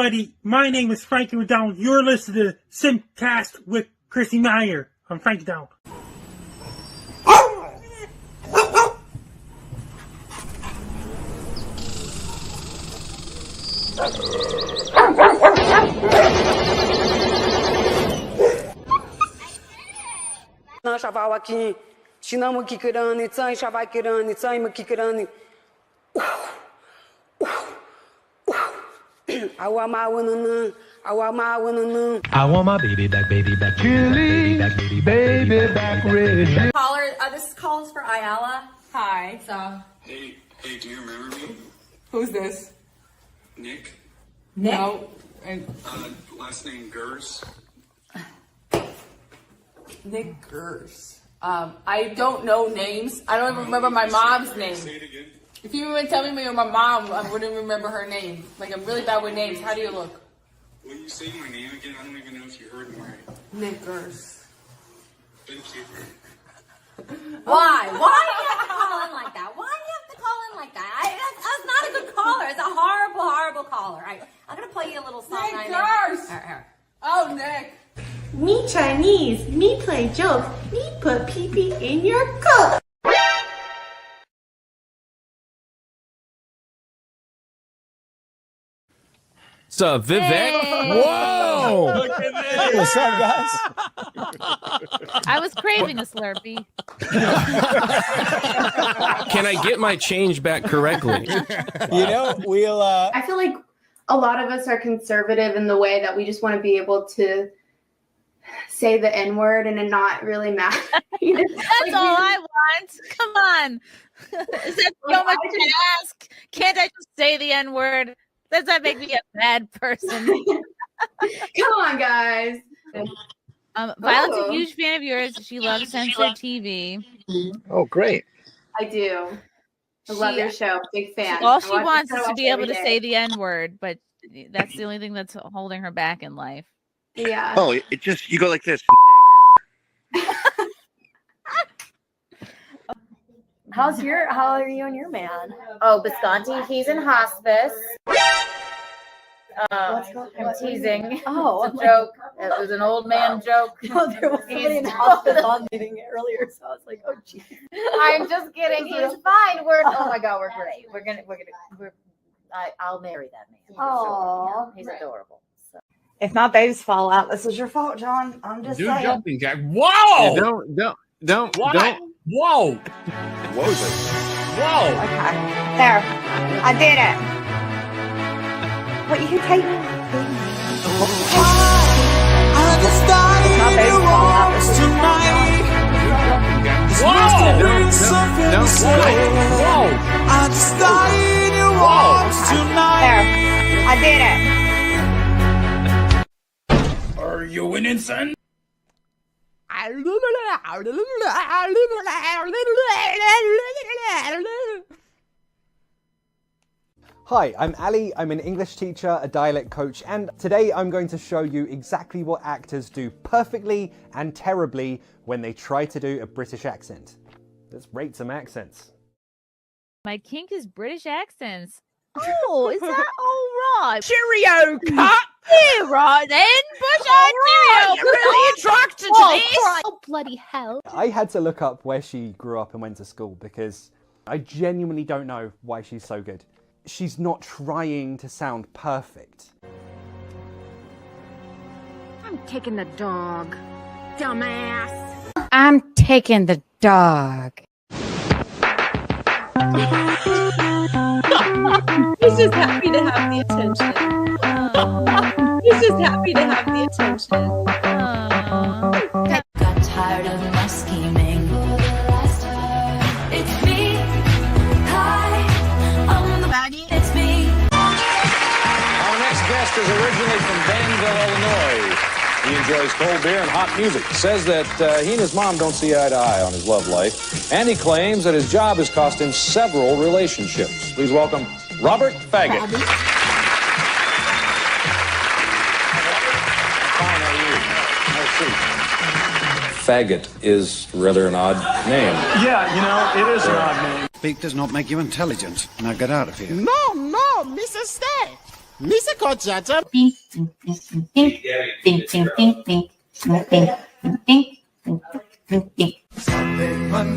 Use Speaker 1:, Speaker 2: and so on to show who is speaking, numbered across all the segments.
Speaker 1: everybody. My name is Frankie McDonald. You're listening to SimpCast with Chrissie Mayr. I'm Frankie McDonald.
Speaker 2: I want my baby back, Chili, baby back, ready.
Speaker 3: Caller, this is calls for Ayala. Hi. So.
Speaker 4: Hey, do you remember me?
Speaker 3: Who's this?
Speaker 4: Nick?
Speaker 3: No.
Speaker 4: Last name Gers.
Speaker 3: Nick Gers. I don't know names. I don't even remember my mom's name.
Speaker 4: Say it again.
Speaker 3: If you even tell me you're my mom, I wouldn't remember her name. Like, I'm really bad with names. How do you look?
Speaker 4: Will you say my name again? I don't even know if you heard me right.
Speaker 3: Nick Gers.
Speaker 4: Thank you.
Speaker 5: Why? Why do you have to call in like that? Why do you have to call in like that? That's not a good caller. It's a horrible, horrible caller. All right, I'm going to play you a little song.
Speaker 3: Nick Gers! Oh, Nick.
Speaker 6: Me Chinese, me play jokes, me put pee-pee in your coat.
Speaker 7: What's up, Vivek?
Speaker 8: Hey.
Speaker 7: Whoa!
Speaker 8: Look at this.
Speaker 9: Hey, what's up, guys?
Speaker 8: I was craving a Slurpee.
Speaker 7: Can I get my change back correctly?
Speaker 9: You know, we'll.
Speaker 6: I feel like a lot of us are conservative in the way that we just want to be able to say the N-word and it not really matter.
Speaker 8: That's all I want. Come on. Is that so much to ask? Can't I just say the N-word? Does that make me a bad person?
Speaker 6: Come on, guys.
Speaker 8: Violet's a huge fan of yours. She loves censored TV.
Speaker 9: Oh, great.
Speaker 6: I do. I love your show. Big fan.
Speaker 8: All she wants is to be able to say the N-word, but that's the only thing that's holding her back in life.
Speaker 6: Yeah.
Speaker 10: Oh, it just, you go like this.
Speaker 5: How are you and your man? Oh, Bisconti, he's in hospice. I'm teasing.
Speaker 3: Oh,
Speaker 5: it's a joke. It was an old man joke.
Speaker 3: No, there was somebody in the hospital meeting earlier, so I was like, oh, geez.
Speaker 5: I'm just kidding. He's fine. Oh my God, we're great. I'll marry that man.
Speaker 3: Aww.
Speaker 5: He's adorable. So.
Speaker 3: If my babies fall out, this is your fault, John. I'm just saying.
Speaker 7: Jumping jack. Whoa!
Speaker 9: Yeah, don't.
Speaker 7: Whoa!
Speaker 10: What was it?
Speaker 7: Whoa!
Speaker 3: Okay. There. I did it. What, you can take me? If my babies fall out, this is your fault,
Speaker 7: Whoa!
Speaker 3: There. I did it.
Speaker 7: Are you winning, son?
Speaker 9: Hi, I'm Ali. I'm an English teacher, a dialect coach, and today I'm going to show you exactly what actors do perfectly and terribly when they try to do a British accent. Let's rate some accents.
Speaker 8: My kink is British accents. Oh, is that all right?
Speaker 7: Cheerio, cut!
Speaker 8: Yeah, right then. Bush cheerio.
Speaker 7: You're really attracted to this.
Speaker 8: Oh, bloody hell.
Speaker 9: I had to look up where she grew up and went to school because I genuinely don't know why she's so good. She's not trying to sound perfect.
Speaker 5: I'm taking the dog, dumbass.
Speaker 11: I'm taking the dog.
Speaker 6: He's just happy to have the attention. He's just happy to have the attention.
Speaker 5: Got tired of my scheming. It's me. Hi, I'm the baddie. It's me.
Speaker 12: Our next guest is originally from Danville, Illinois. He enjoys cold beer and hot music. Says that he and his mom don't see eye to eye on his love life. And he claims that his job has cost him several relationships. Please welcome Robert Faggot. Faggot is rather an odd name.
Speaker 2: Yeah, you know, it is an odd name.
Speaker 13: Speak does not make you intelligent. Now get out of here.
Speaker 2: No, Mrs. Stay. Misa Kochata.
Speaker 11: Ding, ding, ding, ding, ding, ding, ding, ding, ding, ding, ding, ding, ding.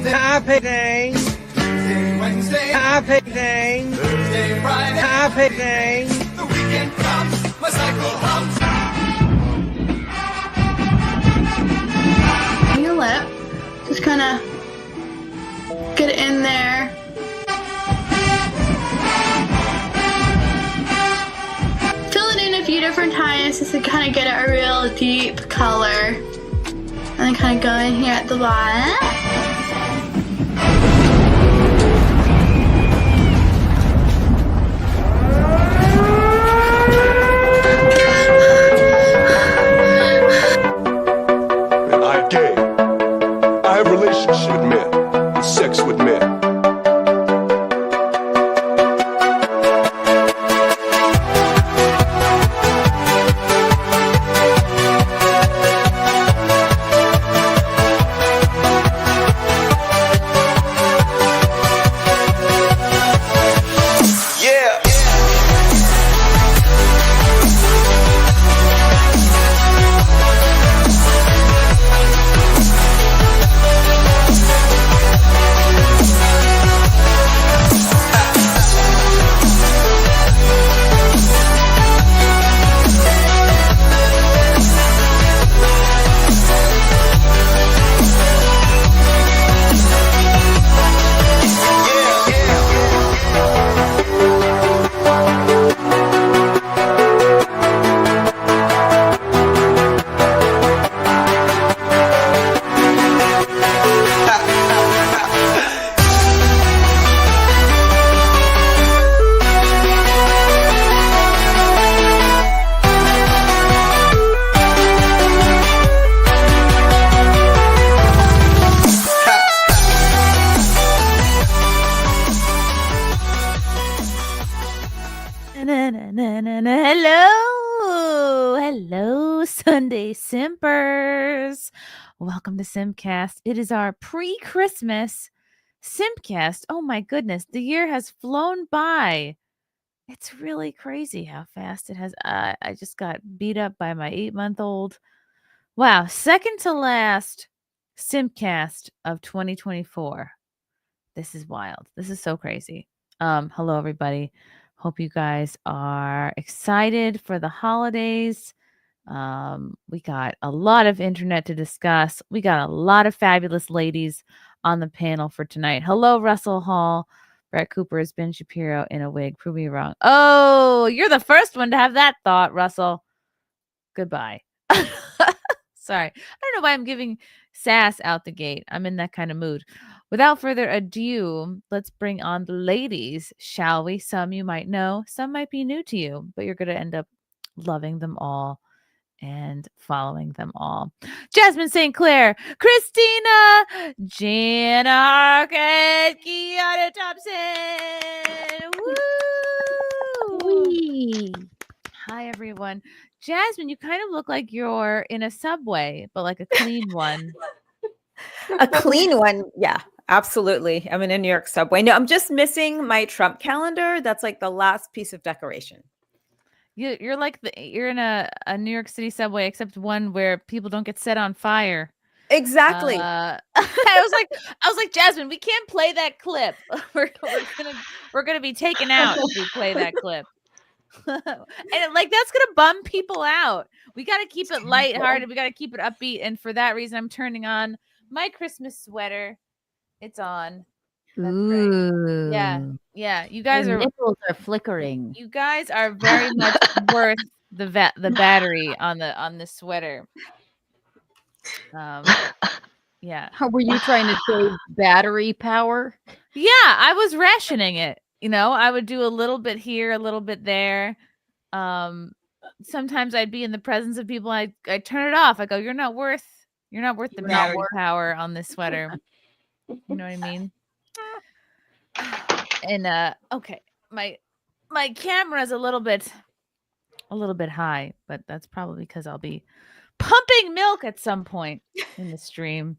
Speaker 2: Happy day. Tuesday, Wednesday. Happy day. Thursday, Friday. Happy day. The weekend comes. My cycle hums.
Speaker 6: Your lip. Just kind of get it in there. Fill it in a few different times just to kind of get a real deep color. And then kind of go in here at the bottom.
Speaker 13: I'm gay. I have relationships with men and sex with men. Yeah.
Speaker 8: Hello, Sunday Simpers. Welcome to SimpCast. It is our pre-Christmas SimpCast. Oh my goodness, the year has flown by. It's really crazy how fast it has. I just got beat up by my 8-month-old. Wow, second to last SimpCast of 2024. This is wild. This is so crazy. Hello everybody. Hope you guys are excited for the holidays. We got a lot of internet to discuss. We got a lot of fabulous ladies on the panel for tonight. Hello, Russell Hall. Brett Cooper is Ben Shapiro in a wig. Prove me wrong. Oh, you're the first one to have that thought, Russell. Goodbye. Sorry. I don't know why I'm giving sass out the gate. I'm in that kind of mood. Without further ado, let's bring on the ladies, shall we? Some you might know, some might be new to you, but you're going to end up loving them all and following them all. Jasmine St. Clair, Christina, Jana Arquette, Kiana Thompson. Woo! Hi, everyone. Jasmine, you kind of look like you're in a subway, but like a clean one.
Speaker 14: A clean one. Yeah, absolutely. I'm in a New York subway. No, I'm just missing my Trump calendar. That's like the last piece of decoration.
Speaker 8: You're like you're in a New York City subway, except one where people don't get set on fire.
Speaker 14: Exactly.
Speaker 8: I was like, Jasmine, we can't play that clip. we're gonna be taken out if we play that clip. And that's gonna bum people out. We gotta keep it lighthearted. We gotta keep it upbeat. And for that reason, I'm turning on my Christmas sweater. It's on. That's
Speaker 11: Ooh.
Speaker 8: right. Yeah. You guys
Speaker 11: Your nipples are flickering.
Speaker 8: You guys are very much worth the battery on the sweater. Yeah.
Speaker 11: How were you trying to save battery power?
Speaker 8: Yeah, I was rationing it. You know, I would do a little bit here, a little bit there. Sometimes I'd be in the presence of people. I turn it off. I go, you're not worth the battery power on this sweater. You know what I mean? And okay, my camera's a little bit high, but that's probably because I'll be pumping milk at some point in the stream.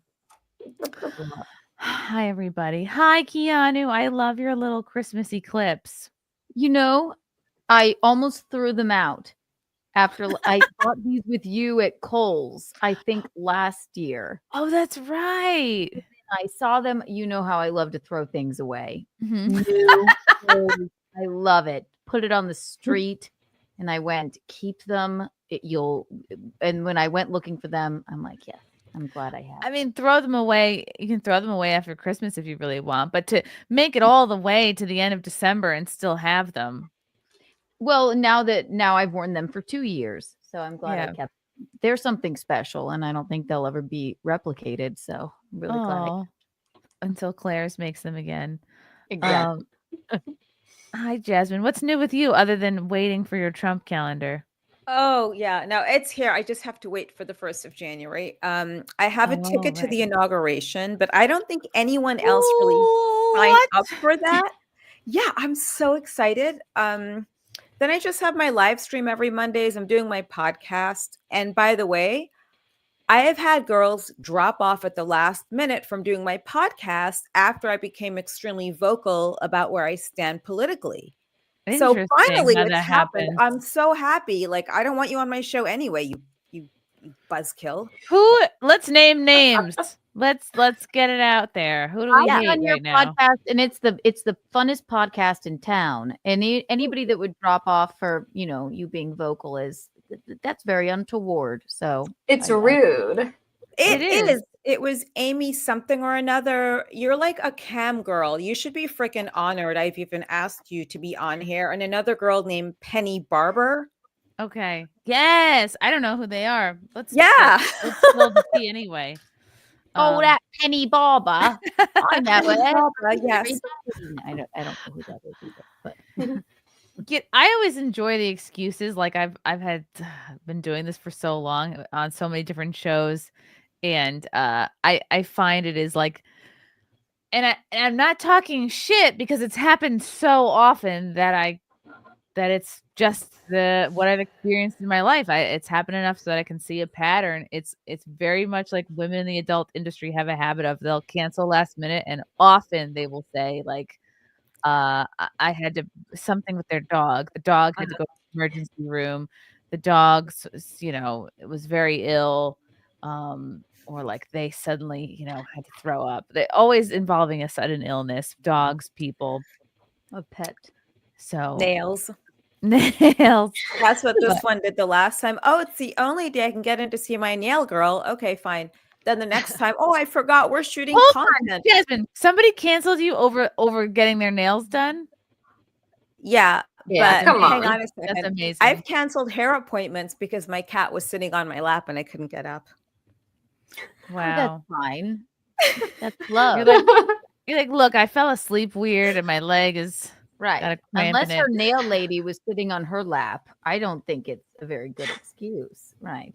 Speaker 8: Hi, everybody. Hi, Keanu. I love your little Christmas eclipse.
Speaker 11: You know,
Speaker 14: I almost threw them out after I bought these with you at Kohl's, I think last year.
Speaker 8: Oh, that's right.
Speaker 14: I saw them. You know how I love to throw things away.
Speaker 8: Mhm.
Speaker 14: New clothes, I love it. Put it on the street, and I went, keep them. And when I went looking for them, I'm like, yes, I'm glad I have.
Speaker 8: I mean, throw them away. You can throw them away after Christmas if you really want, but to make it all the way to the end of December and still have them.
Speaker 14: Well, now I've worn them for 2 years, so I'm glad I kept. They're something special, and I don't think they'll ever be replicated. So I'm really glad.
Speaker 8: Until Claire's makes them again.
Speaker 14: Exactly.
Speaker 8: Hi, Jasmine. What's new with you other than waiting for your Trump calendar?
Speaker 14: Oh yeah, no, it's here. I just have to wait for the 1st of January. I have a ticket to the inauguration, but I don't think anyone else really signed up for that. Yeah, I'm so excited. Then I just have my live stream every Mondays. I'm doing my podcast. And by the way, I have had girls drop off at the last minute from doing my podcast after I became extremely vocal about where I stand politically. So finally it's happened. I'm so happy. Like, I don't want you on my show anyway, you buzzkill.
Speaker 8: Let's name names. Let's get it out there. Who do we hate
Speaker 14: on your
Speaker 8: right now?
Speaker 14: podcast, and it's the funnest podcast in town. And anybody that would drop off for you being vocal that's very untoward. So
Speaker 3: it's rude.
Speaker 14: It is. It was Amy something or another. You're like a cam girl. You should be freaking honored. I've even asked you to be on here. And another girl named Penny Barber.
Speaker 8: Okay. Yes. I don't know who they are. Let's spill the tea anyway.
Speaker 14: That Penny Barber. I know it. Yes. I don't know who that is either. But
Speaker 8: I always enjoy the excuses. Like I've been doing this for so long on so many different shows. And I find it is like, and I'm not talking shit because it's happened so often that it's just what I've experienced in my life. It's happened enough so that I can see a pattern. It's very much like women in the adult industry have a habit of they'll cancel last minute, and often they will say like, I had to something with their dog. The dog had to go to the emergency room. The dog, it was very ill. Or like they suddenly, had to throw up. They always involving a sudden illness, dogs, people,
Speaker 14: a pet.
Speaker 8: So
Speaker 14: nails.
Speaker 8: That's
Speaker 14: what this one did the last time. Oh, it's the only day I can get in to see my nail girl. Okay, fine. Then the next time, I forgot we're shooting content.
Speaker 8: Jasmine, somebody canceled you over getting their nails done?
Speaker 14: Yeah, but
Speaker 3: come on.
Speaker 14: hang on a second.
Speaker 8: That's amazing.
Speaker 14: I've canceled hair appointments because my cat was sitting on my lap and I couldn't get up.
Speaker 8: Wow.
Speaker 14: That's fine. That's love.
Speaker 8: You're like, look, I fell asleep weird and my leg is
Speaker 14: right.
Speaker 8: got a cramp
Speaker 14: Unless
Speaker 8: in
Speaker 14: her
Speaker 8: it.
Speaker 14: nail lady was sitting on her lap, I don't think it's a very good excuse. Right.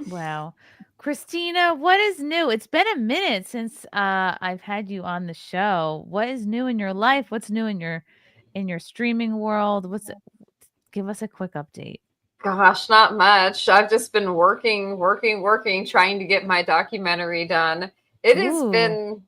Speaker 8: Wow. Christina, what is new? It's been a minute since I've had you on the show. What is new in your life? What's new in your streaming world? Give us a quick update.
Speaker 3: Gosh, not much. I've just been working, trying to get my documentary done. It has been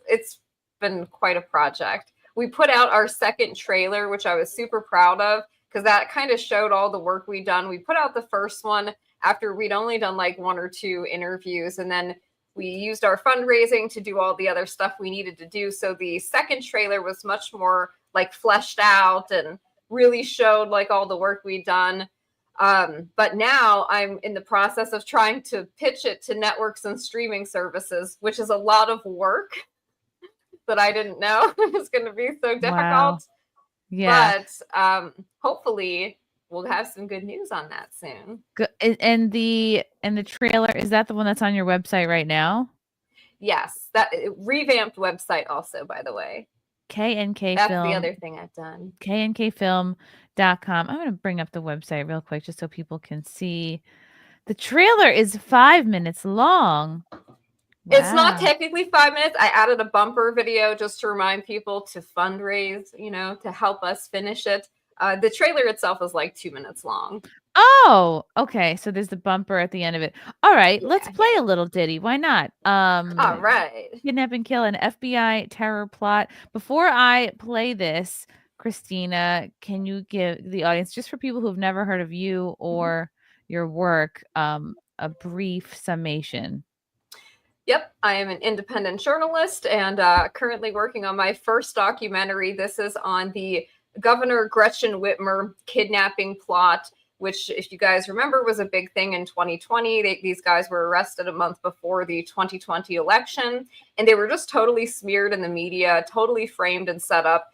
Speaker 3: it's been quite a project. We put out our second trailer, which I was super proud of because that kind of showed all the work we'd done. We put out the first one after we'd only done like 1 or 2 interviews, and then we used our fundraising to do all the other stuff we needed to do. So the second trailer was much more like fleshed out and really showed like all the work we'd done. But now I'm in the process of trying to pitch it to networks and streaming services, which is a lot of work that I didn't know was going to be so difficult.
Speaker 8: Wow. Yeah.
Speaker 3: But hopefully we'll have some good news on that soon.
Speaker 8: Good. And the trailer, is that the one that's on your website right now?
Speaker 3: Yes, that revamped website also, by the way.
Speaker 8: KNK
Speaker 3: That's
Speaker 8: Film.
Speaker 3: the other thing I've done.
Speaker 8: KNKfilm.com. I'm going to bring up the website real quick just so people can see. The trailer is 5 minutes long.
Speaker 3: It's not
Speaker 8: Wow.
Speaker 3: technically 5 minutes. I added a bumper video just to remind people to fundraise, to help us finish it. The trailer itself is like 2 minutes long.
Speaker 8: Oh, okay. So there's the bumper at the end of it. All right, let's play a little ditty. Why not?
Speaker 3: All right.
Speaker 8: Kidnap and kill an FBI terror plot. Before I play this, Christina, can you give the audience, just for people who've never heard of you or your work, a brief summation?
Speaker 3: Yep, I am an independent journalist and currently working on my first documentary. This is on the Governor Gretchen Whitmer kidnapping plot, which, if you guys remember, was a big thing in 2020. These guys were arrested a month before the 2020 election, and they were just totally smeared in the media, totally framed and set up.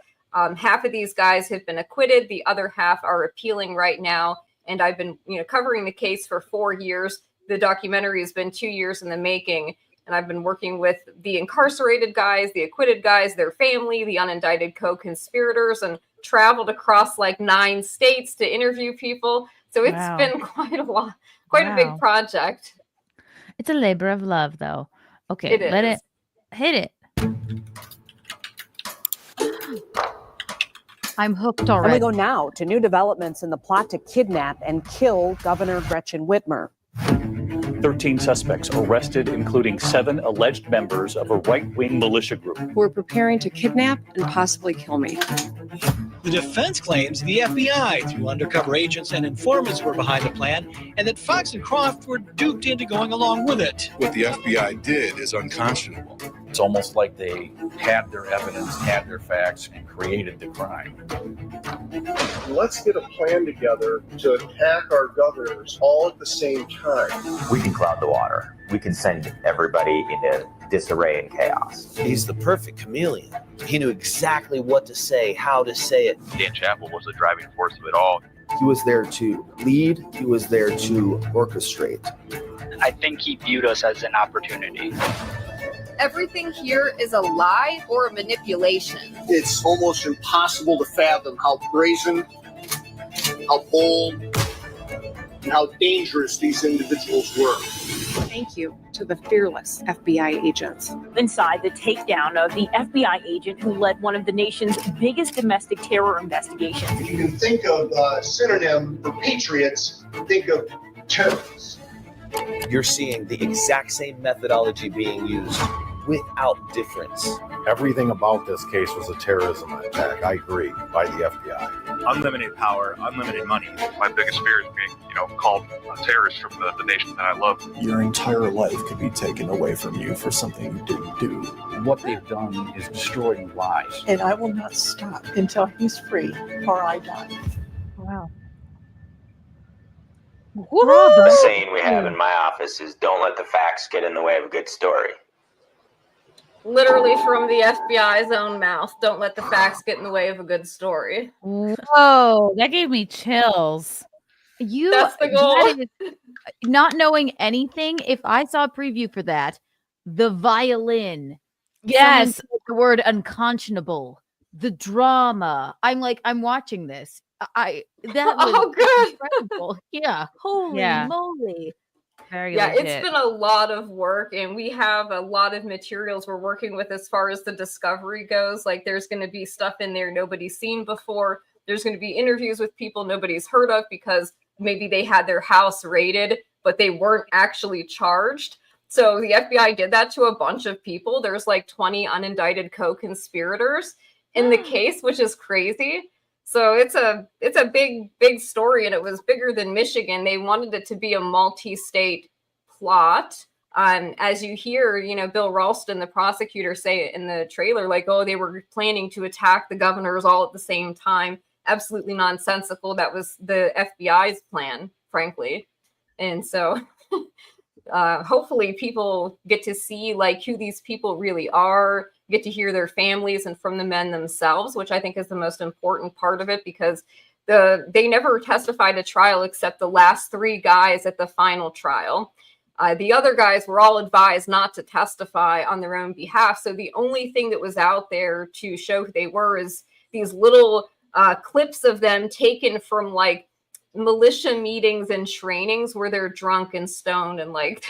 Speaker 3: Half of these guys have been acquitted. The other half are appealing right now. And I've been, covering the case for 4 years. The documentary has been 2 years in the making. And I've been working with the incarcerated guys, the acquitted guys, their family, the unindicted co-conspirators, and traveled across like 9 states to interview people. So it's been quite a lot, quite a big project.
Speaker 8: It's a labor of love, though. Okay, let it hit it.
Speaker 15: I'm hooked already. And we go now to new developments in the plot to kidnap and kill Governor Gretchen Whitmer.
Speaker 16: 13 suspects arrested, including 7 alleged members of a right-wing militia group
Speaker 15: who are preparing to kidnap and possibly kill me.
Speaker 17: The defense claims the FBI, through undercover agents and informants, were behind the plan, and that Fox and Croft were duped into going along with it.
Speaker 13: What the FBI did is unconscionable.
Speaker 16: It's almost like they had their evidence, had their facts, and created the crime.
Speaker 18: Let's get a plan together to attack our governors all at the same time.
Speaker 19: We can cloud the water. We can send everybody into disarray and chaos.
Speaker 20: He's the perfect chameleon. He knew exactly what to say, how to say it.
Speaker 21: Dan Chappell was the driving force of it all.
Speaker 20: He was there to lead. He was there to orchestrate.
Speaker 22: I think he viewed us as an opportunity.
Speaker 3: Everything here is a lie or a manipulation.
Speaker 18: It's almost impossible to fathom how brazen, how bold, and how dangerous these individuals were.
Speaker 15: Thank you to the fearless FBI agents.
Speaker 23: Inside the takedown of the FBI agent who led one of the nation's biggest domestic terror investigations.
Speaker 18: If you can think of a synonym for patriots, think of terrorists.
Speaker 20: You're seeing the exact same methodology being used without difference.
Speaker 24: Everything about this case was a terrorism attack, I agree, by the FBI.
Speaker 21: Unlimited power, unlimited money. My biggest fear is being, called a terrorist from the nation that I love.
Speaker 25: Your entire life could be taken away from you for something you didn't do.
Speaker 16: What they've done is destroying lives.
Speaker 26: And I will not stop until he's free or I die.
Speaker 8: Wow.
Speaker 19: The saying we have in my office is don't let the facts get in the way of a good story.
Speaker 3: Literally from the FBI's own mouth. Don't let the facts get in the way of a good story.
Speaker 8: Whoa, that gave me chills.
Speaker 3: That's the goal.
Speaker 15: Not knowing anything, if I saw a preview for that, the violin.
Speaker 8: Yes.
Speaker 15: The word unconscionable. The drama. I'm watching this. That was
Speaker 3: good.
Speaker 15: Incredible. Yeah. Holy moly.
Speaker 8: Very
Speaker 3: legit.
Speaker 8: legit.
Speaker 3: It's been a lot of work, and we have a lot of materials we're working with as far as the discovery goes. Like, there's going to be stuff in there nobody's seen before. There's going to be interviews with people nobody's heard of because maybe they had their house raided, but they weren't actually charged. So the FBI did that to a bunch of people. There's like 20 unindicted co-conspirators in the case, which is crazy. So it's a big story, and it was bigger than Michigan. They wanted it to be a multi-state plot. As you hear, Bill Ralston, the prosecutor, say it in the trailer, like, oh, they were planning to attack the governors all at the same time. Absolutely nonsensical. That was the FBI's plan, frankly. And so hopefully people get to see like who these people really are, get to hear their families and from the men themselves, which I think is the most important part of it, because they never testified at trial except the last 3 guys at the final trial. The other guys were all advised not to testify on their own behalf. So the only thing that was out there to show who they were is these little clips of them taken from like militia meetings and trainings where they're drunk and stoned and like,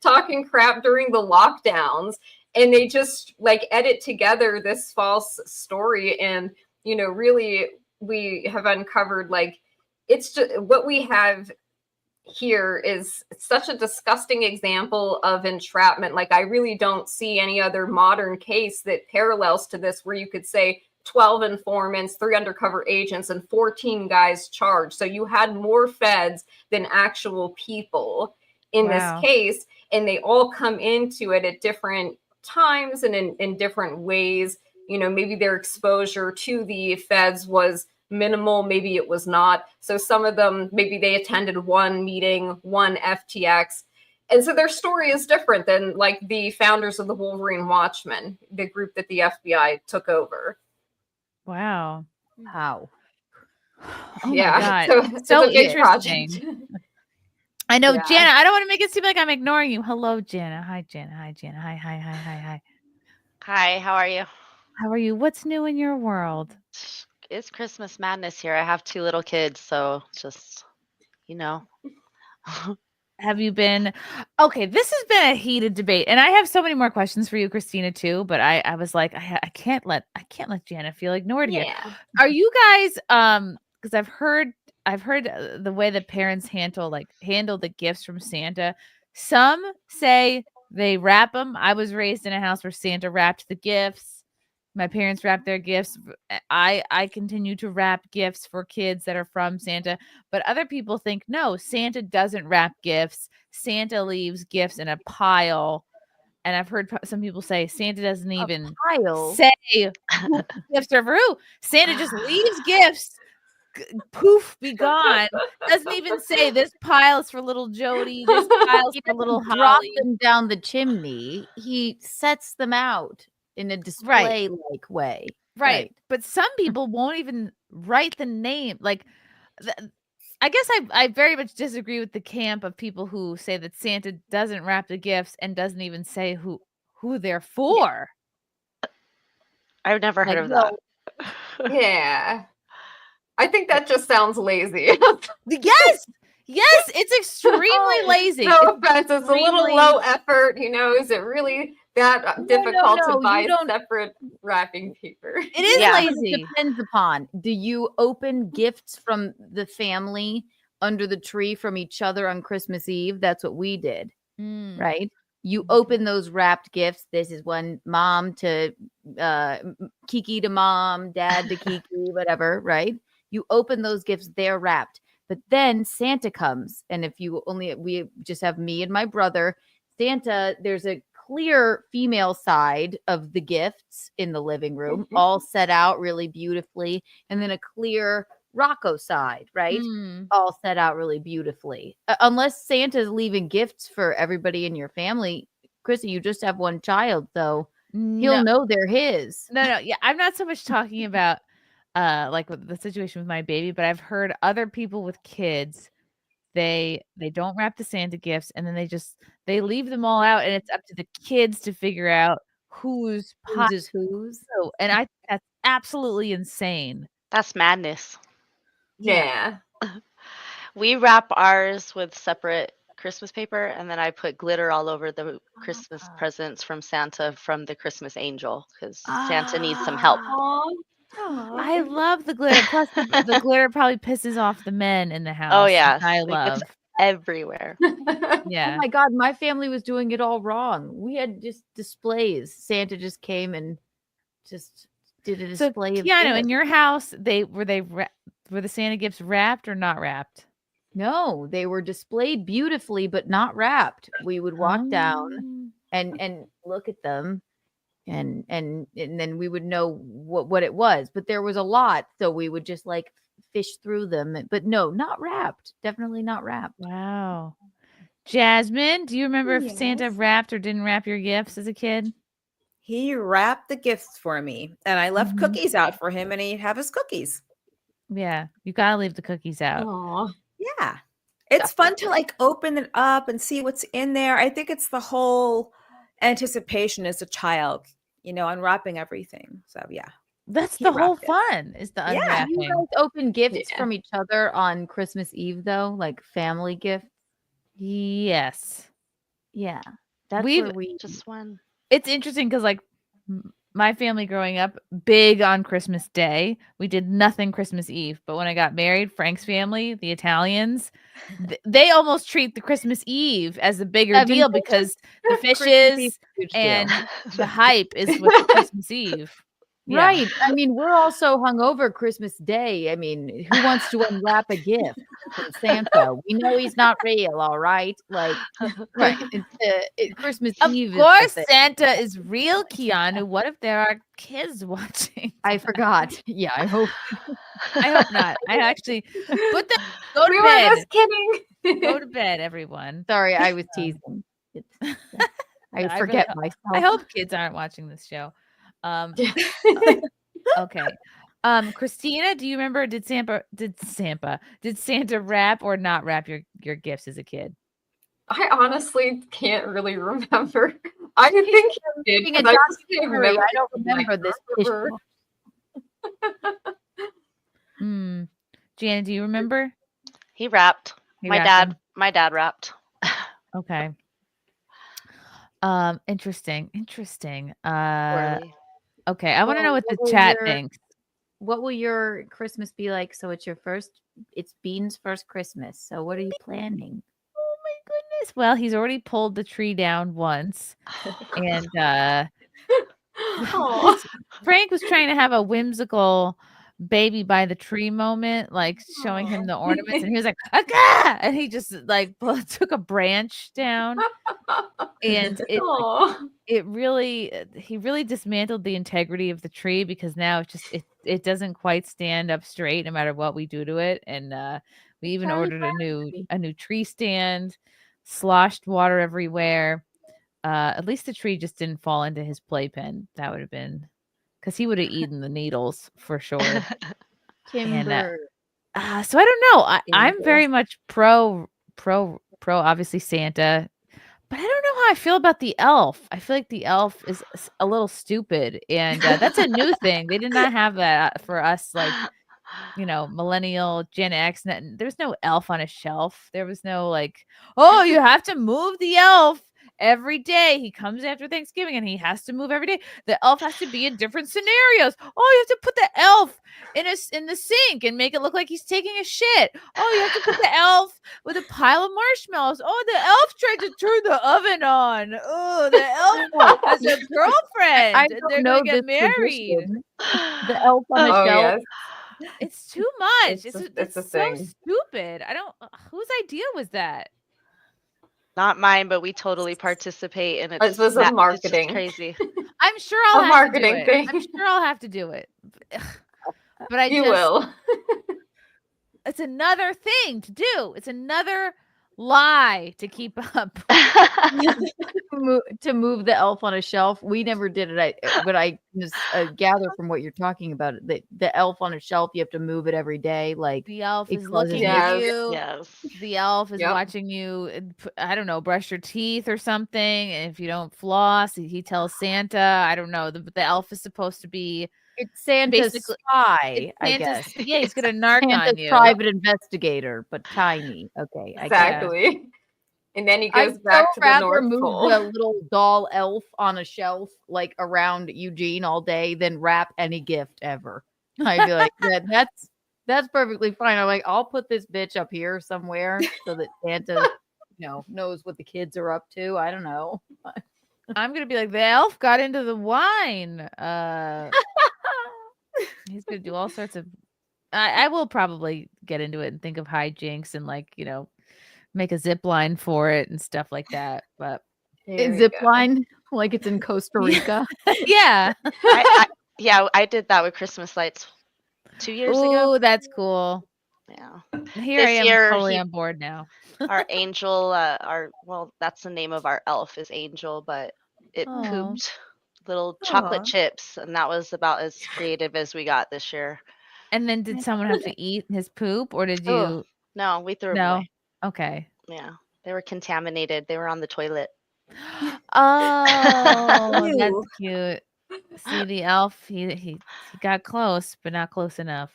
Speaker 3: talking crap during the lockdowns. And they just like edit together this false story. And, really we have uncovered like, it's just what we have here is such a disgusting example of entrapment. Like, I really don't see any other modern case that parallels to this where you could say 12 informants, 3 undercover agents, and 14 guys charged. So you had more feds than actual people in this case, and they all come into it at different times and in different ways. You know, maybe their exposure to the feds was minimal, maybe it was not. So some of them, maybe they attended one meeting, one FTX. And so their story is different than like the founders of the Wolverine Watchmen, the group that the FBI took over.
Speaker 8: Wow.
Speaker 15: How?
Speaker 8: Oh
Speaker 3: Yeah,
Speaker 8: my God. So
Speaker 3: it's a big
Speaker 8: interesting.
Speaker 3: project.
Speaker 8: I know,
Speaker 3: Yeah.
Speaker 8: Jana, I don't want to make it seem like I'm ignoring you. Hello, Jana. Hi, Jana. Hi, Jana. Hi.
Speaker 1: Hi, how are you?
Speaker 8: How are you? What's new in your world?
Speaker 1: It's Christmas madness here. I have 2 little kids, so just, you know.
Speaker 8: Have you been okay? This has been a heated debate, and I have so many more questions for you, Christina, too. But I was like, I can't let Jana feel ignored here. Are you guys because I've heard the way that parents handle the gifts from Santa. Some say they wrap them. I was raised in a house where Santa wrapped the gifts. My parents wrapped their gifts. I continue to wrap gifts for kids that are from Santa. But other people think, no, Santa doesn't wrap gifts. Santa leaves gifts in a pile. And I've heard some people say Santa doesn't even say who gifts are for who. Santa just leaves gifts. Poof, be gone. Doesn't even say this pile is for little Jody. This pile's for little
Speaker 15: Drop
Speaker 8: Holly.
Speaker 15: them down the chimney. He sets them out in a display-like way.
Speaker 8: Right. But some people won't even write the name. Like, I guess I very much disagree with the camp of people who say that Santa doesn't wrap the gifts and doesn't even say who they're for.
Speaker 1: I've never heard of that.
Speaker 3: Yeah. I think that just sounds lazy.
Speaker 8: Yes, it's extremely lazy.
Speaker 3: No offense, it's a little low effort. You know, is it really that difficult to buy separate wrapping paper?
Speaker 15: It is lazy. It depends upon. Do you open gifts from the family under the tree from each other on Christmas Eve? That's what we did, right? You open those wrapped gifts. This is one mom to Kiki to mom, dad to Kiki, whatever, right? You open those gifts, they're wrapped. But then Santa comes. And if we just have me and my brother, Santa, there's a clear female side of the gifts in the living room, all set out really beautifully. And then a clear Rocco side, right? All set out really beautifully. Unless Santa's leaving gifts for everybody in your family, Chrissy, you just have one child, so he'll know they're his.
Speaker 8: No. Yeah, I'm not so much talking about like with the situation with my baby, but I've heard other people with kids, they don't wrap the Santa gifts and then they leave them all out, and it's up to the kids to figure out whose
Speaker 15: is whose.
Speaker 8: And I think that's absolutely insane.
Speaker 1: That's madness.
Speaker 3: Yeah.
Speaker 1: We wrap ours with separate Christmas paper, and then I put glitter all over the Christmas presents from Santa from the Christmas angel, because Santa needs some help.
Speaker 8: I love the glitter. Plus, the glitter probably pisses off the men in the house.
Speaker 1: Oh yeah,
Speaker 8: which I love
Speaker 1: everywhere.
Speaker 8: Yeah.
Speaker 15: Oh my God, my family was doing it all wrong. We had just displays. Santa just came and just did a display of
Speaker 8: Keanu,
Speaker 15: gifts.
Speaker 8: in your house, were the Santa gifts wrapped or not wrapped?
Speaker 15: No, they were displayed beautifully, but not wrapped. We would walk down and look at them. And then we would know what it was, but there was a lot, so we would just like fish through them. But no, not wrapped. Definitely not wrapped.
Speaker 8: Wow. Jasmine, do you remember if Santa wrapped or didn't wrap your gifts as a kid?
Speaker 14: He wrapped the gifts for me, and I left cookies out for him, and he'd have his cookies.
Speaker 8: Yeah, you gotta leave the cookies out.
Speaker 14: Yeah, it's fun to like open it up and see what's in there. I think it's the whole anticipation as a child, you know, unwrapping everything. So yeah,
Speaker 8: that's the whole fun is the unwrapping.
Speaker 15: You guys open gifts from each other on Christmas Eve though, like family gifts.
Speaker 8: Yes.
Speaker 15: Yeah, that's where we
Speaker 1: just one.
Speaker 8: It's interesting because like my family growing up, big on Christmas Day. We did nothing Christmas Eve. But when I got married, Frank's family, the Italians, they almost treat the Christmas Eve as a bigger deal because the fishes and the hype is with Christmas Eve. Yeah.
Speaker 15: Right. I mean, we're also hungover Christmas Day. I mean, who wants to unwrap a gift from Santa? We know he's not real, all right? Like,
Speaker 8: Right.
Speaker 15: Christmas
Speaker 8: Of
Speaker 15: Eve is the
Speaker 8: course,
Speaker 15: thing.
Speaker 8: Santa is real, Keanu. What if there are kids watching?
Speaker 15: I forgot. Yeah, I hope.
Speaker 8: I hope not. I actually put them. Go to
Speaker 3: We were
Speaker 8: bed.
Speaker 3: just kidding.
Speaker 8: Go to bed, everyone.
Speaker 15: Sorry, I was teasing. I
Speaker 8: I
Speaker 15: forget
Speaker 8: really,
Speaker 15: myself.
Speaker 8: I hope kids aren't watching this show. Okay. Christina, do you remember? Did Santa wrap or not wrap your gifts as a kid?
Speaker 3: I honestly can't really remember. I think he did.
Speaker 15: Being a
Speaker 3: 'cause I just have
Speaker 15: documentary, I
Speaker 3: memories
Speaker 15: don't
Speaker 3: of my
Speaker 15: remember this
Speaker 3: grandmother.
Speaker 8: Janet, do you remember?
Speaker 1: He wrapped.
Speaker 8: He
Speaker 1: My
Speaker 8: wrapped
Speaker 1: dad wrapped.
Speaker 8: Okay. Interesting.
Speaker 1: Poorly.
Speaker 8: Okay, I want to know what the
Speaker 15: will
Speaker 8: chat
Speaker 15: your-
Speaker 8: thinks.
Speaker 15: What will your Christmas be like? So it's Bean's first Christmas. So what are you planning?
Speaker 8: Oh my goodness. Well, he's already pulled the tree down once. And Frank was trying to have a whimsical baby by the tree moment, like showing him the ornaments, and he was like, "Aga!" And he just like took a branch down, and he really dismantled the integrity of the tree, because now it doesn't quite stand up straight no matter what we do to it. And we even ordered a new tree stand, sloshed water everywhere. At least the tree just didn't fall into his playpen. That would have been, because he would have eaten the needles for sure.
Speaker 15: Timber.
Speaker 8: And, so I don't know. I'm very much pro obviously Santa, but I don't know how I feel about the elf. I feel like the elf is a little stupid, and that's a new thing. They did not have that for us, like, millennial Gen X. There's no elf on a shelf. There was no like, oh, you have to move the elf every day. He comes after Thanksgiving and he has to move every day. The elf has to be in different scenarios. Oh, you have to put the elf in the sink and make it look like he's taking a shit. Oh, you have to put the elf with a pile of marshmallows. Oh, the elf tried to turn the oven on. Oh, the elf has a girlfriend. They're
Speaker 15: know
Speaker 8: gonna get
Speaker 15: this
Speaker 8: married.
Speaker 15: tradition. The elf on a shelf.
Speaker 3: Yes.
Speaker 8: It's too much.
Speaker 3: It's a
Speaker 8: so
Speaker 3: thing.
Speaker 8: stupid. I don't. Whose idea was that?
Speaker 1: Not mine, but we totally participate, and
Speaker 3: It
Speaker 1: it's
Speaker 3: was
Speaker 1: it's
Speaker 3: a
Speaker 1: just
Speaker 3: marketing.
Speaker 1: crazy.
Speaker 8: I'm sure I'll
Speaker 3: A
Speaker 8: have
Speaker 3: marketing
Speaker 8: to do it.
Speaker 3: thing.
Speaker 8: I'm sure I'll have to do it. But
Speaker 3: You will.
Speaker 8: It's another thing to do. It's another lie to keep up.
Speaker 15: To move the elf on a shelf. We never did it. But I just gather from what you're talking about that the elf on a shelf, you have to move it every day. Like
Speaker 8: The elf
Speaker 15: it
Speaker 8: is
Speaker 15: causes
Speaker 8: looking
Speaker 15: me-
Speaker 8: at you.
Speaker 1: Yes.
Speaker 8: The elf is
Speaker 3: Yep.
Speaker 8: watching you. I don't know, brush your teeth or something. And if you don't floss, he tells Santa. I don't know. The elf is supposed to be.
Speaker 15: It's Santa's
Speaker 8: Basically-
Speaker 15: spy, I
Speaker 8: Santa's-
Speaker 15: guess.
Speaker 8: Yeah, he's gonna narc
Speaker 15: Santa's
Speaker 8: on you.
Speaker 15: private investigator, but tiny. Okay, I get it.
Speaker 3: Exactly. And then he
Speaker 15: I'd
Speaker 3: goes back
Speaker 15: so
Speaker 3: to the
Speaker 15: rather
Speaker 3: North
Speaker 15: move
Speaker 3: Pole.
Speaker 15: the little doll elf on a shelf like around Eugene all day than wrap any gift ever. I'd be like, that's perfectly fine. I'm like, I'll put this bitch up here somewhere so that Santa, knows what the kids are up to. I don't know.
Speaker 8: I'm gonna be like, the elf got into the wine. He's gonna do all sorts of. I will probably get into it and think of hijinks and make a zip line for it and stuff like that. But
Speaker 15: Zip line like it's in Costa Rica.
Speaker 8: yeah,
Speaker 1: I did that with Christmas lights 2 years ago.
Speaker 8: Oh, that's cool.
Speaker 1: Yeah.
Speaker 8: Here
Speaker 1: This
Speaker 8: I am,
Speaker 1: year,
Speaker 8: totally on board now.
Speaker 1: Our angel, that's the name of our elf is Angel, but it
Speaker 8: Aw.
Speaker 1: pooped little chocolate
Speaker 14: Aw.
Speaker 1: chips, and that was about as creative as we got this year.
Speaker 8: And then did someone have to eat his poop, or did
Speaker 1: Oh,
Speaker 8: you?
Speaker 1: no, we threw them
Speaker 8: No.
Speaker 1: away.
Speaker 8: Okay.
Speaker 1: Yeah, they were contaminated. They were on the toilet.
Speaker 8: Oh, that's
Speaker 14: Ew.
Speaker 8: cute. See, the elf, he got close, but not close enough.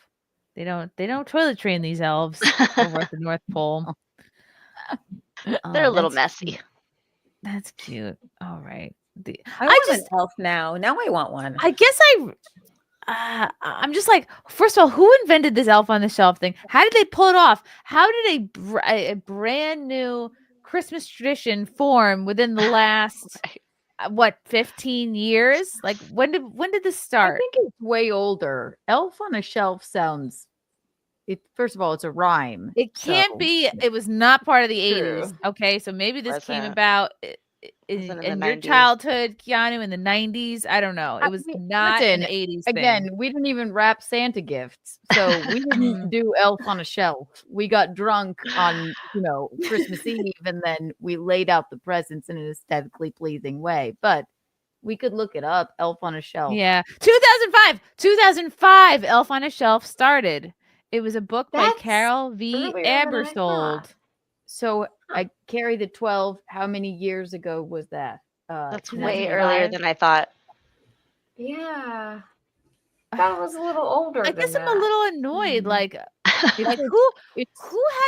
Speaker 8: They don't toilet train these elves over at the North Pole.
Speaker 1: They're a little
Speaker 8: that's
Speaker 1: messy.
Speaker 8: cute. That's cute. All right.
Speaker 14: I want an elf now. Now I want one.
Speaker 8: I guess I'm just like, first of all, who invented this elf on the shelf thing? How did they pull it off? How did a brand new Christmas tradition form within the last what, 15 years? Like when did this
Speaker 15: I
Speaker 8: start?
Speaker 15: think it's way older. Elf on a Shelf sounds. First of all, it's a rhyme.
Speaker 8: It can't be. It was not part of the 80s.
Speaker 3: True.
Speaker 8: Okay, so maybe this came
Speaker 1: Wasn't.
Speaker 8: about
Speaker 1: Wasn't in
Speaker 8: in
Speaker 1: the
Speaker 8: your
Speaker 1: 90s.
Speaker 8: childhood, Keanu, in the 90s. I don't know. It was not an 80s thing.
Speaker 15: Again, we didn't even wrap Santa gifts, so we didn't do Elf on a Shelf. We got drunk on Christmas Eve, and then we laid out the presents in an aesthetically pleasing way. But we could look it up. Elf on a Shelf.
Speaker 8: Yeah, 2005. Elf on a Shelf started. It was a book by Carol V. Ebersold.
Speaker 15: So I carry the 12. How many years ago was that?
Speaker 1: That's way earlier than I thought.
Speaker 3: Yeah. That was a little older.
Speaker 8: I guess
Speaker 3: than
Speaker 8: I'm a
Speaker 3: that.
Speaker 8: little annoyed. Like who had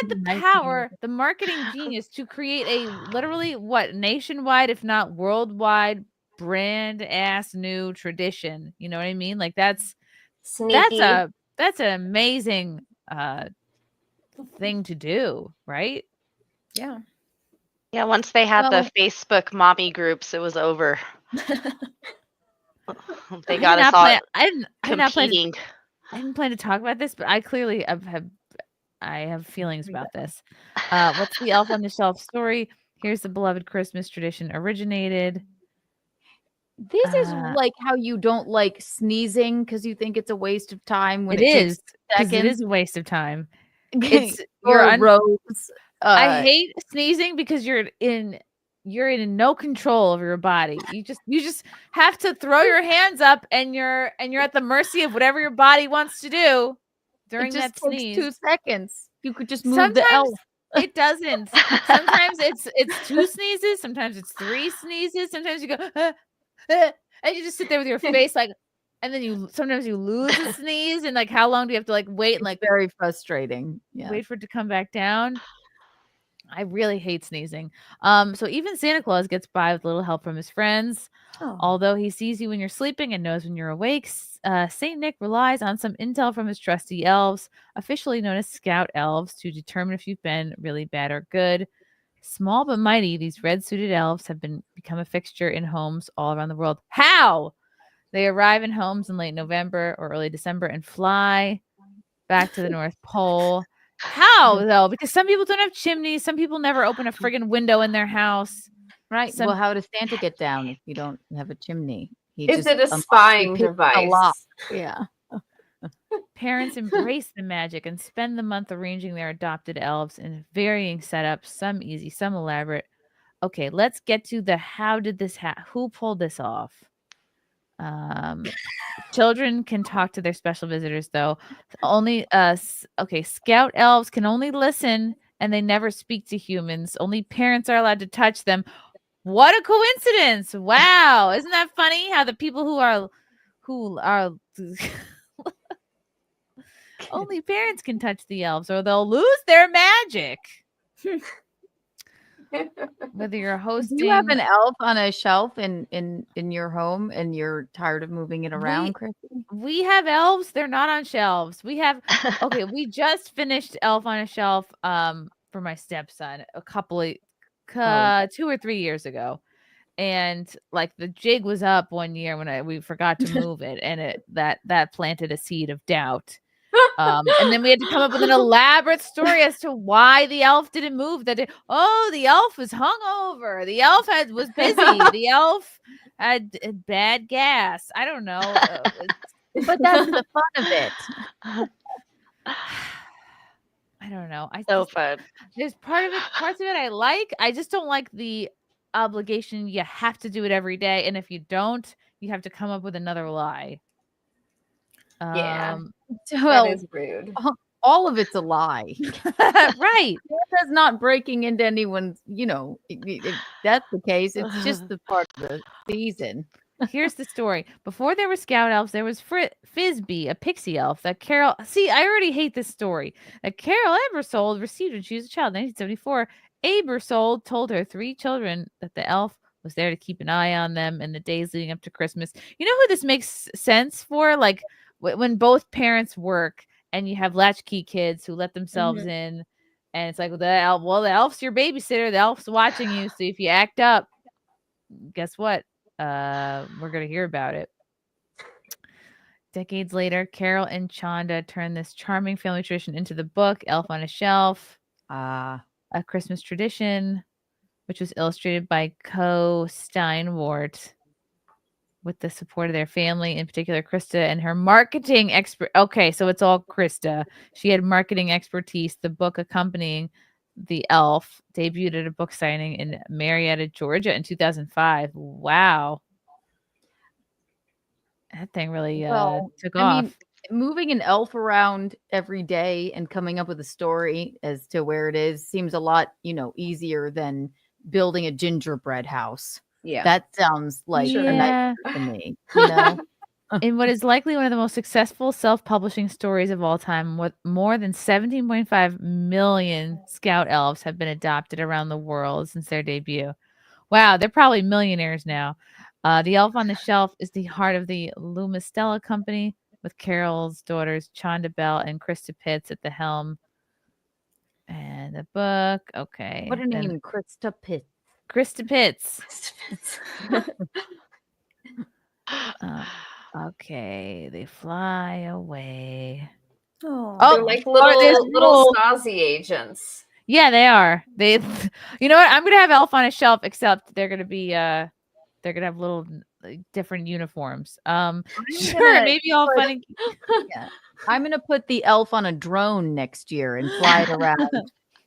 Speaker 8: the power, the marketing genius to create a literally nationwide, if not worldwide, brand ass new tradition? You know what I mean? Like that's
Speaker 3: Sneaky.
Speaker 8: that's an amazing thing to do, right?
Speaker 15: Yeah.
Speaker 1: Yeah, once they had the Facebook mommy groups, it was over. They got us all competing.
Speaker 8: I didn't plan to talk about this, but I clearly have feelings about this. What's the Elf on the Shelf story? Here's the beloved Christmas tradition originated.
Speaker 15: This is like how you don't like sneezing because you think it's a waste of time when it
Speaker 8: is
Speaker 15: takes seconds.
Speaker 8: It is a waste of time.
Speaker 15: It's
Speaker 8: You're
Speaker 15: rose.
Speaker 8: I hate sneezing because you're in no control of your body. You just have to throw your hands up and you're at the mercy of whatever your body wants to do during that sneeze.
Speaker 15: 2 seconds. You could just move the elf.
Speaker 8: It doesn't. Sometimes it's 2 sneezes, sometimes it's 3 sneezes, sometimes you go and you just sit there with your face like, and then sometimes you lose a sneeze, and like how long do you have to like wait?
Speaker 15: It's
Speaker 8: like
Speaker 15: very frustrating. Yeah.
Speaker 8: Wait for it to come back down. I really hate sneezing. So even Santa Claus gets by with a little help from his friends.
Speaker 15: Oh.
Speaker 8: Although he sees you when you're sleeping and knows when you're awake, Saint Nick relies on some intel from his trusty elves, officially known as Scout Elves, to determine if you've been really bad or good. Small but mighty, these red-suited elves have become a fixture in homes all around the world. How? They arrive in homes in late November or early December and fly back to the North Pole. How, though? Because some people don't have chimneys. Some people never open a friggin' window in their house.
Speaker 15: Right. Well, how does Santa get down if you don't have a chimney?
Speaker 3: Is it a spying device?
Speaker 15: Yeah.
Speaker 8: Parents embrace the magic and spend the month arranging their adopted elves in varying setups, some easy, some elaborate. Okay, let's get to the how did this happen? Who pulled this off? Children can talk to their special visitors, though. Only Scout elves can only listen, and they never speak to humans. Only parents are allowed to touch them. What a coincidence! Wow, isn't that funny? How the people who are only parents can touch the elves, or they'll lose their magic. Whether you're hosting,
Speaker 15: Do you have an elf on a shelf in your home and you're tired of moving it around, Chrissie?
Speaker 8: We have elves. They're not on shelves. We have we just finished Elf on a Shelf for my stepson a couple of 2 or 3 years ago. And like the jig was up one year when we forgot to move it, and that planted a seed of doubt. And then we had to come up with an elaborate story as to why the elf didn't move that day. Oh, the elf was hungover. The elf was busy. The elf had bad gas. I don't know.
Speaker 15: But that's the fun of it.
Speaker 8: I don't know.
Speaker 1: Fun.
Speaker 8: There's parts of it I like. I just don't like the obligation. You have to do it every day, and if you don't, you have to come up with another lie.
Speaker 3: Yeah.
Speaker 15: Well,
Speaker 3: that is rude.
Speaker 15: All of it's a lie.
Speaker 8: Right.
Speaker 15: Santa's not breaking into anyone's, if that's the case, it's just the part of the season.
Speaker 8: Here's the story. Before there were Scout Elves, there was Fizby, a pixie elf that Carol... See, I already hate this story. That Carol Ebersold received when she was a child in 1974. Ebersold told her 3 children that the elf was there to keep an eye on them in the days leading up to Christmas. You know who this makes sense for? Like, when both parents work and you have latchkey kids who let themselves in, and it's like, the elf's your babysitter. The elf's watching you. So if you act up, guess what? we're going to hear about it. Decades later, Carol and Chanda turn this charming family tradition into the book Elf on a Shelf, a Christmas tradition, which was illustrated by Co Steinwart with the support of their family, in particular Krista and her marketing expert. Okay, so it's all Krista. She had marketing expertise. The book accompanying The Elf debuted at a book signing in Marietta, Georgia in 2005. Wow. That thing really took off.
Speaker 15: I mean, moving an elf around every day and coming up with a story as to where it is seems a lot, easier than building a gingerbread house.
Speaker 14: Yeah.
Speaker 15: That sounds like a nightmare to me,
Speaker 8: In what is likely one of the most successful self-publishing stories of all time, with more than 17.5 million Scout elves have been adopted around the world since their debut. Wow, they're probably millionaires now. The Elf on the Shelf is the heart of the Lumistella Company, with Carol's daughters Chanda Bell and Krista Pitts at the helm. And the book, okay.
Speaker 15: What a name, Krista Pitts.
Speaker 8: Krista Pitts. Okay, they fly away.
Speaker 3: They're like little Stasi agents.
Speaker 8: Yeah, they are. They, you know what? I'm gonna have Elf on a Shelf, except they're gonna be they're gonna have little different uniforms. Sure, maybe all funny.
Speaker 15: Yeah. I'm gonna put the elf on a drone next year and fly it around.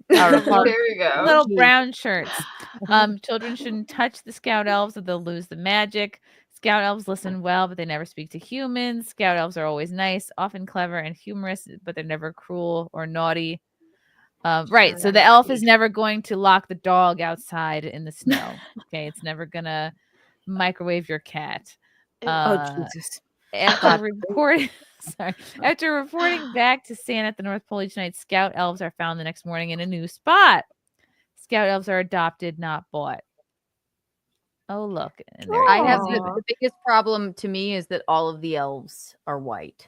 Speaker 3: There you go.
Speaker 8: Little brown shirts. Children shouldn't touch the Scout elves or they'll lose the magic. Scout elves listen well, but they never speak to humans. Scout elves are always nice, often clever and humorous, but they're never cruel or naughty. Right. So the elf is never going to lock the dog outside in the snow. Okay. It's never going to microwave your cat.
Speaker 14: Jesus.
Speaker 8: After reporting back to Santa at the North Pole each night, Scout elves are found the next morning in a new spot. Scout elves are adopted, not bought. Oh, look. And
Speaker 15: I have the biggest problem to me is that all of the elves are white.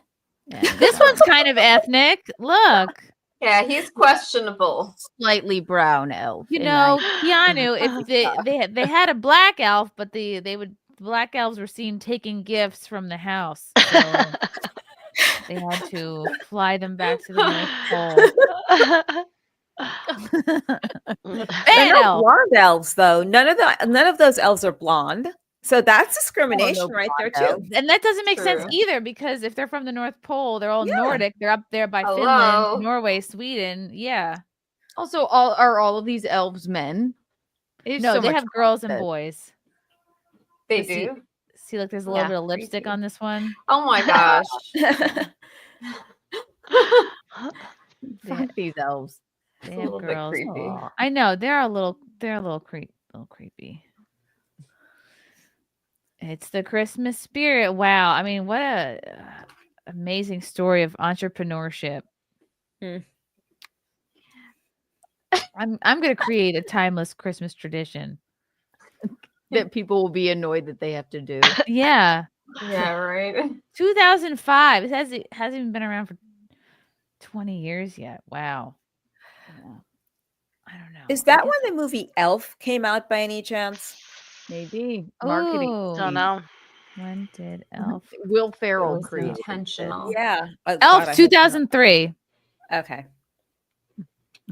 Speaker 8: And, this one's kind of ethnic. Look.
Speaker 3: Yeah, he's questionable.
Speaker 15: Slightly brown elf.
Speaker 8: Keanu, if they had a black elf, but black elves were seen taking gifts from the house. So they had to fly them back to the North Pole.
Speaker 14: They're not blonde elves, though. None of those elves are blonde. So that's discrimination right there too.
Speaker 8: And that doesn't make sense either, because if they're from the North Pole, they're all Nordic. They're up there by Finland, Norway, Sweden. Yeah.
Speaker 15: Also, all of these elves men?
Speaker 8: No, they have girls and boys.
Speaker 3: They do.
Speaker 8: See, look, there's a little bit of lipstick on this one.
Speaker 3: Oh my gosh.
Speaker 15: Fuck these elves.
Speaker 8: They have girls. I know they're a little creepy. It's the Christmas spirit. Wow. I mean, what a amazing story of entrepreneurship. I'm going to create a timeless Christmas tradition
Speaker 15: that people will be annoyed that they have to do.
Speaker 8: Yeah.
Speaker 3: Yeah, right.
Speaker 8: 2005. It hasn't even been around for 20 years yet. Wow. I don't know.
Speaker 14: Is that when the movie Elf came out by any chance?
Speaker 15: Maybe. Marketing.
Speaker 1: Don't know.
Speaker 8: When did Elf?
Speaker 15: Will Ferrell create
Speaker 3: intentional?
Speaker 14: Yeah.
Speaker 8: Elf 2003.
Speaker 14: Okay.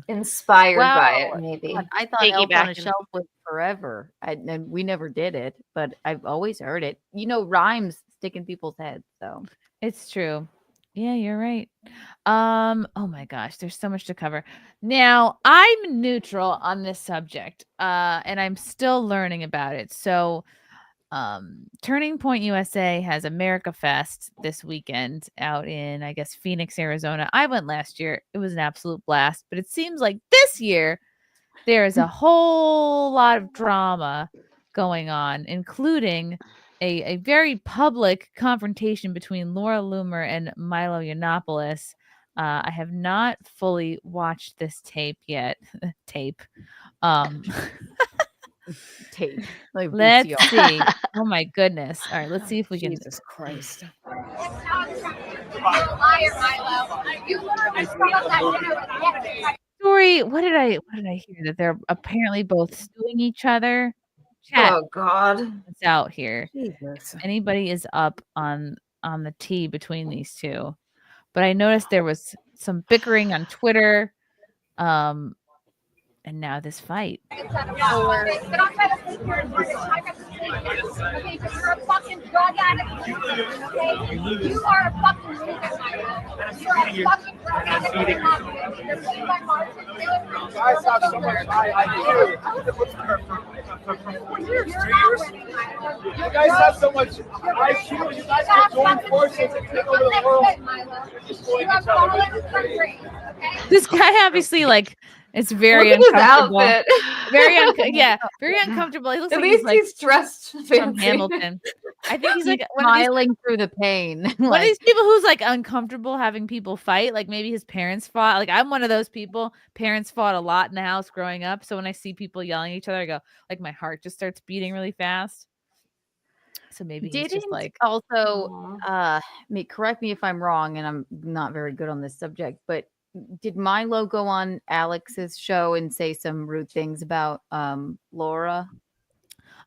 Speaker 3: Inspired by it, maybe.
Speaker 15: I thought Elf on a Shelf was forever. And we never did it, but I've always heard it. Rhymes stick in people's heads. So
Speaker 8: it's true. Yeah, you're right. Oh my gosh, there's so much to cover. Now, I'm neutral on this subject, and I'm still learning about it. So, Turning Point USA has America Fest this weekend out in, I guess, Phoenix, Arizona. I went last year. It was an absolute blast, but it seems like this year there is a whole lot of drama going on, including a very public confrontation between Laura Loomer and Milo Yiannopoulos. I have not fully watched this tape yet. Tape.
Speaker 15: Tape.
Speaker 8: Let's see. Oh my goodness. All right, let's see if we can.
Speaker 14: Jesus Christ.
Speaker 8: Story. What did I hear? That they're apparently both suing each other. chat.
Speaker 3: Oh God.
Speaker 8: It's out here.
Speaker 14: Jesus.
Speaker 8: If anybody is up on the tea between these two. But I noticed there was some bickering on Twitter. And now this fight.
Speaker 4: You're a fucking drug addict. Okay? You are a fucking loser. You're a fucking drug addict. You're being my Martin.
Speaker 18: Guys have so much IQ. You guys have so much IQ. You guys can join forces and take over the world.
Speaker 4: You have followed this country.
Speaker 8: This guy obviously it's very
Speaker 3: Look at his
Speaker 8: uncomfortable.
Speaker 3: outfit.
Speaker 8: Very uncomfortable. He looks
Speaker 3: At
Speaker 8: like
Speaker 3: least he's dressed
Speaker 8: from
Speaker 3: fancy.
Speaker 8: Hamilton. I think he's like
Speaker 15: smiling through the pain.
Speaker 8: One of these people who's uncomfortable having people fight. Like maybe his parents fought. Like I'm one of those people. Parents fought a lot in the house growing up. So when I see people yelling at each other, I go my heart just starts beating really fast. So maybe he's just
Speaker 15: also correct me if I'm wrong, and I'm not very good on this subject, but did Milo go on Alex's show and say some rude things about Laura?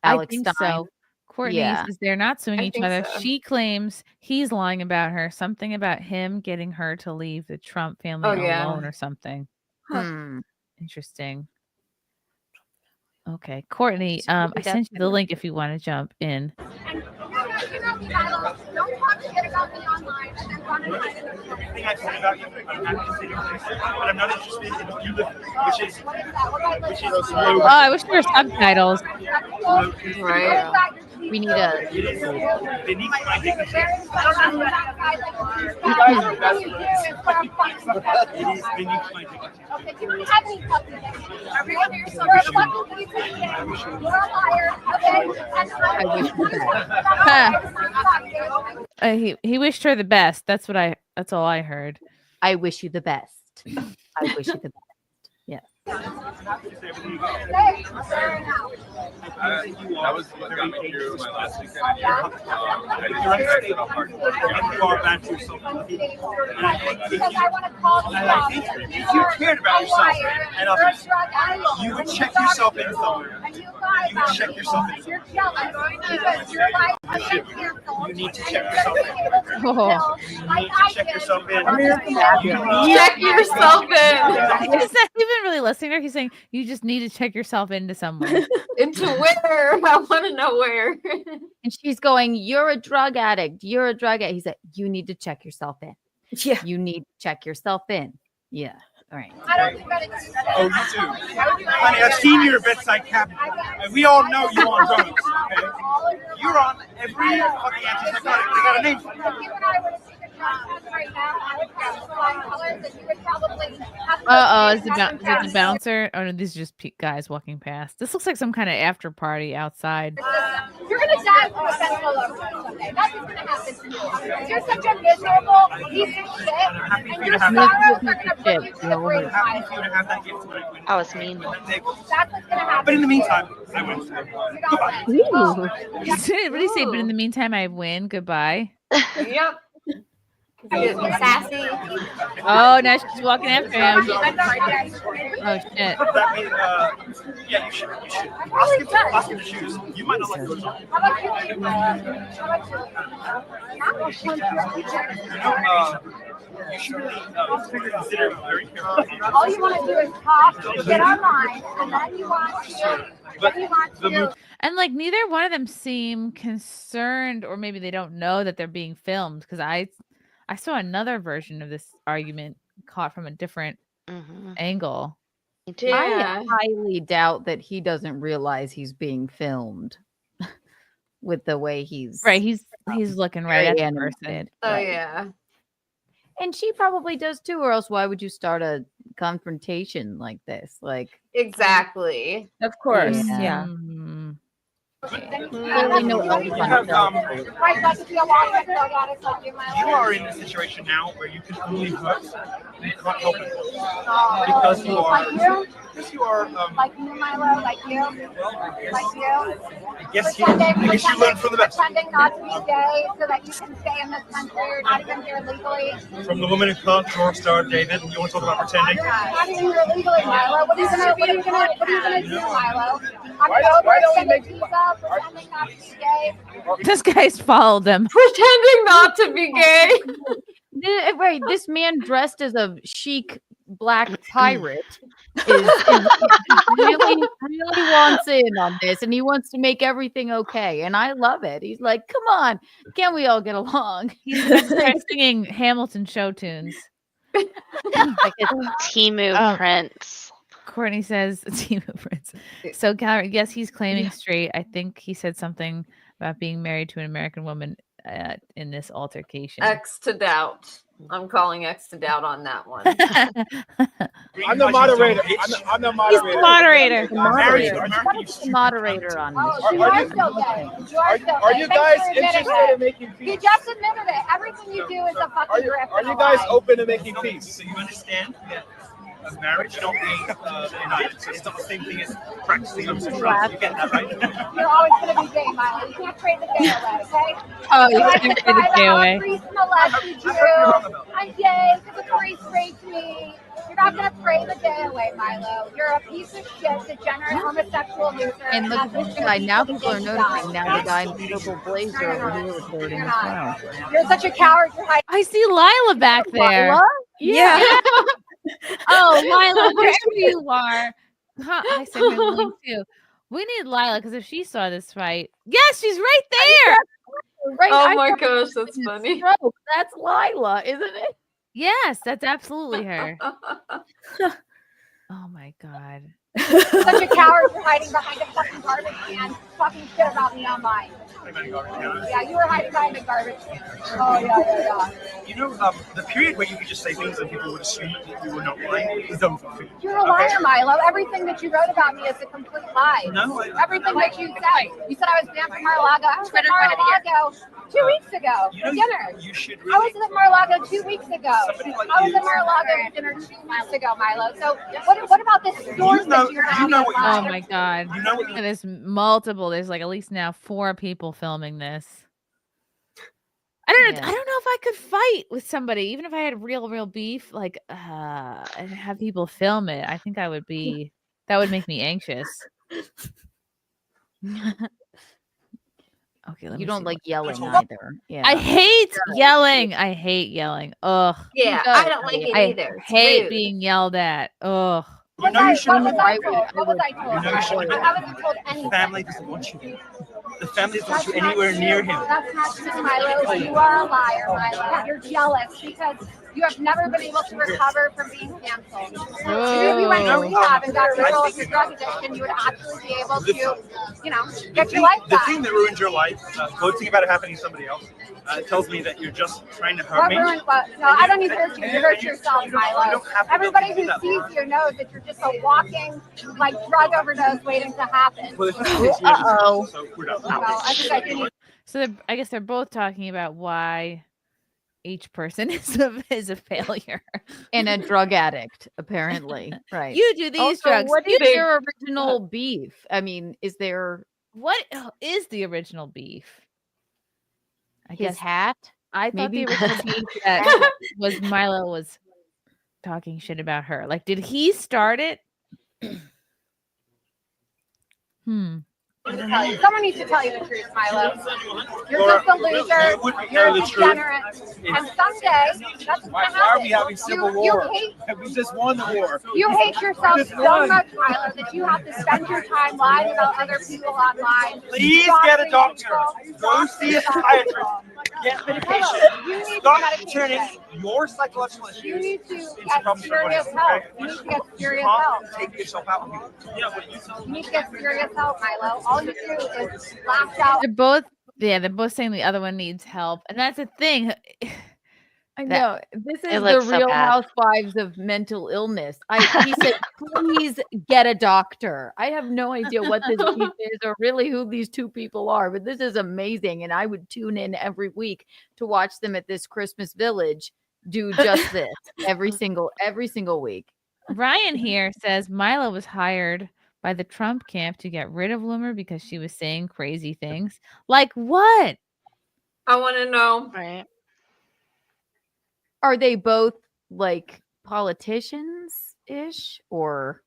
Speaker 15: Alex
Speaker 8: I think
Speaker 15: Stein?
Speaker 8: so. Courtney says they're not suing each other.
Speaker 3: so.
Speaker 8: She claims he's lying about her. Something about him getting her to leave the Trump family alone or something. Interesting. Okay, Courtney, I sent you the link if you want to jump in.
Speaker 4: Don't talk shit about me online and then run and hide in the corner.
Speaker 5: Everything I said about you, I'm happy to say your place, but I'm not interested in you living, which is
Speaker 8: Oh, I wish there were subtitles.
Speaker 15: Right. We need a.
Speaker 5: beneath my dignity.
Speaker 4: You guys are best friends.
Speaker 5: It is beneath my dignity.
Speaker 4: Okay, you don't have any fucking dignity. You're a fucking piece of shit. You're a liar. Okay?
Speaker 15: I wish you the best.
Speaker 8: He wished her the best. That's all I heard.
Speaker 15: I wish you the best. I wish you the best. Yeah.
Speaker 5: That was very true. My last weekend. You are bad to yourself. And I think if you cared about yourself enough, you would check yourself in somewhere. You would check yourself in somewhere. You need to check yourself in. You need to check yourself in.
Speaker 3: Check yourself in.
Speaker 8: He's not even really listening. He's saying you just need to check yourself into somewhere.
Speaker 3: Into where? I want to know where.
Speaker 15: And she's going, "You're a drug addict. You're a drug addict." He said, "You need to check yourself in.
Speaker 14: Yeah.
Speaker 15: You need to check yourself in." Yeah. All right.
Speaker 5: Oh, you do. Honey, I've seen your bedside cabinet. And we all know you on drugs. Okay? You're on every fucking antipsychotic. They got a name for it.
Speaker 8: Is it the bouncer? Oh no, these are just guys walking past. This looks like some kind of after party outside.
Speaker 4: You're gonna die from a fentanyl overdose someday. That's what's gonna happen to you. You're such a miserable piece of shit, and your sorrows are gonna bring you to the grave.
Speaker 1: I was mean.
Speaker 4: That's what's gonna happen.
Speaker 5: But in the meantime, I win.
Speaker 8: Ooh. What did he say? But in the meantime, I win. Goodbye.
Speaker 3: Yep. Getting sassy.
Speaker 8: Oh, now she's walking after him. Oh shit.
Speaker 5: That means, yeah, you should. Ask him to choose. You might not like those. You should really consider it very carefully.
Speaker 4: All you want to do is talk, get online, and then you want to.
Speaker 8: And neither one of them seem concerned, or maybe they don't know that they're being filmed. Because I saw another version of this argument caught from a different angle.
Speaker 15: I highly doubt that he doesn't realize he's being filmed with the way he's
Speaker 8: He's looking right at the person.
Speaker 3: Oh yeah.
Speaker 15: And she probably does too, or else why would you start a confrontation like this?
Speaker 3: Exactly.
Speaker 8: Of course.
Speaker 15: Yeah.
Speaker 8: Mm-hmm.
Speaker 15: Clearly no
Speaker 5: You are in a situation now where you can only hurt and you can't help it. Because you are
Speaker 4: like you, Milo, like you.
Speaker 5: I guess you learn from the best.
Speaker 4: Pretending not to be gay so that you can stay in this country. You're not even here legally.
Speaker 5: From the woman who can't draw star David, you want to talk about pretending?
Speaker 4: Not even here legally, Milo. What are you gonna do, Milo? Why don't we make TPUSA pretending not to be gay?
Speaker 8: This guy's followed them.
Speaker 3: Pretending not to be gay.
Speaker 15: Right, this man dressed as a chic black pirate is really wants in on this, and he wants to make everything okay, and I love it. He's like, "Come on, can we all get along?"
Speaker 8: He's singing Hamilton show tunes.
Speaker 1: Like a Timu Prince.
Speaker 8: Courtney says Timu Prince. So, Gallery, yes, he's claiming straight. I think he said something about being married to an American woman in this altercation.
Speaker 3: X to doubt. I'm calling X to doubt on that one.
Speaker 5: I'm the moderator. I'm the moderator.
Speaker 8: He's the moderator.
Speaker 15: The moderator on this.
Speaker 4: You are still gay. You are still gay.
Speaker 5: Are you guys interested in making peace?
Speaker 4: You just admitted it. Everything you do is a fucking grip.
Speaker 5: Are you guys open to making peace?
Speaker 2: So you understand that marriage don't mean united. So it's not the same thing as practicing homosexuality. You get that, right?
Speaker 4: You're always going to be gay, Milo. You can't trade the gay away, okay?
Speaker 8: Oh, you can't trade the gay away.
Speaker 4: I'm gay because it's very straight to me. You're not going to pray the gay away, Milo. You're a piece of shit, degenerate, homosexual loser.
Speaker 15: And look at this guy. Now people are noticing. Now the guy in the purple blazer over here recording as well.
Speaker 4: You're such a coward.
Speaker 8: I see Lila back there.
Speaker 15: Lila?
Speaker 8: Yeah. Oh, Lila, wherever you are. Huh, I sent her the link too. We need Lila because if she saw this fight, yes, she's right there.
Speaker 15: Right.
Speaker 3: Oh my gosh, that's funny.
Speaker 15: That's Lila, isn't it?
Speaker 8: Yes, that's absolutely her. Oh my god.
Speaker 4: Such a coward for hiding behind a fucking garbage can, talking shit about me online. Yeah, you were hiding behind a garbage can. Oh, yeah.
Speaker 2: You know, the period where you could just say things and people would assume that you were not lying is over.
Speaker 4: You're a liar, Milo. Everything that you wrote about me is a complete lie.
Speaker 2: No,
Speaker 4: everything that you said. You said I was banned from Mar-a-Lago. I was at Mar-a-Lago 2 weeks ago for dinner.
Speaker 2: You should
Speaker 4: I was at Mar-a-Lago 2 weeks ago. I was at Mar-a-Lago for dinner 2 weeks ago, Milo. So what about this source that you're having?
Speaker 8: Oh my god. There's multiple. There's like at least now 4 people filming this. I don't know if I could fight with somebody, even if I had real beef, like and have people film it. I think that would make me anxious. Okay,
Speaker 15: You don't like yelling either. Yeah.
Speaker 8: I hate yelling. Ugh.
Speaker 3: Yeah, I don't like it either.
Speaker 8: I hate being yelled at. Ugh.
Speaker 2: You know you shouldn't.
Speaker 4: What was I told? I wasn't told anything.
Speaker 2: The family doesn't want you. The family doesn't want you anywhere near him.
Speaker 4: That's not true, Milo. You are a liar, Milo. You're jealous because you have never been able to recover from being canceled. If you went to rehab and got rid of your drug addiction, you would actually be able to, get your life
Speaker 2: The
Speaker 4: back.
Speaker 2: thing that ruined your life, gloating about it happening to somebody else, tells me that you're just trying to hurt me.
Speaker 4: No, I don't need to hurt you. You hurt yourself, Milo. Everybody who sees you knows that you're just a walking, drug overdose waiting to happen.
Speaker 8: Uh-oh.
Speaker 2: So we're done.
Speaker 4: Well,
Speaker 8: So I guess they're both talking about why each person is a failure
Speaker 15: And a drug addict, apparently. Right.
Speaker 8: You do these
Speaker 15: Also,
Speaker 8: drugs.
Speaker 15: What
Speaker 8: You
Speaker 15: is
Speaker 8: do-
Speaker 15: your original beef? I mean, is there
Speaker 8: What is the original beef? I
Speaker 15: his
Speaker 8: guess
Speaker 15: hat?
Speaker 8: I thought
Speaker 15: Maybe
Speaker 8: the original beef that was Milo was talking shit about her. Like, did he start it?
Speaker 4: Someone needs to tell you the truth, Milo. You're just a loser. You're a degenerate. And someday, that's what's going to happen.
Speaker 5: Why are we having civil war?
Speaker 4: You hate,
Speaker 5: We just won the war.
Speaker 4: you hate yourself so much, Milo, that you have to spend your time lying about other people online.
Speaker 2: Please get a doctor. Go see a psychiatrist. Get medication. Stop turning your psychological issues.
Speaker 4: You need to
Speaker 2: into
Speaker 4: get
Speaker 2: problems for
Speaker 4: serious
Speaker 2: everybody else,
Speaker 4: help.
Speaker 2: okay?
Speaker 4: You need to get
Speaker 2: You
Speaker 4: serious
Speaker 2: can't
Speaker 4: help.
Speaker 2: take yourself out on people. Yeah, but
Speaker 4: You need to get serious help, Milo. All you do is lash out.
Speaker 8: They're both saying the other one needs help. And that's the thing.
Speaker 15: I know. This is the
Speaker 8: looks so
Speaker 15: Real
Speaker 8: bad.
Speaker 15: Housewives of mental illness. He said, please get a doctor. I have no idea what this beef is or really who these two people are, but this is amazing. And I would tune in every week to watch them at this Christmas village do just this every single week.
Speaker 8: Ryan here says Milo was hired by the Trump camp to get rid of Loomer because she was saying crazy things. Like what?
Speaker 3: I want to know.
Speaker 1: Right.
Speaker 15: Are they both like politicians ish, or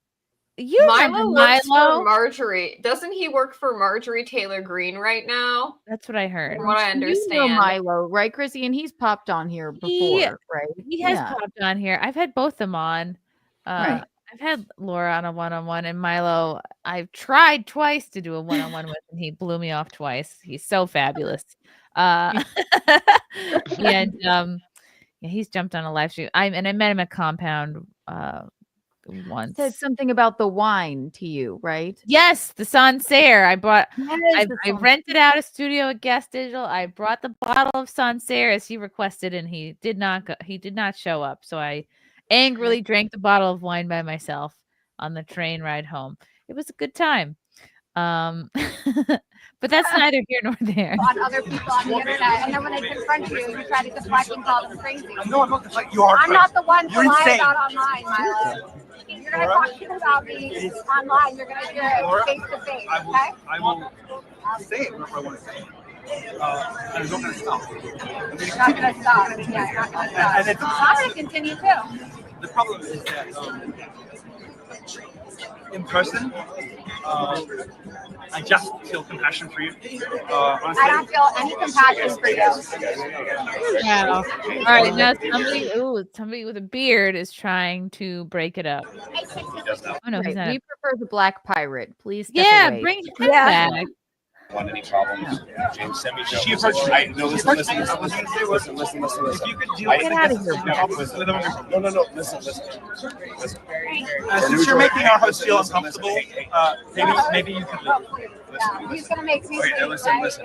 Speaker 8: You remember
Speaker 3: Milo works
Speaker 8: Milo?
Speaker 3: for Marjorie. Doesn't he work for Marjorie Taylor Greene right now?
Speaker 8: That's what I heard.
Speaker 3: From what I
Speaker 15: You
Speaker 3: understand.
Speaker 15: know Milo, right, Chrissy? And he's popped on here before, right?
Speaker 8: He has popped on here. I've had both of them on.
Speaker 15: Right.
Speaker 8: I've had Laura on a one-on-one, and Milo, I've tried twice to do a one-on-one with, and he blew me off twice. He's so fabulous. And yeah, he's jumped on a live stream. I met him at Compound once.
Speaker 15: Said something about the wine to you, right?
Speaker 8: Yes, the Sancerre. I
Speaker 15: the
Speaker 8: rented out a studio at Guest Digital. I brought the bottle of Sancerre as he requested, and he did not show up. So I angrily drank the bottle of wine by myself on the train ride home. It was a good time. But that's neither here nor there.
Speaker 4: On other people on the internet, and then when they confront you, you try to deflect and call them crazy.
Speaker 2: No, I'm not deflecting. You are.
Speaker 4: I'm not the one to
Speaker 2: You're
Speaker 4: lie
Speaker 2: insane.
Speaker 4: about online, Milo. If you're gonna talk shit about me online, you're gonna do it face to face, okay?
Speaker 2: I will say it whenever I want to say it. And I'm not going to stop.
Speaker 4: You're not gonna stop. Yeah, you're not gonna stop.
Speaker 2: And it's,
Speaker 4: I'm gonna continue too.
Speaker 2: the problem is that in person, I just feel compassion for you. Honestly.
Speaker 4: I don't feel any compassion for you.
Speaker 8: Wow. All right, now somebody with a beard is trying to break it up. Oh no, he's not.
Speaker 15: We prefer the Black Pirate. Please step away.
Speaker 8: Bring him back.
Speaker 20: Want any problems? James, send me.
Speaker 2: She approached me.
Speaker 20: No, listen. If
Speaker 2: you could do
Speaker 20: Get
Speaker 2: out
Speaker 20: of here. No. Listen.
Speaker 2: Since you're making our host feel uncomfortable, maybe you could leave.
Speaker 4: He's gonna make me
Speaker 20: Okay,
Speaker 4: leave,
Speaker 20: listen.
Speaker 4: right?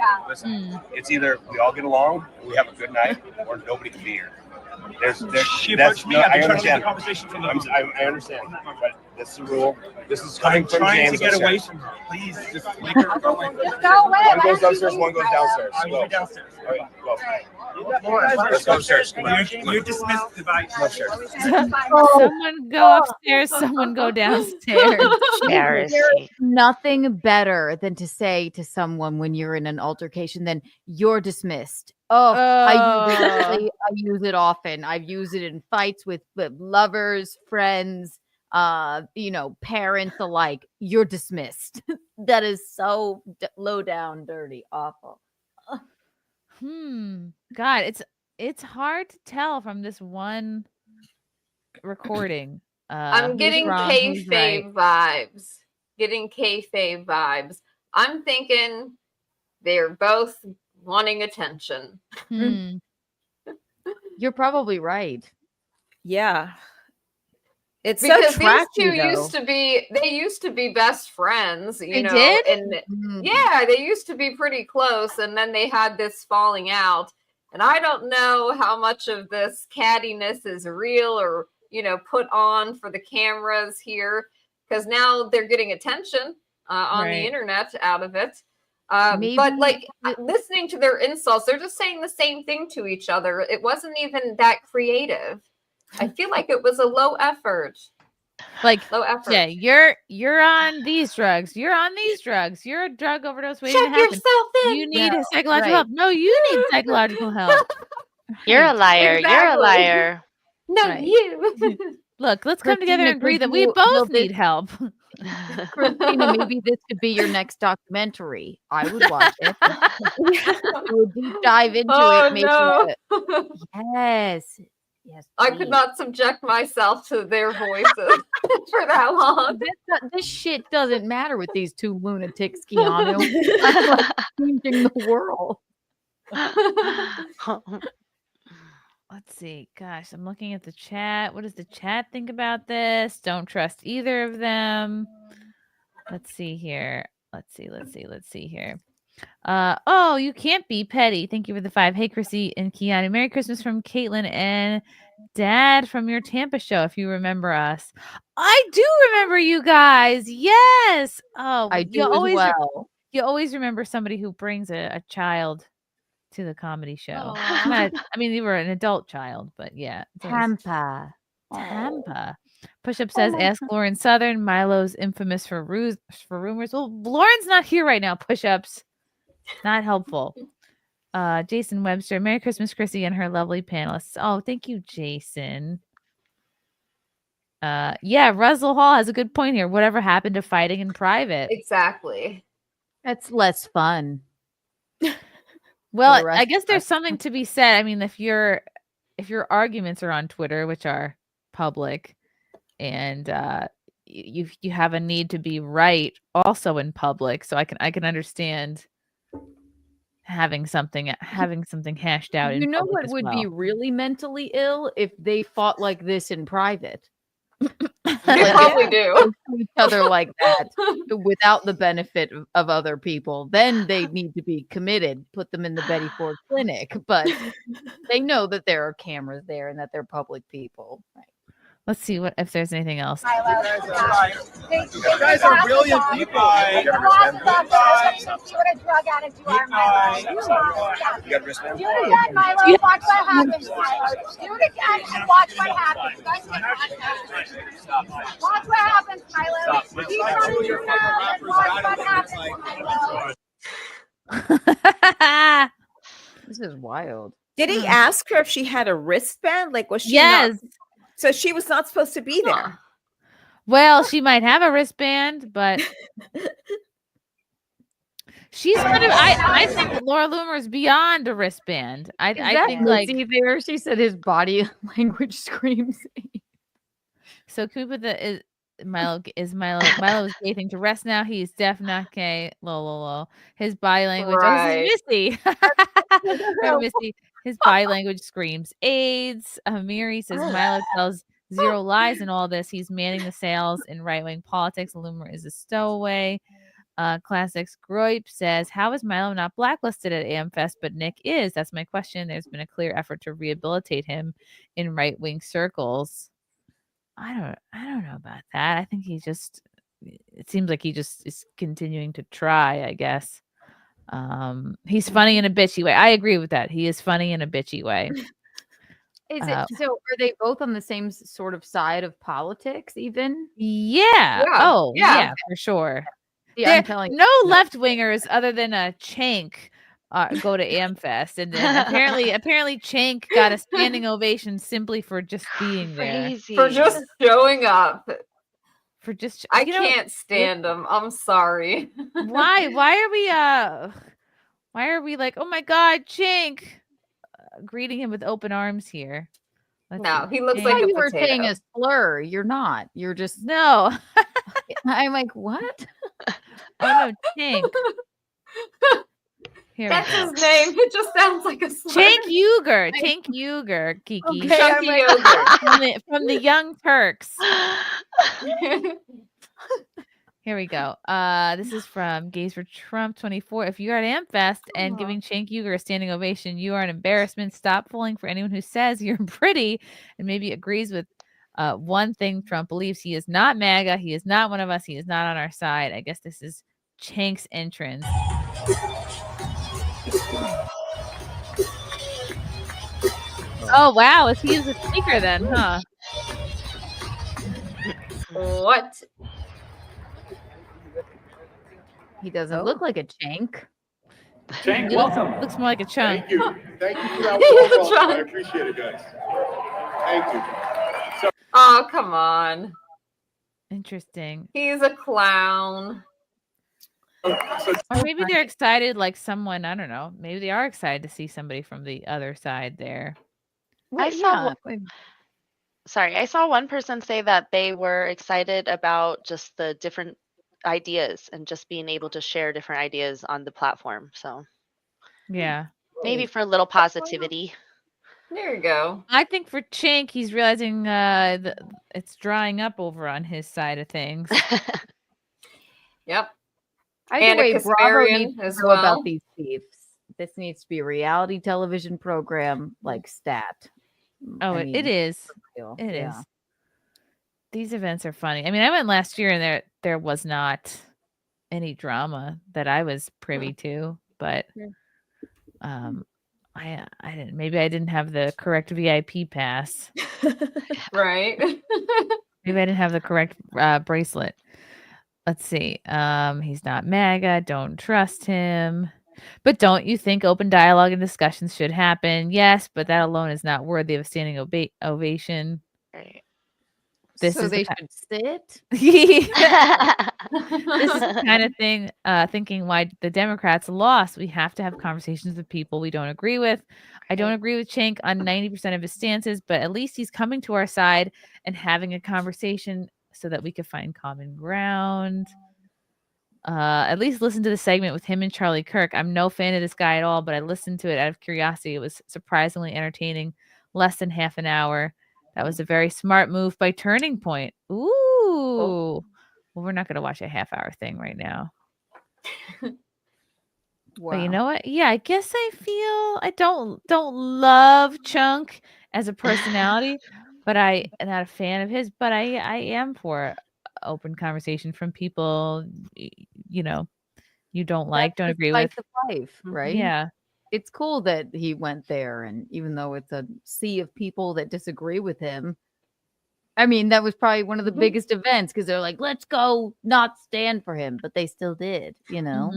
Speaker 4: Yeah.
Speaker 20: It's either we all get along and we have a good night, or nobody can be here.
Speaker 2: She approached me. I've been trying to leave the conversation from the
Speaker 20: I understand, but that's the rule. This is
Speaker 2: I'm
Speaker 20: coming from
Speaker 2: trying
Speaker 20: James.
Speaker 2: to get away from her. Please, just make her go away.
Speaker 4: Go away.
Speaker 20: One goes upstairs, one goes downstairs.
Speaker 2: I will be downstairs.
Speaker 20: All right, go. Let's go upstairs. Come on.
Speaker 2: You're dismissed. Goodbye.
Speaker 20: Go upstairs.
Speaker 8: Someone go upstairs, someone go downstairs.
Speaker 15: There's nothing better than to say to someone when you're in an altercation than you're dismissed. I use it often. I've used it in fights with lovers, friends, parents alike. You're dismissed. That is so low down, dirty, awful.
Speaker 8: God, it's hard to tell from this one recording.
Speaker 3: I'm getting kayfabe vibes. I'm thinking they're both wanting attention.
Speaker 15: You're probably right.
Speaker 14: Yeah. It's
Speaker 3: because
Speaker 14: so trashy,
Speaker 3: these two
Speaker 14: though.
Speaker 3: used to be best friends,
Speaker 8: They did?
Speaker 3: and yeah, they used to be pretty close, and then they had this falling out. And I don't know how much of this cattiness is real or put on for the cameras here, because now they're getting attention on the internet out of it. But like listening to their insults, they're just saying the same thing to each other. It wasn't even that creative. I feel like it was a low effort.
Speaker 8: Low effort. Yeah, you're on these drugs. You're on these drugs. You're a drug overdose waiting to happen.
Speaker 3: Yourself in.
Speaker 8: You need psychological help. No, you need psychological help.
Speaker 1: You're a liar.
Speaker 3: Exactly.
Speaker 1: You're a liar.
Speaker 3: No, you.
Speaker 8: Look, let's come together and agree that we both need help.
Speaker 15: Christina, maybe this could be your next documentary. I would watch it. We'll deep dive into it. Maybe yes.
Speaker 3: I could not subject myself to their voices for that long.
Speaker 15: This shit doesn't matter with these two lunatics, Keanu. Changing the world.
Speaker 8: Let's see. Gosh, I'm looking at the chat. What does the chat think about this? Don't trust either of them. Let's see here. Let's see here. Oh, you can't be petty. Thank you for the 5. Hey, Chrissy and Keanu. Merry Christmas from Caitlin and Dad from your Tampa show, if you remember us. I do remember you guys. Yes. Oh,
Speaker 15: I do as well.
Speaker 8: You always remember somebody who brings a child to the comedy show. I mean, you were an adult child, but yeah.
Speaker 15: Tampa.
Speaker 8: Push-up says, ask Lauren Southern. Milo's infamous for rumors. Well, Lauren's not here right now, Push-ups. Not helpful. Jason Webster. Merry Christmas, Chrissy, and her lovely panelists. Oh, thank you, Jason. Yeah, Russell Hall has a good point here. Whatever happened to fighting in private?
Speaker 3: Exactly.
Speaker 15: That's less fun.
Speaker 8: Well, I guess there's something to be said. I mean, if your arguments are on Twitter, which are public, and you have a need to be right also in public, so I can understand having something hashed out in
Speaker 15: You know
Speaker 8: public
Speaker 15: what
Speaker 8: as
Speaker 15: would
Speaker 8: well.
Speaker 15: be really mentally ill if they fought like this in private.
Speaker 3: They probably do.
Speaker 15: Each other like that without the benefit of other people. Then they need to be committed, put them in the Betty Ford clinic. But they know that there are cameras there and that they're public people. Right.
Speaker 8: Let's see if there's anything else.
Speaker 4: You
Speaker 5: guys are brilliant people.
Speaker 4: See what a drug addict you are, Milo.
Speaker 5: You got a wristband?
Speaker 4: Do it again, Milo. Watch what happens, Milo. Do it again and watch what happens. Watch what happens, Milo. Keep running your mouth and watch what happens, Milo.
Speaker 15: This is wild.
Speaker 14: Did he ask her if she had a wristband? Like, was she
Speaker 8: Yes.
Speaker 14: not? So she was not supposed to be there.
Speaker 8: Well, she might have a wristband, but she's kind of. I think that Laura Loomer is beyond a wristband. I think like
Speaker 15: there. She said his body language screams.
Speaker 8: So can we put the Milo is gay thing to rest now? He's deaf, not gay. Lol. His body language.
Speaker 3: Right.
Speaker 8: Oh, this is Missy. Or Missy. His body language screams AIDS. Mary says Milo tells zero lies in all this. He's manning the sails in right-wing politics. Loomer is a stowaway. Classics Groip says, how is Milo not blacklisted at AmFest, but Nick is? That's my question. There's been a clear effort to rehabilitate him in right-wing circles. I don't know about that. I think it seems like he just is continuing to try, I guess. He's funny in a bitchy way. I agree with that. He is funny in a bitchy way.
Speaker 15: Is it so? Are they both on the same sort of side of politics? Even
Speaker 8: Yeah. Oh, yeah, for sure.
Speaker 15: Yeah, I'm telling
Speaker 8: no left wingers other than a Chank go to AmFest, and apparently Chank got a standing ovation simply for just being there,
Speaker 3: for just showing up.
Speaker 8: For just
Speaker 3: I can't stand him. I'm sorry.
Speaker 8: Why are we like, oh my God, Chink, greeting him with open arms here?
Speaker 3: He looks like
Speaker 15: you
Speaker 3: a
Speaker 15: were
Speaker 3: potato.
Speaker 15: saying a slur. You're not. You're just
Speaker 8: no.
Speaker 15: I'm like, what?
Speaker 8: Oh no, Chink.
Speaker 3: That's his name. It just sounds like a slur.
Speaker 8: Tank Uger, Kiki.
Speaker 3: Okay, Chunky yogurt.
Speaker 8: From the Young Turks. Here we go. This is from Gays for Trump 24. If you're at AmFest and giving Cenk Uygur a standing ovation, you are an embarrassment. Stop falling for anyone who says you're pretty and maybe agrees with one thing Trump believes. He is not MAGA. He is not one of us. He is not on our side. I guess this is Cenk's entrance. Oh, wow. Is he the speaker then, huh?
Speaker 3: What?
Speaker 15: He doesn't look like a Cenk.
Speaker 8: Cenk, welcome. Looks more like a chunk.
Speaker 6: Thank you. Thank you for that warm welcome. I appreciate it, guys. Thank you.
Speaker 3: Oh, come on.
Speaker 8: Interesting.
Speaker 3: He's a clown.
Speaker 8: Or maybe they're excited, like someone, I don't know. Maybe they are excited to see somebody from the other side there.
Speaker 1: I saw one person say that they were excited about just the different ideas and just being able to share different ideas on the platform. So
Speaker 8: yeah,
Speaker 1: maybe for a little positivity.
Speaker 3: There you go.
Speaker 8: I think for Cenk, he's realizing it's drying up over on his side of things.
Speaker 3: Yep.
Speaker 15: Either way, Bravo needs to
Speaker 3: as
Speaker 15: know
Speaker 3: well.
Speaker 15: about these beefs. This needs to be a reality television program like Stat.
Speaker 8: Oh, it is. It is. These events are funny. I mean, I went last year and there was not any drama that I was privy to, but I didn't. Maybe I didn't have the correct VIP pass.
Speaker 3: Right.
Speaker 8: Maybe I didn't have the correct bracelet. Let's see. He's not MAGA. Don't trust him. But don't you think open dialogue and discussions should happen? Yes, but that alone is not worthy of a standing ovation.
Speaker 1: Right.
Speaker 8: This
Speaker 15: so
Speaker 8: is
Speaker 15: they
Speaker 8: the
Speaker 15: should sit.
Speaker 8: this is the kind of thing, thinking why the Democrats lost. We have to have conversations with people we don't agree with. I don't agree with Cenk on 90% of his stances, but at least he's coming to our side and having a conversation so that we could find common ground. At least listen to the segment with him and Charlie Kirk. I'm no fan of this guy at all, but I listened to it out of curiosity. It was surprisingly entertaining. Less than half an hour. That was a very smart move by Turning Point. Ooh. Well, we're not going to watch a half-hour thing right now. But you know what? Yeah, I guess I feel I don't love Chunk as a personality, but I'm not a fan of his. But I am for open conversation from people you don't like, don't agree with.
Speaker 15: Of life, right?
Speaker 8: Yeah.
Speaker 15: It's cool that he went there, and even though it's a sea of people that disagree with him, I mean, that was probably one of the biggest events because they're like, let's go not stand for him, but they still did,
Speaker 3: Yeah,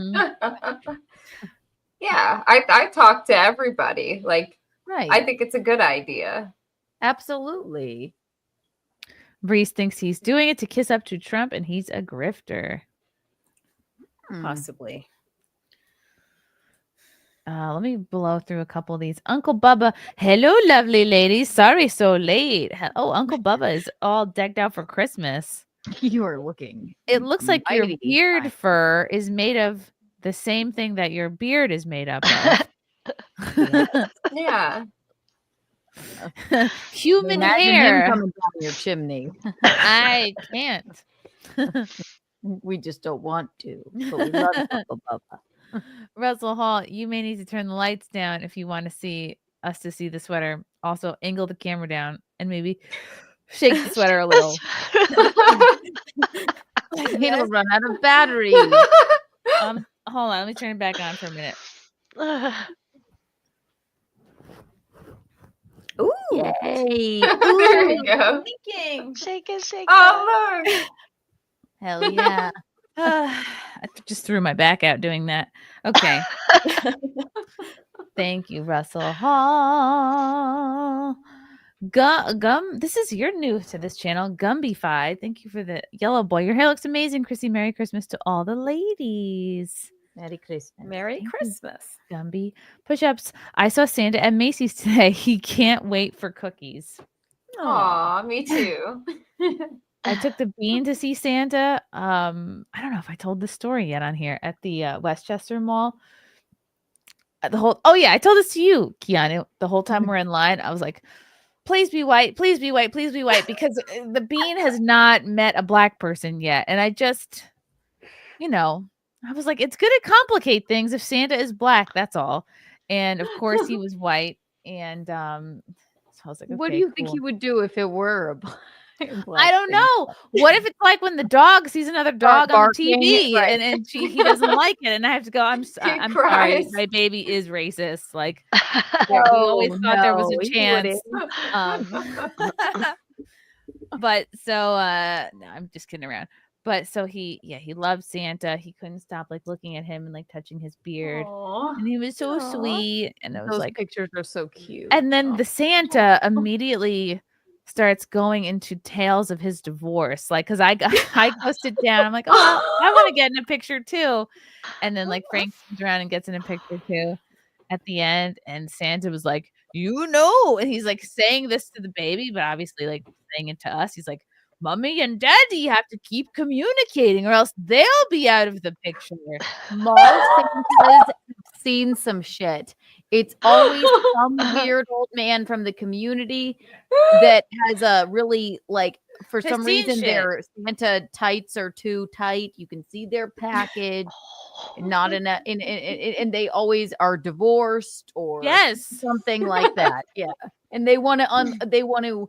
Speaker 3: I talk to everybody. Like,
Speaker 15: right.
Speaker 3: I think it's a good idea.
Speaker 15: Absolutely.
Speaker 8: Breeze thinks he's doing it to kiss up to Trump, and he's a grifter.
Speaker 14: Possibly.
Speaker 8: Let me blow through a couple of these. Uncle Bubba. Hello, lovely ladies. Sorry so late. Oh, Uncle Bubba is all decked out for Christmas.
Speaker 15: You are looking.
Speaker 8: It looks like your
Speaker 15: mighty
Speaker 8: beard fur is made of the same thing that your beard is made up of.
Speaker 3: Yeah.
Speaker 8: Human
Speaker 15: Imagine
Speaker 8: hair.
Speaker 15: him coming down your chimney.
Speaker 8: I can't.
Speaker 15: We just don't want to. But we love Uncle Bubba.
Speaker 8: Russell Hall, you may need to turn the lights down if you want to see us to see the sweater. Also, angle the camera down and maybe shake the sweater a little.
Speaker 15: It'll run out of battery.
Speaker 8: Hold on, let me turn it back on for a minute.
Speaker 15: Ooh. Yay.
Speaker 3: There you go.
Speaker 1: Shake it, shake it.
Speaker 3: Oh, look.
Speaker 8: Hell yeah. I just threw my back out doing that. Okay. Thank you, Russell Hall. Gum, this is you're new to this channel. Gumbified. Thank you for the yellow boy. Your hair looks amazing, Chrissy. Merry Christmas to all the ladies.
Speaker 15: Merry Christmas.
Speaker 14: Merry Christmas.
Speaker 8: Gumby. Push-ups. I saw Santa at Macy's today. He can't wait for cookies.
Speaker 3: Aw, me too.
Speaker 8: I took the bean to see Santa. I don't know if I told this story yet on here at the Westchester Mall. I told this to you, Keanu. The whole time we're in line, I was like, please be white, please be white, please be white, because the bean has not met a black person yet. And I just, I was like, it's going to complicate things if Santa is black. That's all. And of course he was white. And so I was like,
Speaker 15: What do
Speaker 8: okay,
Speaker 15: you think
Speaker 8: cool.
Speaker 15: he would do if it were a black
Speaker 8: I don't know. What if it's like when the dog sees another dog on the TV and he doesn't like it, and I have to go, I'm sorry, my baby is racist. Like, we always thought there was a chance. But so no, I'm just kidding around. But so he loved Santa. He couldn't stop like looking at him and like touching his beard.
Speaker 3: Aww.
Speaker 8: And he was so sweet. And it was
Speaker 15: Those
Speaker 8: like
Speaker 15: pictures are so cute.
Speaker 8: And then the Santa immediately starts going into tales of his divorce. Like, cause I posted down. I'm like, oh, I want to get in a picture too. And then like Frank comes around and gets in a picture too at the end. And Santa was like, and he's like saying this to the baby, but obviously like saying it to us. He's like, Mommy and Daddy have to keep communicating or else they'll be out of the picture.
Speaker 15: Most Santas have seen some shit. It's always some weird old man from the community that has a really like for some reason their Santa tights are too tight. You can see their package. Not in a and they always are divorced or something like that. Yeah. And they want to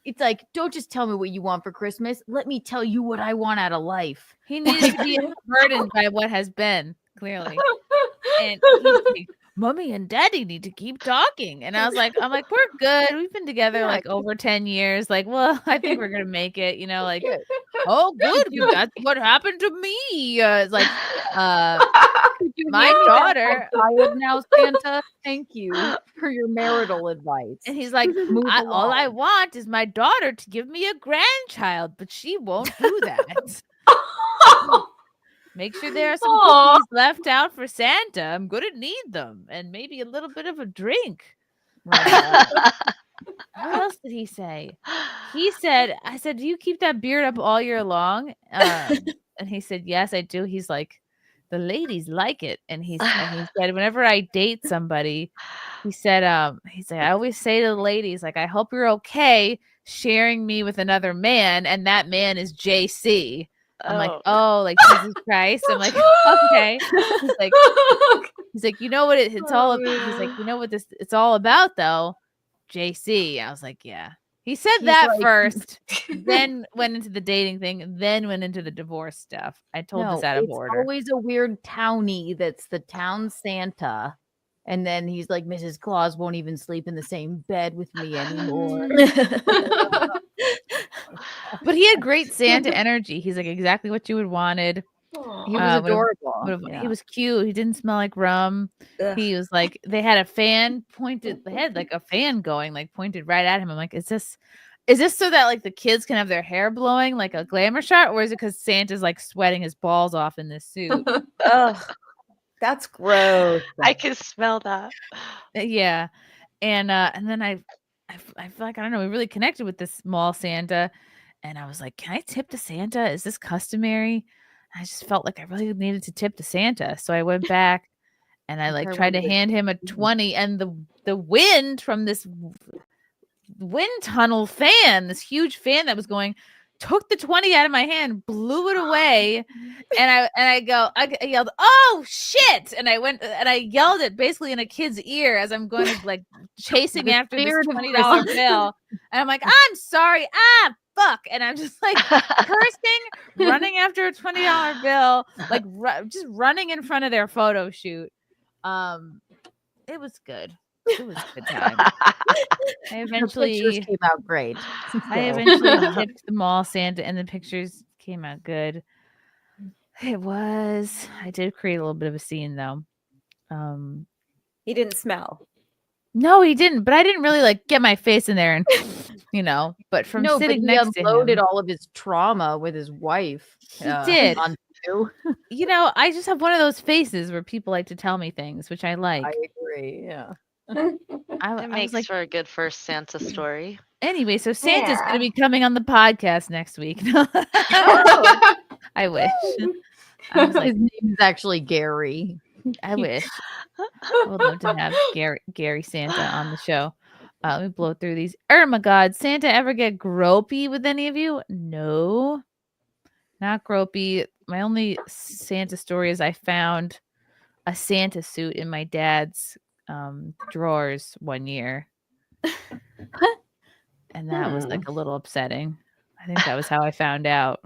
Speaker 15: it's like, don't just tell me what you want for Christmas. Let me tell you what I want out of life.
Speaker 8: He needs to be burdened by what has been, clearly. And he's like, Mommy and Daddy need to keep talking. And I'm like, we're good. We've been together like over 10 years. Like, well, I think we're gonna make it, like, oh, good. That's what happened to me. It's like,
Speaker 15: could
Speaker 8: my daughter.
Speaker 15: I am now Santa. Thank you for your marital advice.
Speaker 8: And he's like,
Speaker 15: Move
Speaker 8: all I
Speaker 15: along.
Speaker 8: want is my daughter to give me a grandchild, but she won't do that. Make sure there are some cookies left out for Santa. I'm going to need them. And maybe a little bit of a drink. What else did he say? He said, I said, do you keep that beard up all year long? And he said, yes, I do. He's like, the ladies like it. And he said, whenever I date somebody, he said, I always say to the ladies, like, I hope you're okay sharing me with another man. And that man is JC. I'm like, oh, like Jesus Christ. I'm like, okay. He's like, you know what it's all about. He's like, you know what it's all about though? JC. I was like, yeah. He said that first, then went into the dating thing, then went into the divorce stuff. I told this out of order.
Speaker 15: It's always a weird townie that's the town Santa. And then he's like, Mrs. Claus won't even sleep in the same bed with me anymore.
Speaker 8: But he had great Santa energy. He's like exactly what you would wanted.
Speaker 15: He was adorable.
Speaker 8: He was cute. He didn't smell like rum. Ugh. He was like, they had a fan pointed, they had like a fan going, like pointed right at him. I'm like, is this so that like the kids can have their hair blowing like a glamour shot, or is it because Santa's like sweating his balls off in this suit?
Speaker 14: Ugh, that's gross.
Speaker 1: I can smell that.
Speaker 8: Yeah, and then I feel like, I don't know, we really connected with this mall Santa, and I was like, can I tip to Santa? Is this customary? I just felt like I really needed to tip to Santa. So I went back and I like tried to hand him a 20, and the wind from this wind tunnel fan, this huge fan that was going, took the 20 out of my hand, blew it away. And I yelled, oh shit. And I went and I yelled it basically in a kid's ear as I'm going to like chasing after this $20 bill. And I'm like, I'm sorry. Fuck. And I'm just like cursing, running after a $20 bill, like just running in front of their photo shoot. It was good. It was a good time. I eventually
Speaker 15: pictures came out great.
Speaker 8: I eventually tipped the mall Santa, and the pictures came out good. I did create a little bit of a scene though.
Speaker 14: He didn't smell.
Speaker 8: No, he didn't. But I didn't really like get my face in there and, but from sitting next to him,
Speaker 15: unloaded all of his trauma with his wife.
Speaker 8: He did.
Speaker 15: On you.
Speaker 8: I just have one of those faces where people like to tell me things, which I like.
Speaker 15: I agree. Yeah.
Speaker 1: It makes for a good first Santa story.
Speaker 8: Anyway, so Santa's going to be coming on the podcast next week. I wish.
Speaker 15: I was like, his name is actually Gary.
Speaker 8: I wish. I would love to have Gary Santa on the show. Let me blow through these. Oh my God. Santa ever get gropey with any of you? No. Not gropey. My only Santa story is I found a Santa suit in my dad's drawers one year. And that was like a little upsetting. I think that was how I found out.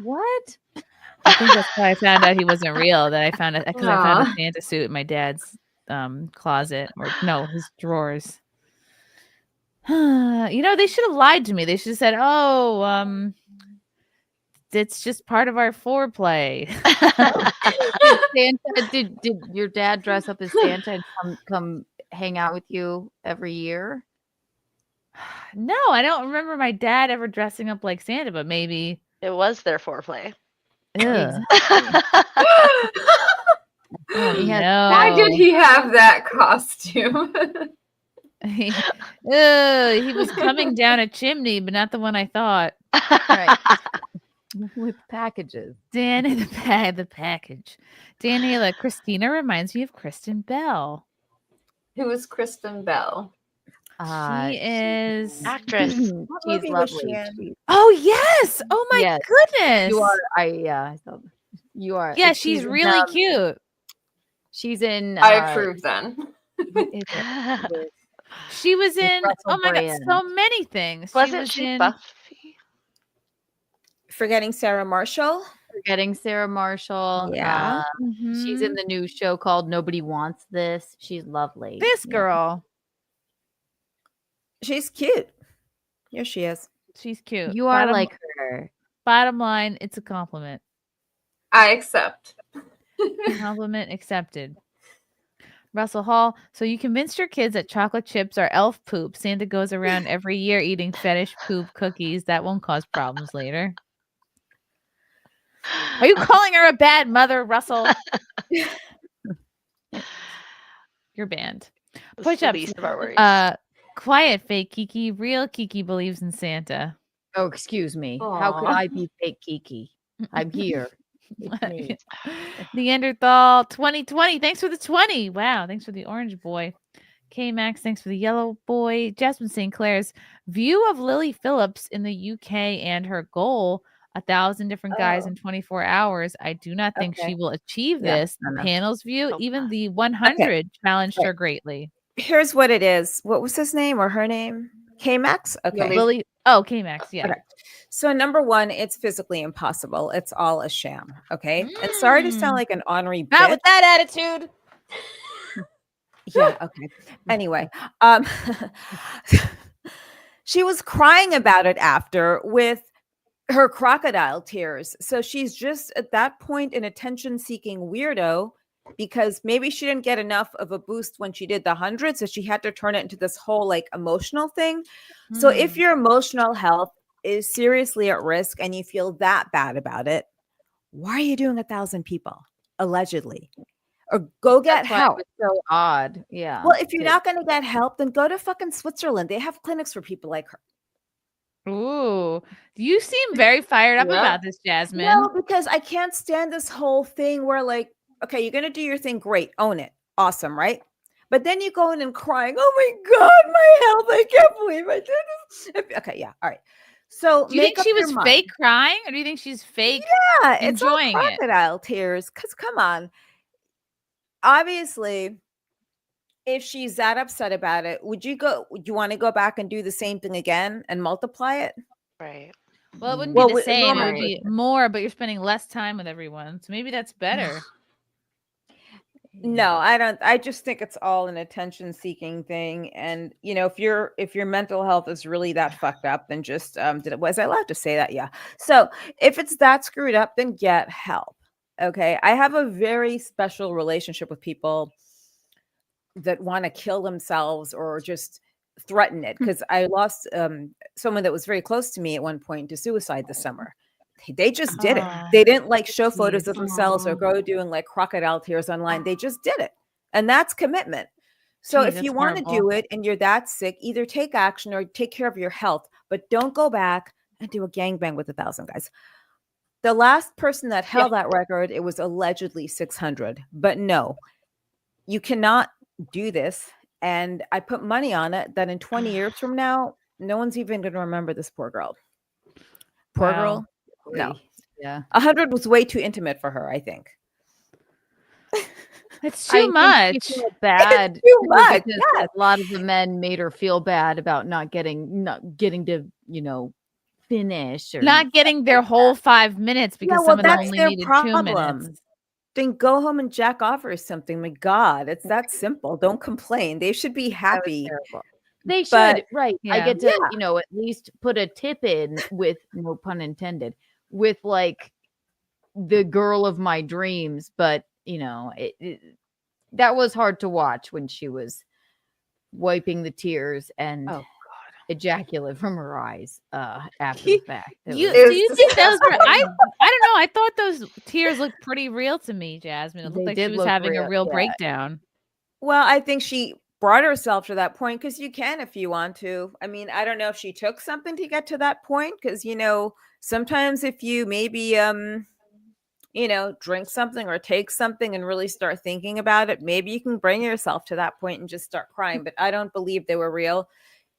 Speaker 15: What?
Speaker 8: I think that's how I found out he wasn't real. That I found it because I found a Santa suit in my dad's closet, or no, his drawers. They should have lied to me. They should have said, "Oh, it's just part of our foreplay."
Speaker 15: Did your dad dress up as Santa and come hang out with you every year?
Speaker 8: No, I don't remember my dad ever dressing up like Santa, but maybe
Speaker 1: it was their foreplay.
Speaker 3: Why did he have that costume?
Speaker 8: He was coming down a chimney, but not the one I thought.
Speaker 15: Right. With packages.
Speaker 8: Danny, the package. Daniela, Christina reminds me of Kristen Bell.
Speaker 3: Who is Kristen Bell?
Speaker 8: She is
Speaker 1: actress.
Speaker 15: She's lovely.
Speaker 8: Oh yes! Oh my goodness!
Speaker 15: You are. You are.
Speaker 8: Yeah, she's really cute.
Speaker 15: She's in.
Speaker 3: I approve then.
Speaker 8: She was in. Oh my God, so many things.
Speaker 1: Wasn't she in Buffy?
Speaker 14: Forgetting Sarah Marshall.
Speaker 15: Forgetting Sarah Marshall.
Speaker 14: Yeah.
Speaker 15: She's in the new show called Nobody Wants This. She's lovely.
Speaker 8: This girl.
Speaker 14: She's cute. Yes, she is.
Speaker 8: She's cute.
Speaker 15: You are like her.
Speaker 8: Bottom line, it's a compliment.
Speaker 3: I accept.
Speaker 8: Compliment accepted. Russell Hall. So you convinced your kids that chocolate chips are elf poop. Santa goes around every year eating fetish poop cookies. That won't cause problems later. Are you calling her a bad mother, Russell? You're banned. Push-ups.
Speaker 1: Least of our worries.
Speaker 8: Quiet, fake Kiki. Real Kiki believes in Santa.
Speaker 15: Oh, excuse me. How could I be fake Kiki? I'm here. It's me.
Speaker 8: Neanderthal 2020. Thanks for the 20. Wow. Thanks for the orange boy. K Max. Thanks for the yellow boy. Jasmine St. Clair's view of Lily Phillips in the UK and her goal 1,000 different guys in 24 hours. I do not think she will achieve this. The panel's view, even the 100 challenged her greatly.
Speaker 14: Here's what it is. What was his name or her name? K-Max? Okay.
Speaker 8: Lily. Oh, K-Max. Yeah.
Speaker 14: Okay. So number one, it's physically impossible. It's all a sham. Okay. And sorry to sound like an ornery bitch.
Speaker 15: Not with that attitude.
Speaker 14: Yeah. Okay. Anyway, she was crying about it after with her crocodile tears. So she's just at that point an attention-seeking weirdo because maybe she didn't get enough of a boost when she did the 100, so she had to turn it into this whole like emotional thing. So if your emotional health is seriously at risk and you feel that bad about it, why are you doing 1,000 people allegedly? Or go get help.
Speaker 15: It's so odd. Yeah.
Speaker 14: Well, if you're not going to get help, then go to fucking Switzerland. They have clinics for people like her.
Speaker 8: Ooh, you seem very fired up about this, Jasmine.
Speaker 14: No, because I can't stand this whole thing where like, okay, you're going to do your thing. Great. Own it. Awesome. Right. But then you go in and crying, oh my God, my health. I can't believe I did this. Okay. Yeah. All right. So
Speaker 8: do you think she was fake crying or do you think she's fake enjoying
Speaker 14: it's all crocodile tears? Because come on. Obviously, if she's that upset about it, would you want to go back and do the same thing again and multiply it?
Speaker 1: Right.
Speaker 8: Well, it wouldn't be the same. It would be more, but you're spending less time with everyone. So maybe that's better.
Speaker 14: No, I don't. I just think it's all an attention-seeking thing. And you know, if your mental health is really that fucked up, then just was I allowed to say that? Yeah. So if it's that screwed up, then get help. Okay. I have a very special relationship with people that want to kill themselves or just threaten it because I lost someone that was very close to me at one point to suicide this summer. They just did it. They didn't like show photos of themselves or go doing like crocodile tears online. They just did it. And that's commitment. So if you want to do it and you're that sick, either take action or take care of your health, but don't go back and do a gangbang with 1,000 guys. The last person that held that record, it was allegedly 600. But no, you cannot do this. And I put money on it that in 20 years from now, no one's even going to remember this poor girl. Poor girl. No.
Speaker 15: Yeah.
Speaker 14: 100 was way too intimate for her, I think.
Speaker 8: It's too much.
Speaker 15: She feel bad.
Speaker 14: It's too much.
Speaker 15: Yes. A lot of the men made her feel bad about not getting to, finish or
Speaker 8: not getting their whole 5 minutes because some of them only needed 2 minutes.
Speaker 14: Then go home and jack off or something. My God, it's that simple. Don't complain. They should be happy.
Speaker 15: They should, right? Yeah. I get to, at least put a tip in with no pun intended, with like the girl of my dreams. But that was hard to watch when she was wiping the tears and ejaculate from her eyes after the fact.
Speaker 8: Do you think those were? I don't know. I thought those tears looked pretty real to me, Jasmine. It looked like she was having a real breakdown.
Speaker 14: Well, I think she brought herself to that point because you can if you want to. I mean, I don't know if she took something to get to that point because sometimes if you maybe drink something or take something and really start thinking about it, maybe you can bring yourself to that point and just start crying. But I don't believe they were real.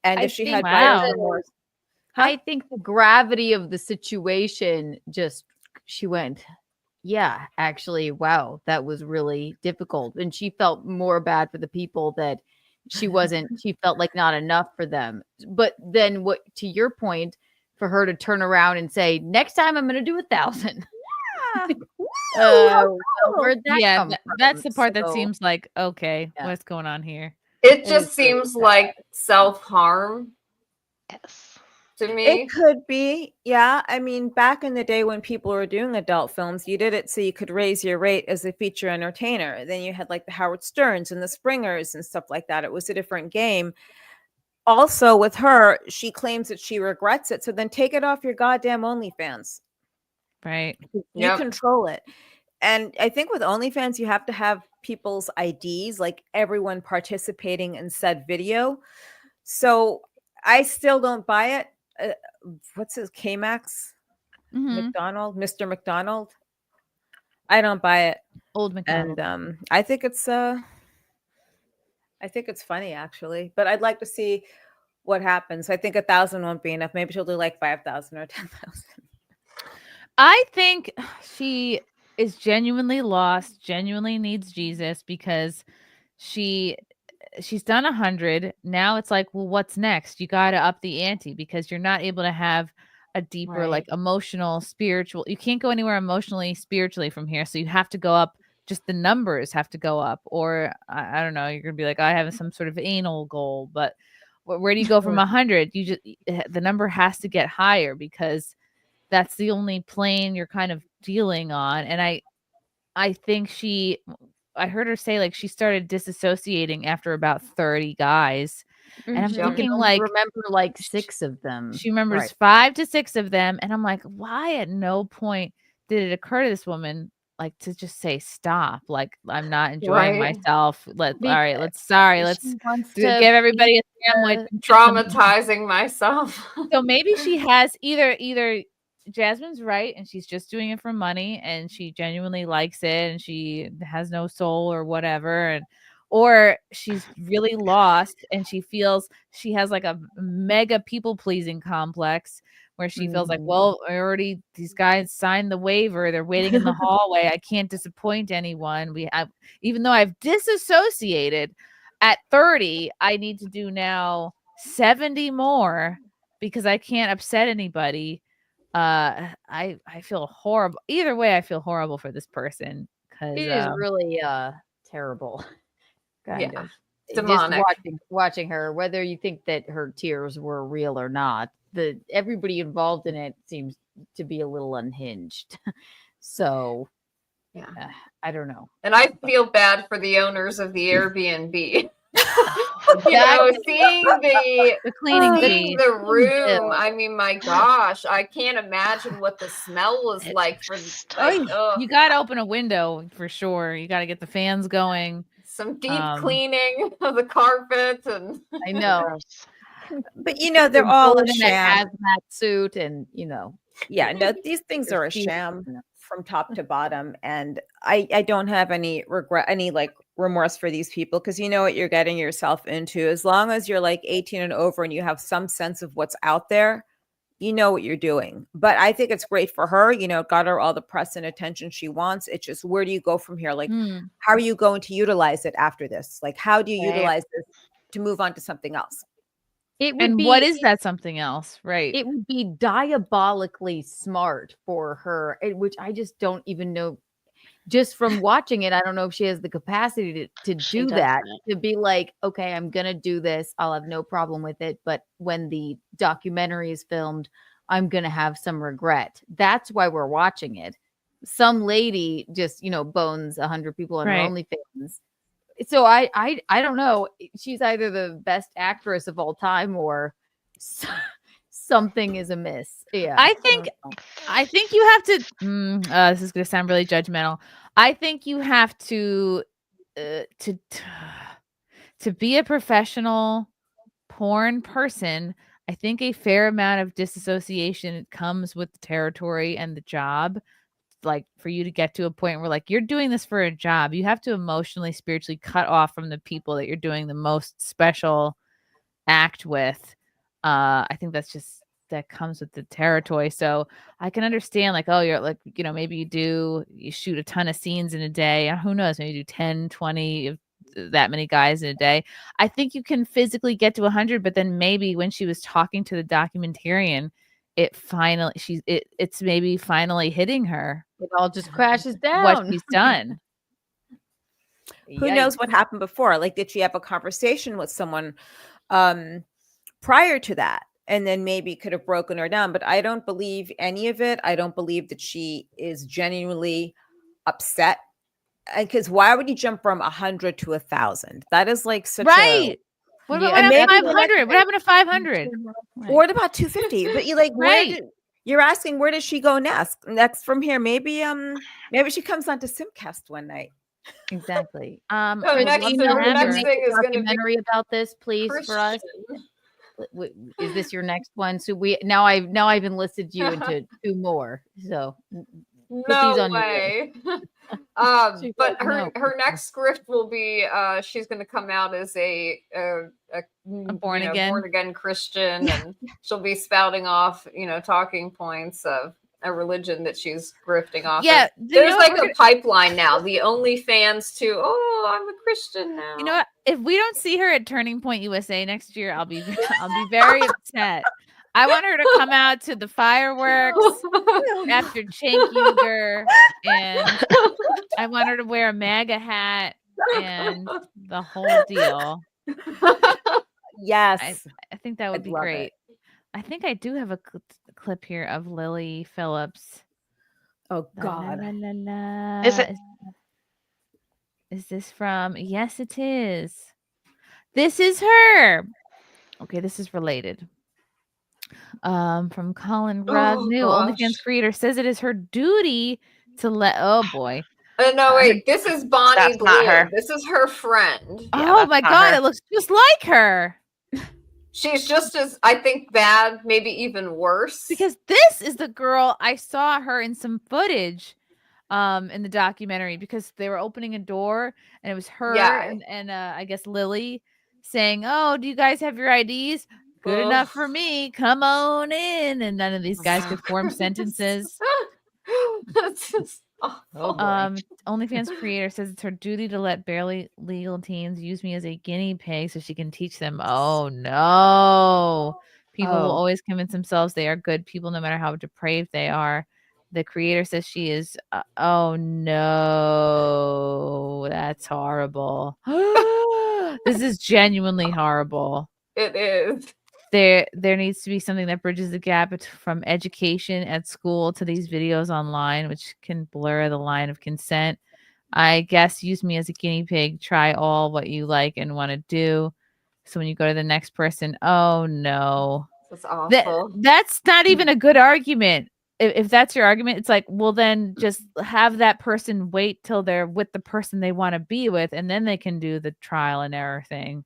Speaker 14: And if she had remorse,
Speaker 15: I think the gravity of the situation she went, yeah, actually, wow, that was really difficult. And she felt more bad for the people that she felt like not enough for them. But then to your point, for her to turn around and say, next time I'm going to do 1,000.
Speaker 8: Where'd that come from? That's the part that seems like, okay, what's going on here?
Speaker 3: It just seems like self-harm.
Speaker 1: Yes.
Speaker 3: to me.
Speaker 14: It could be, yeah. I mean, back in the day when people were doing adult films, you did it so you could raise your rate as a feature entertainer. Then you had like the Howard Sterns and the Springers and stuff like that. It was a different game. Also, with her, she claims that she regrets it. So then take it off your goddamn OnlyFans.
Speaker 8: Right.
Speaker 14: You control it. And I think with OnlyFans, you have to have people's IDs, like everyone participating in said video. So I still don't buy it. What's his K-Max? McDonald, Mr. McDonald. I don't buy it.
Speaker 8: Old McDonald.
Speaker 14: And I think it's funny actually, but I'd like to see what happens. I think 1,000 won't be enough. Maybe she'll do like 5,000 or 10,000.
Speaker 8: I think she is genuinely lost, genuinely needs Jesus, because she's done 100. Now it's like, well, what's next? You got to up the ante, because you're not able to have a deeper, like emotional, spiritual. You can't go anywhere emotionally, spiritually from here. So you have to go up. Just the numbers have to go up, or I don't know. You're gonna be like, I have some sort of anal goal, but where do you go from 100? You just, the number has to get higher, because that's the only plane you're kind of dealing on. And I think I heard her say like she started disassociating after about 30 guys. And I'm thinking like,
Speaker 15: remember like 6 of them.
Speaker 8: She remembers 5 to 6 of them. And I'm like, why at no point did it occur to this woman like to just say stop? Like, I'm not enjoying myself. Let's give everybody a sandwich.
Speaker 3: Traumatizing myself.
Speaker 8: So maybe she has either Jasmine's right and she's just doing it for money and she genuinely likes it and she has no soul or whatever, or she's really lost and she feels she has like a mega people pleasing complex where she feels like, well, these guys signed the waiver, they're waiting in the hallway, I can't disappoint anyone. Even though I've disassociated at 30, I need to do now 70 more because I can't upset anybody. I feel horrible. Either way, I feel horrible for this person because
Speaker 15: it is really terrible. Kind of
Speaker 3: demonic.
Speaker 15: Just watching her, whether you think that her tears were real or not, everybody involved in it seems to be a little unhinged. So I don't know.
Speaker 3: And I feel bad for the owners of the Airbnb. Seeing the
Speaker 8: cleaning
Speaker 3: seeing the room. I mean, my gosh, I can't imagine what the smell was like for
Speaker 8: you gotta open a window for sure. You gotta get the fans going.
Speaker 3: Some deep cleaning of the carpet, and
Speaker 15: I know.
Speaker 14: But they're all a
Speaker 15: in
Speaker 14: sham.
Speaker 15: that hazmat suit, and
Speaker 14: these things are a sham from top to bottom, and I don't have any regret, any remorse for these people, because you know what you're getting yourself into. As long as you're like 18 and over and you have some sense of what's out there, you know what you're doing. But I think it's great for her, got her all the press and attention she wants. It's just, where do you go from here? Like, how are you going to utilize it after this? Like, how do you utilize this to move on to something else?
Speaker 8: What is that something else? Right.
Speaker 15: It would be diabolically smart for her, which I just don't even know. Just from watching it, I don't know if she has the capacity to do that, to be like, okay, I'm going to do this. I'll have no problem with it. But when the documentary is filmed, I'm going to have some regret. That's why we're watching it. Some lady just, bones 100 people on her OnlyFans. So I don't know. She's either the best actress of all time or something is amiss. Yeah.
Speaker 8: I think you have to this is going to sound really judgmental. I think you have to be a professional porn person. I think a fair amount of disassociation comes with the territory and the job. Like, for you to get to a point where like you're doing this for a job, you have to emotionally, spiritually cut off from the people that you're doing the most special act with. I think that comes with the territory. So I can understand like, oh, you're like, maybe you shoot a ton of scenes in a day. Who knows? Maybe you do 10, 20, that many guys in a day. I think you can physically get to 100, but then maybe when she was talking to the documentarian, it's maybe finally hitting her.
Speaker 15: It all just crashes down.
Speaker 8: What she's done.
Speaker 14: Who knows what happened before? Like, did she have a conversation with someone prior to that? and then maybe could have broken her down. But I don't believe any of it. I don't believe that she is genuinely upset. Because why would you jump from 100 to 1,000? That is like such
Speaker 8: right. What about 500? What happened to 500?
Speaker 14: What about 250? But you like you're asking where does she go next from here? Maybe she comes on to SimpCast one night.
Speaker 15: Exactly.
Speaker 3: next thing is going to
Speaker 15: documentary about this, please, for us. Is this your next one? So I've enlisted you into 2 more. So
Speaker 3: no way. But her next script will be she's going to come out as a born again Christian, and she'll be spouting off talking points of a religion that she's grifting off.
Speaker 8: Yeah,
Speaker 3: there's like a pipeline now. The OnlyFans to I'm a Christian now.
Speaker 8: You know what? If we don't see her at Turning Point USA next year, I'll be very upset. I want her to come out to the fireworks after Cenk Uygur, and I want her to wear a MAGA hat and the whole deal.
Speaker 14: Yes.
Speaker 8: I think that would be great. I think I do have a clip here of Lily Phillips.
Speaker 14: Oh, God.
Speaker 8: Is this from? Yes, it is. This is her. Okay, this is related. From Colin Rugg, new OnlyFans creator, says it is her duty to let. Oh boy.
Speaker 3: No, wait. This is Bonnie Blue. Not her. This is her friend.
Speaker 8: Oh my God! It looks just like her.
Speaker 3: She's just as, I think, bad, maybe even worse.
Speaker 8: Because this is the girl I saw her in some footage, in the documentary, because they were opening a door and it was her and I guess Lily saying, "Oh, do you guys have your IDs? Good enough for me. Come on in." And none of these guys could form sentences. OnlyFans creator says it's her duty to let barely legal teens use me as a guinea pig so she can teach them. Oh no. People will always convince themselves they are good people no matter how depraved they are. The creator says she is oh no. That's horrible. This is genuinely horrible.
Speaker 3: It is.
Speaker 8: There needs to be something that bridges the gap from education at school to these videos online, which can blur the line of consent. I guess use me as a guinea pig. Try all what you like and want to do. So when you go to the next person, oh no.
Speaker 3: That's awful.
Speaker 8: That's not even a good argument. If that's your argument, it's like, well, then just have that person wait till they're with the person they want to be with, and then they can do the trial and error thing.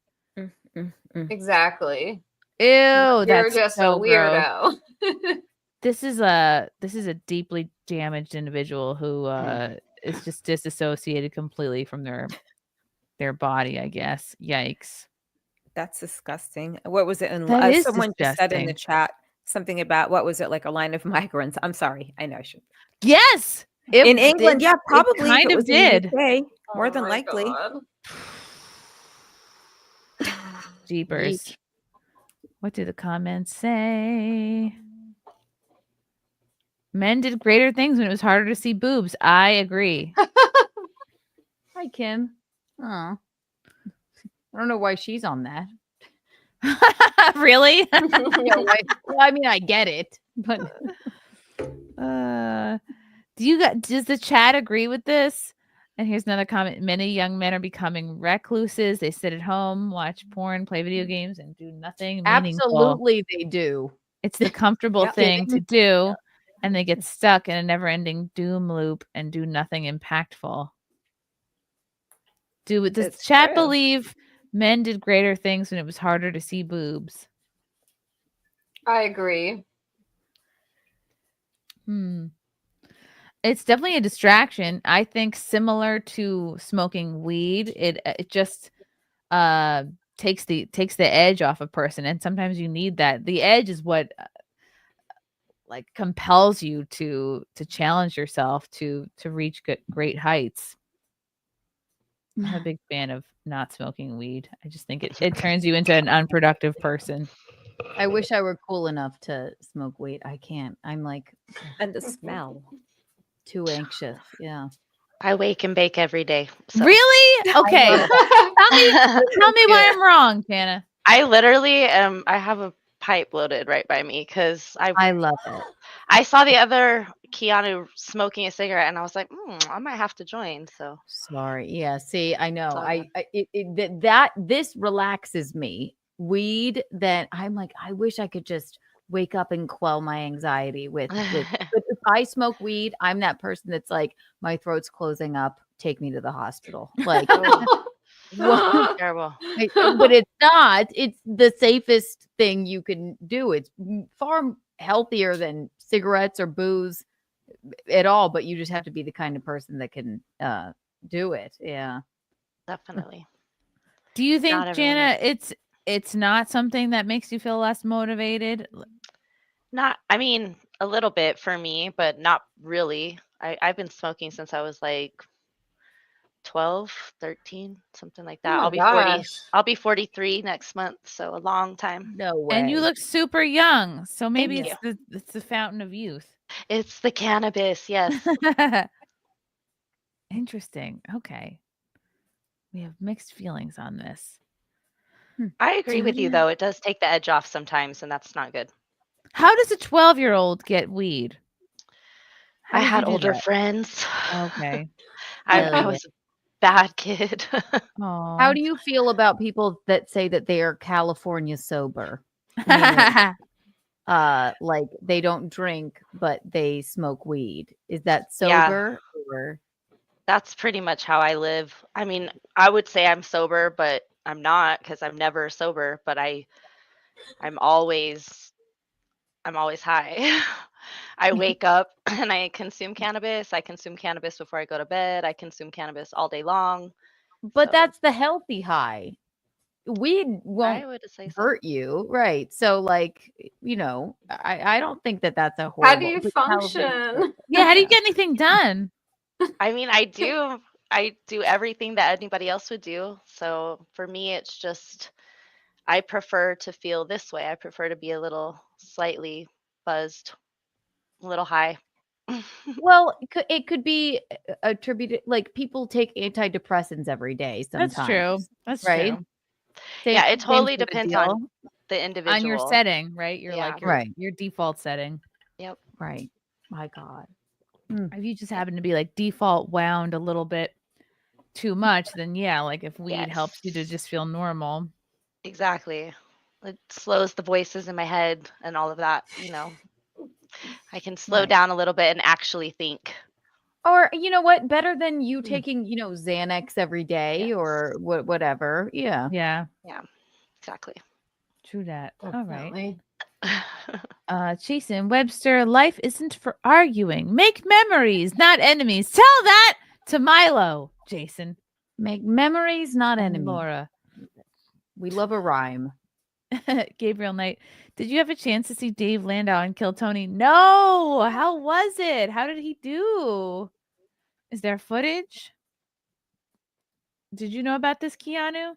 Speaker 3: Exactly.
Speaker 8: Ew,
Speaker 3: you're
Speaker 8: that's
Speaker 3: just
Speaker 8: so
Speaker 3: a weirdo.
Speaker 8: This is a deeply damaged individual who is just disassociated completely from their body, I guess. Yikes.
Speaker 14: That's disgusting. What was it?
Speaker 8: That is
Speaker 14: someone just said in
Speaker 8: disgusting.
Speaker 14: the chat something about, what was it, like a line of migrants? I'm sorry. I know I should.
Speaker 8: Yes.
Speaker 14: In England, yeah, probably.
Speaker 8: It kind of did.
Speaker 14: More than likely.
Speaker 8: Jeepers. What do the comments say? Men did greater things when it was harder to see boobs. I agree.
Speaker 15: Hi, Kim. Oh, I don't know why she's on that.
Speaker 8: Really?
Speaker 15: Well, I mean, I get it, but
Speaker 8: does the chat agree with this? And here's another comment. Many young men are becoming recluses. They sit at home, watch porn, play video games, and do nothing meaningful.
Speaker 15: Absolutely they do.
Speaker 8: It's the comfortable thing to do, and they get stuck in a never-ending doom loop and do nothing impactful. Does the chat believe men did greater things when it was harder to see boobs?
Speaker 3: I agree.
Speaker 8: It's definitely a distraction. I think similar to smoking weed, it just takes the edge off a person, and sometimes you need that. The edge is what like compels you to challenge yourself to reach great heights. I'm a big fan of not smoking weed. I just think it turns you into an unproductive person.
Speaker 15: I wish I were cool enough to smoke weed. I can't. I'm like,
Speaker 14: and the smell.
Speaker 15: Too anxious. Yeah.
Speaker 1: I wake and bake every day. So.
Speaker 8: Really? Okay. tell me why I'm wrong, Tana.
Speaker 1: I literally I have a pipe loaded right by me because
Speaker 15: I love it.
Speaker 1: I saw the other Keanu smoking a cigarette, and I was like, I might have to join. So
Speaker 15: sorry. Yeah. See, I know.
Speaker 1: all
Speaker 15: This relaxes me. Weed. That I'm like, I wish I could just wake up and quell my anxiety with. But if I smoke weed, I'm that person that's like, my throat's closing up. Take me to the hospital. Like,
Speaker 1: terrible.
Speaker 15: But it's not. It's the safest thing you can do. It's far healthier than cigarettes or booze at all. But you just have to be the kind of person that can do it. Yeah,
Speaker 1: definitely.
Speaker 8: Do you think, Jana, it's not something that makes you feel less motivated?
Speaker 1: I mean, a little bit for me, but not really. I've been smoking since I was like 12, 13, something like that. I'll be 40. I'll be 43 next month, so a long time.
Speaker 15: No way.
Speaker 8: And you look super young, so maybe it's the fountain of youth.
Speaker 1: It's the cannabis, yes.
Speaker 8: Interesting. Okay. We have mixed feelings on this.
Speaker 1: I agree with you, though. It does take the edge off sometimes, and that's not good.
Speaker 8: How does a 12-year-old get weed?
Speaker 1: I had older friends.
Speaker 8: Okay.
Speaker 1: I was a bad kid.
Speaker 15: How do you feel about people that say that they are California sober? Like they don't drink, but they smoke weed. Is that sober? Or?
Speaker 1: That's pretty much how I live. I mean, I would say I'm sober, but I'm not because I'm never sober. But I'm always high. I wake up and I consume cannabis. I consume cannabis before I go to bed. I consume cannabis all day long.
Speaker 15: But that's the healthy high. Weed won't hurt you, right? So, like, I don't think that that's a horrible.
Speaker 3: How do you function?
Speaker 8: Yeah, how do you get anything done?
Speaker 1: I mean, I do everything that anybody else would do. So for me, it's just I prefer to feel this way. I prefer to be a little slightly buzzed, a little high.
Speaker 15: Well, it could be attributed, like people take antidepressants every day sometimes.
Speaker 8: That's true. That's
Speaker 15: right.
Speaker 8: True.
Speaker 1: Yeah, it totally depends on the individual.
Speaker 8: On your setting, right? You're like your default setting.
Speaker 1: Yep.
Speaker 15: Right. My God.
Speaker 8: If you just happen to be like default wound a little bit too much, then yeah, like if weed helps you to just feel normal.
Speaker 1: Exactly. It slows the voices in my head and all of that, I can slow down a little bit and actually think.
Speaker 15: Or you know what? Better than you taking, Xanax every day or whatever. Yeah.
Speaker 8: Yeah.
Speaker 1: Yeah. Exactly.
Speaker 8: True that. Definitely. All right. Jason Webster, life isn't for arguing. Make memories, not enemies. Tell that to Milo, Jason.
Speaker 15: Make memories, not enemies.
Speaker 8: Laura.
Speaker 15: We love a rhyme.
Speaker 8: Gabriel Knight, did you have a chance to see Dave Landau and Kill Tony? No. How was it? How did he do? Is there footage? Did you know about this, Keanu?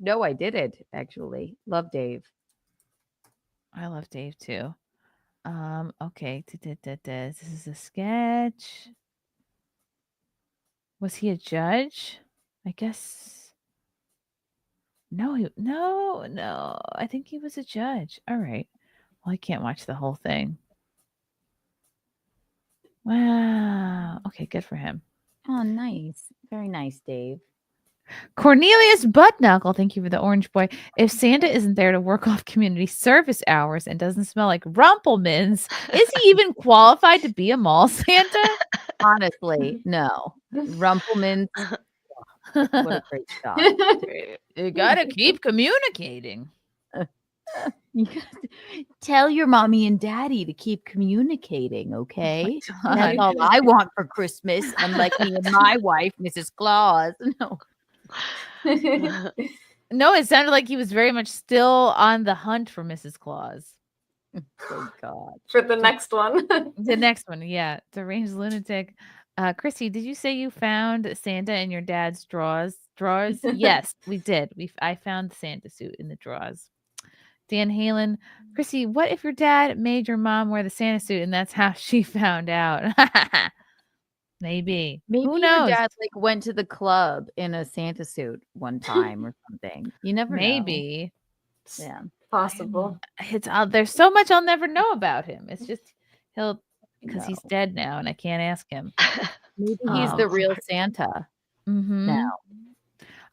Speaker 15: No, I didn't, actually. Love Dave.
Speaker 8: I love Dave too. Okay. This is a sketch. Was he a judge? I guess. No. I think he was a judge. All right. Well, I can't watch the whole thing. Wow. Okay, good for him.
Speaker 15: Oh, nice. Very nice, Dave.
Speaker 8: Cornelius Buttknuckle, thank you for the orange boy. If Santa isn't there to work off community service hours and doesn't smell like Rumpelmans, is he even qualified to be a mall Santa?
Speaker 15: Honestly, no. Rumpelmans. What a great job.
Speaker 8: You gotta keep communicating.
Speaker 15: You gotta tell your mommy and daddy to keep communicating, okay? That's all I want for Christmas, unlike me and my wife, Mrs. Claus. No.
Speaker 8: No, it sounded like he was very much still on the hunt for Mrs. Claus.
Speaker 15: Oh God.
Speaker 3: For the next one.
Speaker 8: The next one, yeah. Deranged lunatic. Chrissy, did you say you found Santa in your dad's drawers? Yes, we did. I found the Santa suit in the drawers. Dan Halen, Chrissy, what if your dad made your mom wear the Santa suit and that's how she found out? Maybe. Who knows?
Speaker 15: Your dad went to the club in a Santa suit one time or something. You never know.
Speaker 8: Maybe.
Speaker 15: Yeah.
Speaker 3: Possible.
Speaker 8: It's there's so much I'll never know about him. It's just because he's dead now and I can't ask him.
Speaker 15: Maybe he's the real Santa.
Speaker 8: Now.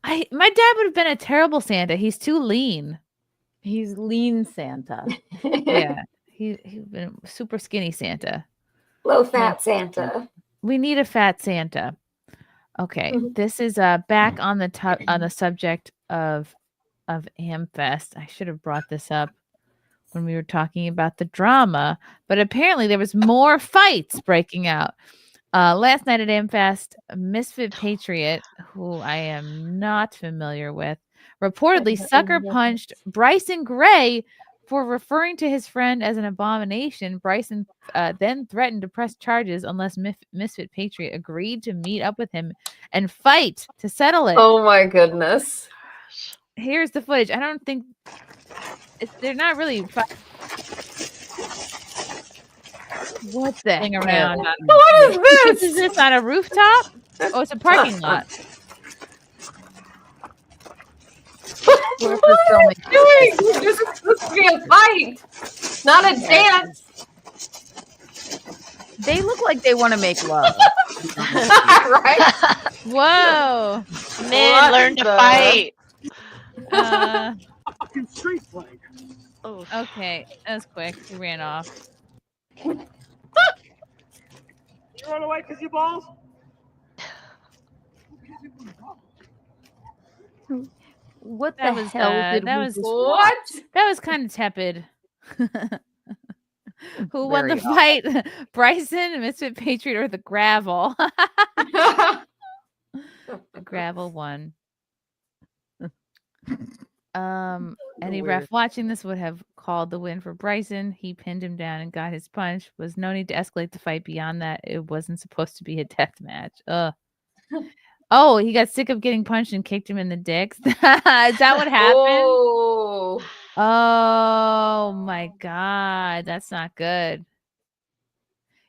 Speaker 8: My dad would have been a terrible Santa. He's too lean.
Speaker 15: He's lean Santa.
Speaker 8: Yeah. He'd been super skinny Santa.
Speaker 3: Low fat Santa.
Speaker 8: We need a fat Santa. Okay. This is back on the subject of AmFest. I should have brought this up when we were talking about the drama, but apparently there was more fights breaking out. Last night at AmFest, Misfit Patriot, who I am not familiar with, reportedly sucker punched Bryson Gray for referring to his friend as an abomination. Bryson then threatened to press charges unless Misfit Patriot agreed to meet up with him and fight to settle it.
Speaker 3: Oh my goodness.
Speaker 8: Here's the footage. I don't think they're not really what the hang around.
Speaker 3: What is this?
Speaker 8: Is this on a rooftop? Oh, it's a parking lot.
Speaker 3: What are you doing? This is supposed to be a fight, not a dance.
Speaker 15: They look like they want to make love.
Speaker 3: Right?
Speaker 8: Whoa.
Speaker 1: Men, learn to fight.
Speaker 2: Fucking street fight.
Speaker 1: Oh.
Speaker 8: Okay, that was quick. He ran off.
Speaker 2: You run away because you balls?
Speaker 15: What
Speaker 8: That
Speaker 15: the
Speaker 8: was
Speaker 15: hell did
Speaker 8: that
Speaker 15: we
Speaker 8: was
Speaker 15: just
Speaker 3: What?
Speaker 8: that was kind of tepid. Who won the
Speaker 15: Very
Speaker 8: fight? Bryson, Misfit Patriot, or the Gravel? The Gravel won. Any ref watching this would have called the win for Bryson. He pinned him down and got his punch. Was no need to escalate the fight beyond that. It wasn't supposed to be a death match. Oh, he got sick of getting punched and kicked him in the dicks. Is that what happened? Oh my God, that's not good.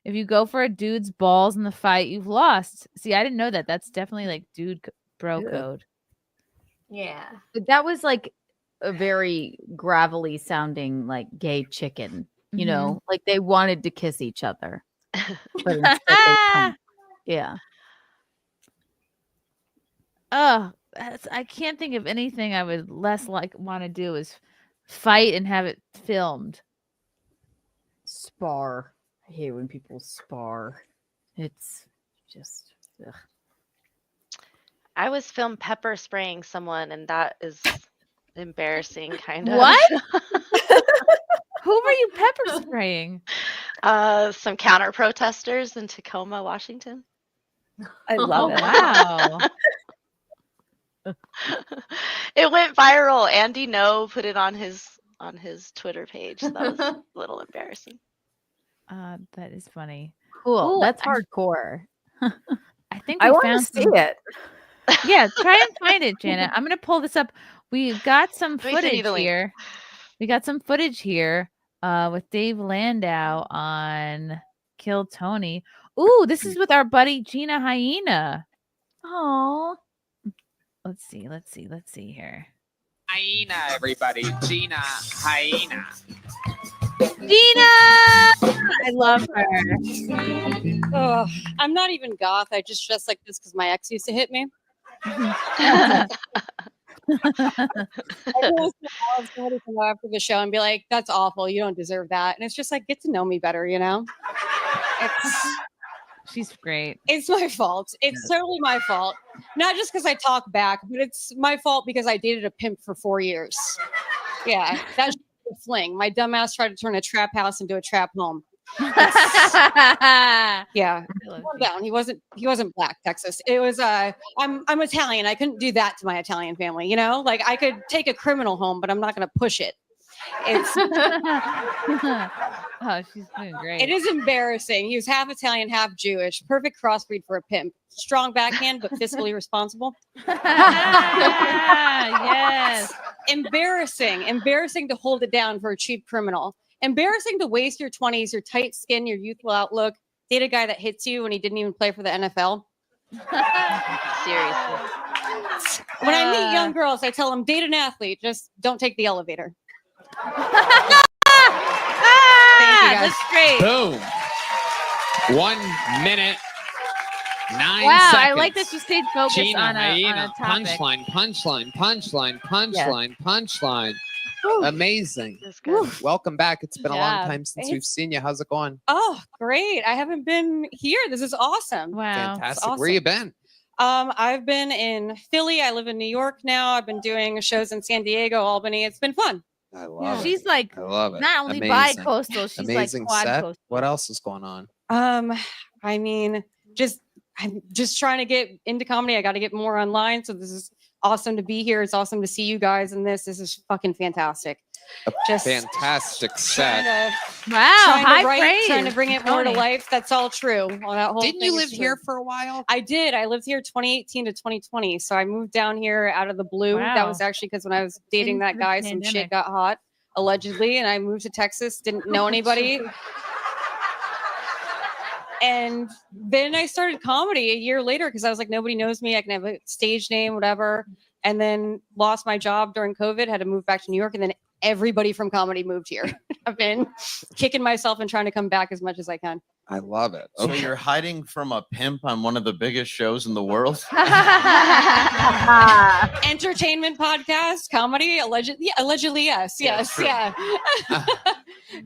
Speaker 8: If you go for a dude's balls in the fight, you've lost. See, I didn't know that. That's definitely like dude bro code.
Speaker 3: Yeah.
Speaker 15: But that was like a very gravelly sounding like gay chicken, you know, like they wanted to kiss each other. But instead they pumped. Yeah.
Speaker 8: Oh, I can't think of anything I would less want to do is fight and have it filmed.
Speaker 15: Spar. I hate when people spar. It's just ugh.
Speaker 1: I was filmed pepper spraying someone, and that is embarrassing, kind of.
Speaker 8: What? Who were you pepper spraying?
Speaker 1: Some counter protesters in Tacoma, Washington.
Speaker 14: I love it.
Speaker 8: Wow.
Speaker 1: It went viral. Andy No put it on his Twitter page. So that was a little embarrassing.
Speaker 8: That is funny.
Speaker 15: Cool.
Speaker 8: Ooh,
Speaker 15: That's hardcore.
Speaker 8: I think
Speaker 14: I
Speaker 8: we
Speaker 14: want to
Speaker 8: found
Speaker 14: see
Speaker 8: some...
Speaker 14: it.
Speaker 8: Yeah, try and find it, Janet. I'm gonna pull this up. We got some
Speaker 1: Let me send you
Speaker 8: footage
Speaker 1: the link.
Speaker 8: here. We got some footage here with Dave Landau on Kill Tony. Ooh, this is with our buddy Gina Hyena.
Speaker 15: Oh.
Speaker 8: Let's see here.
Speaker 7: Hyena, everybody. Gina Hyena.
Speaker 8: Gina! I love her.
Speaker 9: Oh, I'm not even goth. I just dress like this because my ex used to hit me. I always love somebody come after the show and be like, "That's awful. You don't deserve that." And it's just like, get to know me better, you know?
Speaker 8: She's great.
Speaker 9: It's my fault. It's totally my fault. Not just because I talk back, but it's my fault because I dated a pimp for 4 years. Yeah, that's a fling. My dumbass tried to turn a trap house into a trap home. Yeah, calm down. He wasn't black, Texas. It was I'm Italian. I couldn't do that to my Italian family, you know? Like I could take a criminal home, but I'm not gonna push it. It's
Speaker 8: oh, she's doing great.
Speaker 9: It is embarrassing. He was half Italian, half Jewish. Perfect crossbreed for a pimp. Strong backhand, but fiscally responsible.
Speaker 8: Yes.
Speaker 9: Embarrassing to hold it down for a cheap criminal. Embarrassing to waste your 20s, your tight skin, your youthful outlook. Date a guy that hits you when he didn't even play for the NFL.
Speaker 1: Seriously.
Speaker 9: When I meet young girls, I tell them, date an athlete. Just don't take the elevator. Thank you, guys.
Speaker 8: That's great.
Speaker 7: Boom. 1 minute, 9
Speaker 8: Wow,
Speaker 7: seconds.
Speaker 8: I like that you stayed focused
Speaker 7: Gina,
Speaker 8: on a
Speaker 7: hyena,
Speaker 8: topic.
Speaker 7: punchline. Amazing.
Speaker 1: That's good.
Speaker 7: Welcome back. It's been a long
Speaker 9: Yeah.
Speaker 7: time since we've seen you. How's it going?
Speaker 9: Oh, great. I haven't been here. This is awesome.
Speaker 8: Wow.
Speaker 7: Fantastic.
Speaker 9: awesome.
Speaker 7: Where you been?
Speaker 9: I've been in Philly. I live in New York now. I've been doing shows in San Diego, Albany. It's been fun.
Speaker 7: I love it.
Speaker 8: She's like
Speaker 7: I love it.
Speaker 8: not only
Speaker 7: Amazing.
Speaker 8: bi-coastal, she's
Speaker 7: Amazing
Speaker 8: like quad
Speaker 7: set.
Speaker 8: coastal.
Speaker 7: What else is going on?
Speaker 9: I mean, I'm just trying to get into comedy. I got to get more online. So this is awesome to be here. It's awesome to see you guys in this. This is fucking fantastic.
Speaker 7: A fantastic set.
Speaker 9: Trying to bring it more to life. That's all true. Well, that whole
Speaker 7: Didn't
Speaker 9: thing
Speaker 7: you
Speaker 9: is
Speaker 7: live here
Speaker 9: true.
Speaker 7: for a while?
Speaker 9: I did. I lived here 2018 to 2020. So I moved down here out of the blue. That
Speaker 8: Wow.
Speaker 9: was actually because when I was dating
Speaker 8: Into
Speaker 9: that
Speaker 8: the
Speaker 9: guy, some
Speaker 8: pandemic.
Speaker 9: shit got hot, allegedly, and I moved to Texas. Didn't know anybody. And then I started comedy a year later because I was like, nobody knows me. I can have a stage name, whatever. And then lost my job during COVID, had to move back to New York. And then everybody from comedy moved here. I've been kicking myself and trying to come back as much as I can.
Speaker 7: I love it.
Speaker 10: So you're hiding from a pimp on one of the biggest shows in the world?
Speaker 9: Entertainment podcast, comedy, allegedly, yes.
Speaker 10: true.
Speaker 9: Yeah.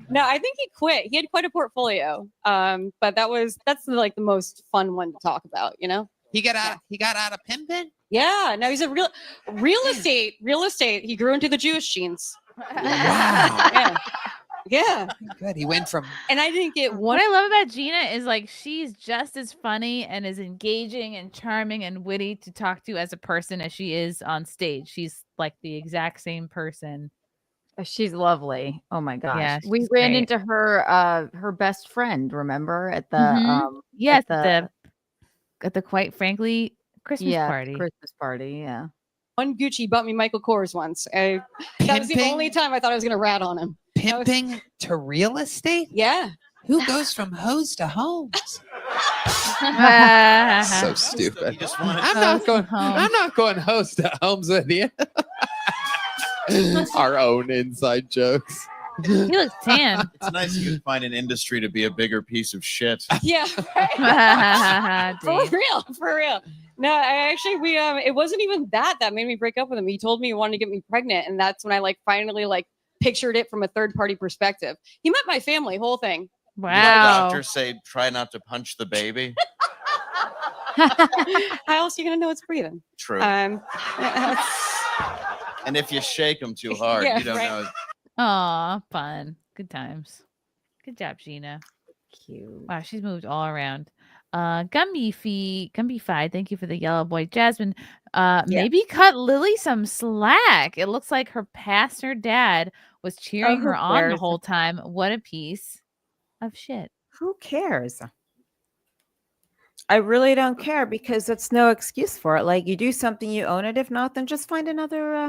Speaker 9: No, I think he quit. He had quite a portfolio. But that's like the most fun one to talk about, you know?
Speaker 7: He got out of pimping?
Speaker 9: Yeah, no, he's a real estate. He grew into the Jewish genes.
Speaker 7: Wow.
Speaker 9: Yeah.
Speaker 7: Good. He went from
Speaker 9: And I didn't get
Speaker 8: What I love about Gina is like she's just as funny and as engaging and charming and witty to talk to as a person as she is on stage. She's like the exact same person.
Speaker 15: She's lovely. Oh my gosh.
Speaker 8: Yeah,
Speaker 15: We
Speaker 8: she's
Speaker 15: ran
Speaker 8: great.
Speaker 15: into her best friend, remember? At the
Speaker 8: Mhm. Yes,
Speaker 15: at
Speaker 8: at the quite frankly Christmas party.
Speaker 15: Christmas party, yeah.
Speaker 9: one Gucci bought me Michael Kors once. That was the only time I thought I was going to rat on him.
Speaker 7: Pimping to real estate?
Speaker 9: Yeah.
Speaker 7: Who goes from hose to homes? So stupid. I'm not going host to homes with you. Our own inside jokes.
Speaker 8: He looks tan.
Speaker 10: It's nice you could find an industry to be a bigger piece of shit.
Speaker 9: Yeah. For real. No, I actually it wasn't even that made me break up with him. He told me he wanted to get me pregnant, and that's when I finally pictured it from a third party perspective. He met my family, whole thing.
Speaker 8: Wow.
Speaker 10: Doctors say try not to punch the baby.
Speaker 9: How else are you gonna know it's breathing?
Speaker 10: True.
Speaker 9: And
Speaker 10: if you shake them too hard,
Speaker 9: Yeah,
Speaker 10: you don't
Speaker 9: right.
Speaker 10: know.
Speaker 8: Aw, fun. Good times. Good job, Gina.
Speaker 15: Cute.
Speaker 8: Wow, she's moved all around. Gumby Fi, thank you for the yellow boy. Jasmine, maybe cut Lily some slack. It looks like her pastor dad was cheering
Speaker 14: who
Speaker 8: her on the
Speaker 14: cares?
Speaker 8: whole time. What a piece of shit.
Speaker 14: Who cares? I really don't care because that's no excuse for it. Like you do something, you own it. If not, then just find another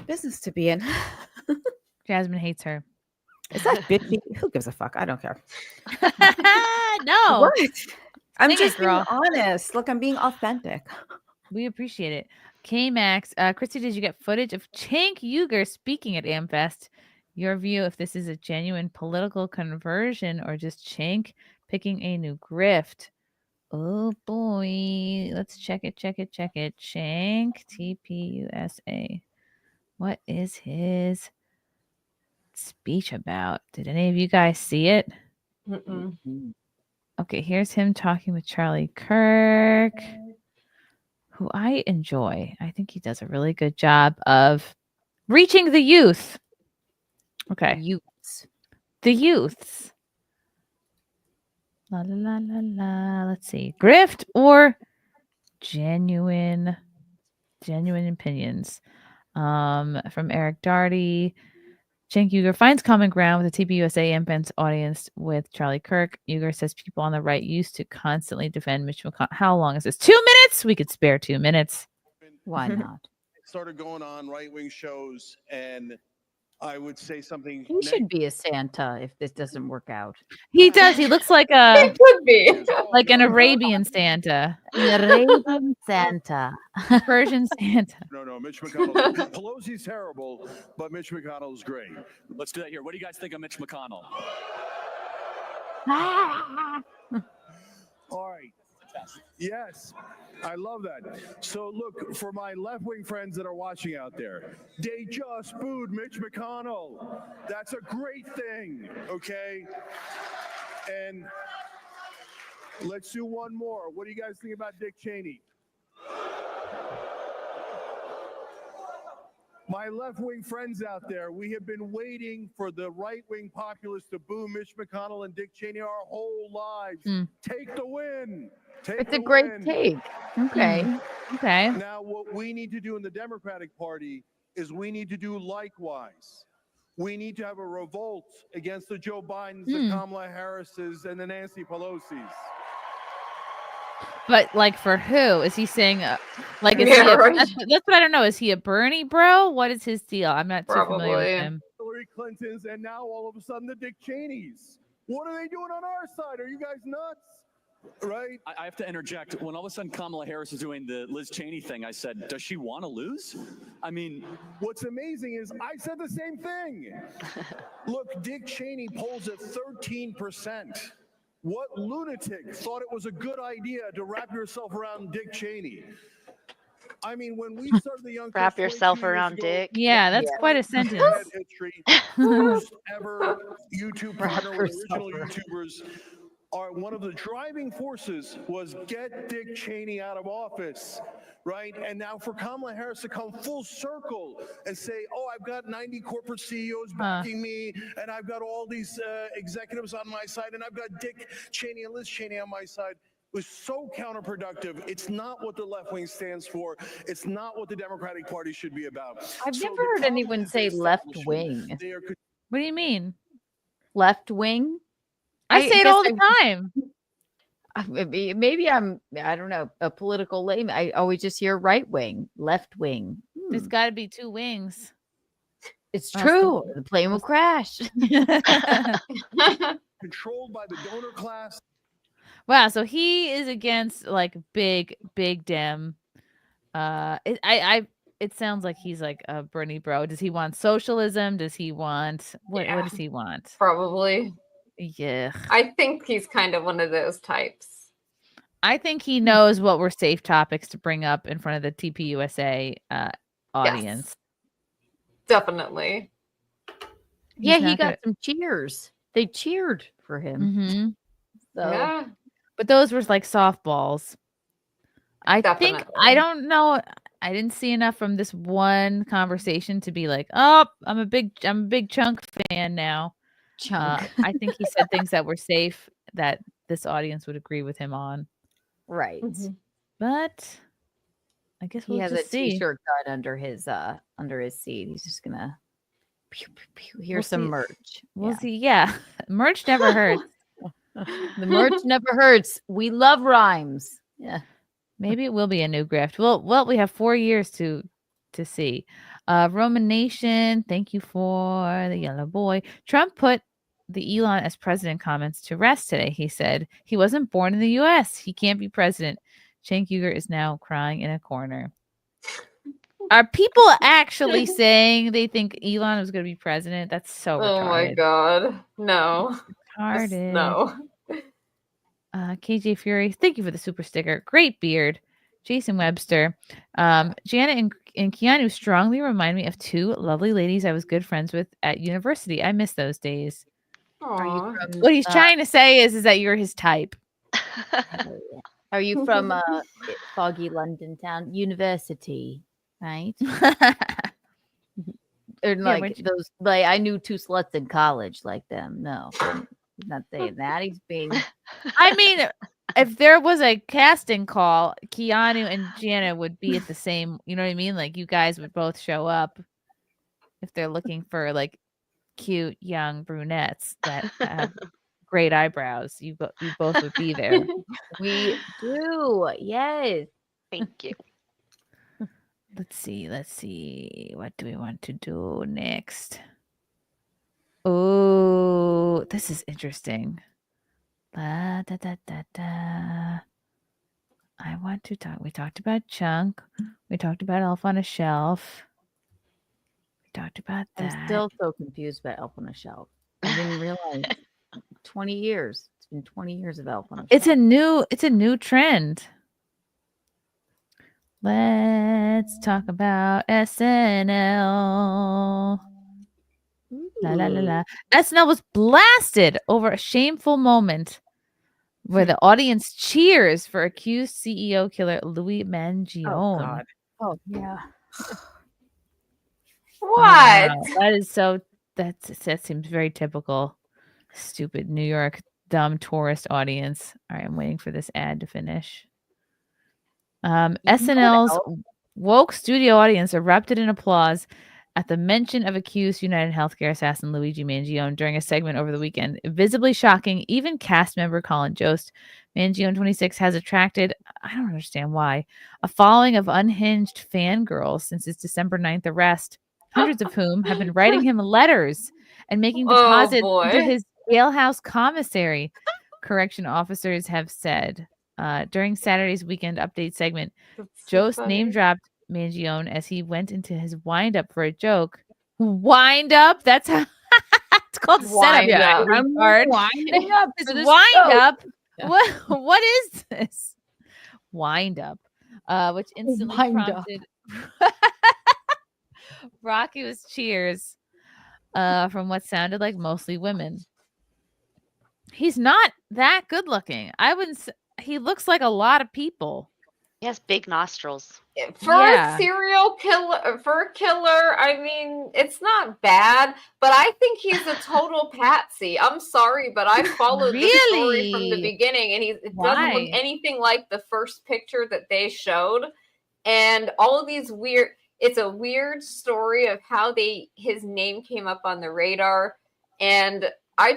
Speaker 14: business to be in.
Speaker 8: Jasmine hates her.
Speaker 14: Is that bitchy? Who gives a fuck? I don't care.
Speaker 8: No.
Speaker 14: What? I'm
Speaker 8: Sing it,
Speaker 14: just being
Speaker 8: girl.
Speaker 14: honest. Look, I'm being authentic.
Speaker 8: We appreciate it. K-Max, Christy, did you get footage of Cenk Uygur speaking at AmFest? Your view if this is a genuine political conversion or just Cenk picking a new grift? Oh boy. Let's check it. Cenk, TPUSA. What is his speech about? Did any of you guys see it? Okay, here's him talking with Charlie Kirk, who I enjoy. I think he does a really good job of reaching the youth. Okay. The youths. La la la la la. Let's see. Grift or genuine opinions. From Eric Darty. Cenk Uygur finds common ground with the TPUSA AmFest audience with Charlie Kirk. Uygur says people on the right used to constantly defend Mitch McConnell. How long is this? 2 minutes? We could spare 2 minutes. Why not?
Speaker 6: Started going on right-wing shows, and
Speaker 11: I would say something.
Speaker 15: He should be a Santa if this doesn't work out.
Speaker 8: He does. He looks like a
Speaker 3: could be
Speaker 8: like an Arabian Santa.
Speaker 15: An Arabian Santa.
Speaker 8: Persian Santa.
Speaker 11: No, Mitch McConnell. Pelosi's terrible, but Mitch McConnell's great.
Speaker 16: Let's do that here. What do you guys think of Mitch McConnell?
Speaker 11: All right. Yes, I love that. So look, for my left-wing friends that are watching out there, they just booed Mitch McConnell. That's a great thing, okay? And let's do one more. What do you guys think about Dick Cheney? My left-wing friends out there, we have been waiting for the right-wing populists to boo Mitch McConnell and Dick Cheney our whole lives. Take the win.
Speaker 15: It's a great take. Okay.
Speaker 8: Okay.
Speaker 11: Now, what we need to do in the Democratic Party is we need to do likewise. We need to have a revolt against the Joe Bidens, the Kamala Harrises, and the Nancy Pelosi's.
Speaker 8: But like for who? Is he saying like is
Speaker 3: Yeah,
Speaker 8: he
Speaker 3: right.
Speaker 8: that's what I don't know. Is he a Bernie bro? What is his deal? I'm not too familiar with
Speaker 3: Probably.
Speaker 8: him.
Speaker 11: Hillary Clintons, and now all of a sudden the Dick Cheneys. What are they doing on our side? Are you guys nuts? Right?
Speaker 16: I have to interject. When all of a sudden Kamala Harris is doing the Liz Cheney thing, I said, does she want to lose? I mean,
Speaker 11: what's amazing is I said the same thing. Look, Dick Cheney polls at 13%. What lunatic thought it was a good idea to wrap yourself around Dick Cheney? I mean, when we started the Young
Speaker 1: Wrap
Speaker 11: Turks
Speaker 1: yourself
Speaker 11: 22 years
Speaker 1: around
Speaker 11: ago,
Speaker 1: Dick.
Speaker 8: Yeah, that's quite a sentence.
Speaker 11: history, first ever YouTube partner with original YouTubers. One of the driving forces was get Dick Cheney out of office, right? And now for Kamala Harris to come full circle and say, oh, I've got 90 corporate CEOs backing me, and I've got all these executives on my side, and I've got Dick Cheney and Liz Cheney on my side, was so counterproductive. It's not what the left wing stands for. It's not what the Democratic Party should be about.
Speaker 15: I've never heard anyone say left wing.
Speaker 8: What do you mean?
Speaker 15: Left wing?
Speaker 8: I say it
Speaker 15: guess
Speaker 8: all the time.
Speaker 15: Maybe I'm, I don't know, a political layman. I always just hear right wing, left wing.
Speaker 8: There's got to be two wings.
Speaker 15: It's true. The plane will crash.
Speaker 11: Controlled by the donor class.
Speaker 8: Wow, so he is against like big Dem. It sounds like he's like a Bernie bro. Does he want socialism? Does he want what does he want?
Speaker 3: Probably.
Speaker 8: Yeah.
Speaker 3: I think he's kind of one of those types.
Speaker 8: I think he knows what were safe topics to bring up in front of the TPUSA audience.
Speaker 3: Yes. Definitely.
Speaker 15: Yeah, he got some cheers. They cheered for him.
Speaker 8: Mm-hmm.
Speaker 15: So.
Speaker 3: Yeah.
Speaker 8: But those were like softballs. I think I don't know. I didn't see enough from this one conversation to be like, oh, I'm a big Chunk fan now.
Speaker 15: Chunk.
Speaker 8: I think he said things that were safe that this audience would agree with him on.
Speaker 15: Right.
Speaker 3: Mm-hmm.
Speaker 8: But I guess we'll
Speaker 15: he has
Speaker 8: just
Speaker 15: a
Speaker 8: see.
Speaker 15: T-shirt cut under his seat. He's just gonna here's some merch.
Speaker 8: We'll see. Yeah. Merch never hurts.
Speaker 15: The merch never hurts. We love rhymes. Yeah.
Speaker 8: Maybe it will be a new grift. Well, we have 4 years to see. Roman Nation, thank you for the yellow boy. Trump put the Elon as president comments to rest today. He said he wasn't born in the U.S. He can't be president. Cenk Uygur is now crying in a corner. Are people actually saying they think Elon was going to be president? That's so retarded.
Speaker 3: Oh my god. No.
Speaker 8: Retarded.
Speaker 3: No.
Speaker 8: KJ Fury, thank you for the super sticker. Great beard. Jason Webster. Janet and Keanu strongly remind me of two lovely ladies I was good friends with at university. I miss those days. What he's trying to say is that you're his type.
Speaker 15: Are you from foggy London town university, right? Or like those, like I knew two sluts in college like them. No, he's not saying that. He's being.
Speaker 8: I mean, if there was a casting call, Keanu and Janet would be at the same. You know what I mean? Like you guys would both show up if they're looking for like cute young brunettes that have great eyebrows. You both would be there.
Speaker 15: We do. Yes.
Speaker 1: Thank you.
Speaker 8: Let's see. What do we want to do next? Oh, this is interesting. Da, da, da, da, da. I want to talk. We talked about Chunk. We talked about Elf on a Shelf. We talked about that.
Speaker 15: I'm still so confused about Elf on a Shelf. I didn't realize 20 years. It's been 20 years of Elf on a Shelf.
Speaker 8: It's a new trend. Let's talk about SNL. La la la la. SNL was blasted over a shameful moment where the audience cheers for accused CEO killer Louis Mangione.
Speaker 15: Oh God. Oh yeah.
Speaker 3: What?
Speaker 8: That is so. That seems very typical. Stupid New York dumb tourist audience. All right, I'm waiting for this ad to finish. SNL's woke studio audience erupted in applause at the mention of accused United Healthcare assassin Luigi Mangione during a segment over the weekend. Visibly shocking, even cast member Colin Jost, Mangione 26 has attracted, I don't understand why, a following of unhinged fangirls since his December 9th arrest, hundreds of whom have been writing him letters and making deposits into his jailhouse commissary, correction officers have said. During Saturday's weekend update segment, Jost name-dropped Mangione as he went into his wind-up for a joke. Wind-up? That's how it's called a setup.
Speaker 15: Wind-up.
Speaker 8: I'm winding up. This wind-up. What is this? Wind-up. Which instantly prompted raucous cheers from what sounded like mostly women. He's not that good-looking. I wouldn't say. He looks like a lot of people.
Speaker 1: He has big nostrils.
Speaker 3: For a serial killer, I mean, it's not bad, but I think he's a total patsy. I'm sorry, but I followed the story from the beginning, and it doesn't look anything like the first picture that they showed. And all of these it's a weird story of how his name came up on the radar, and I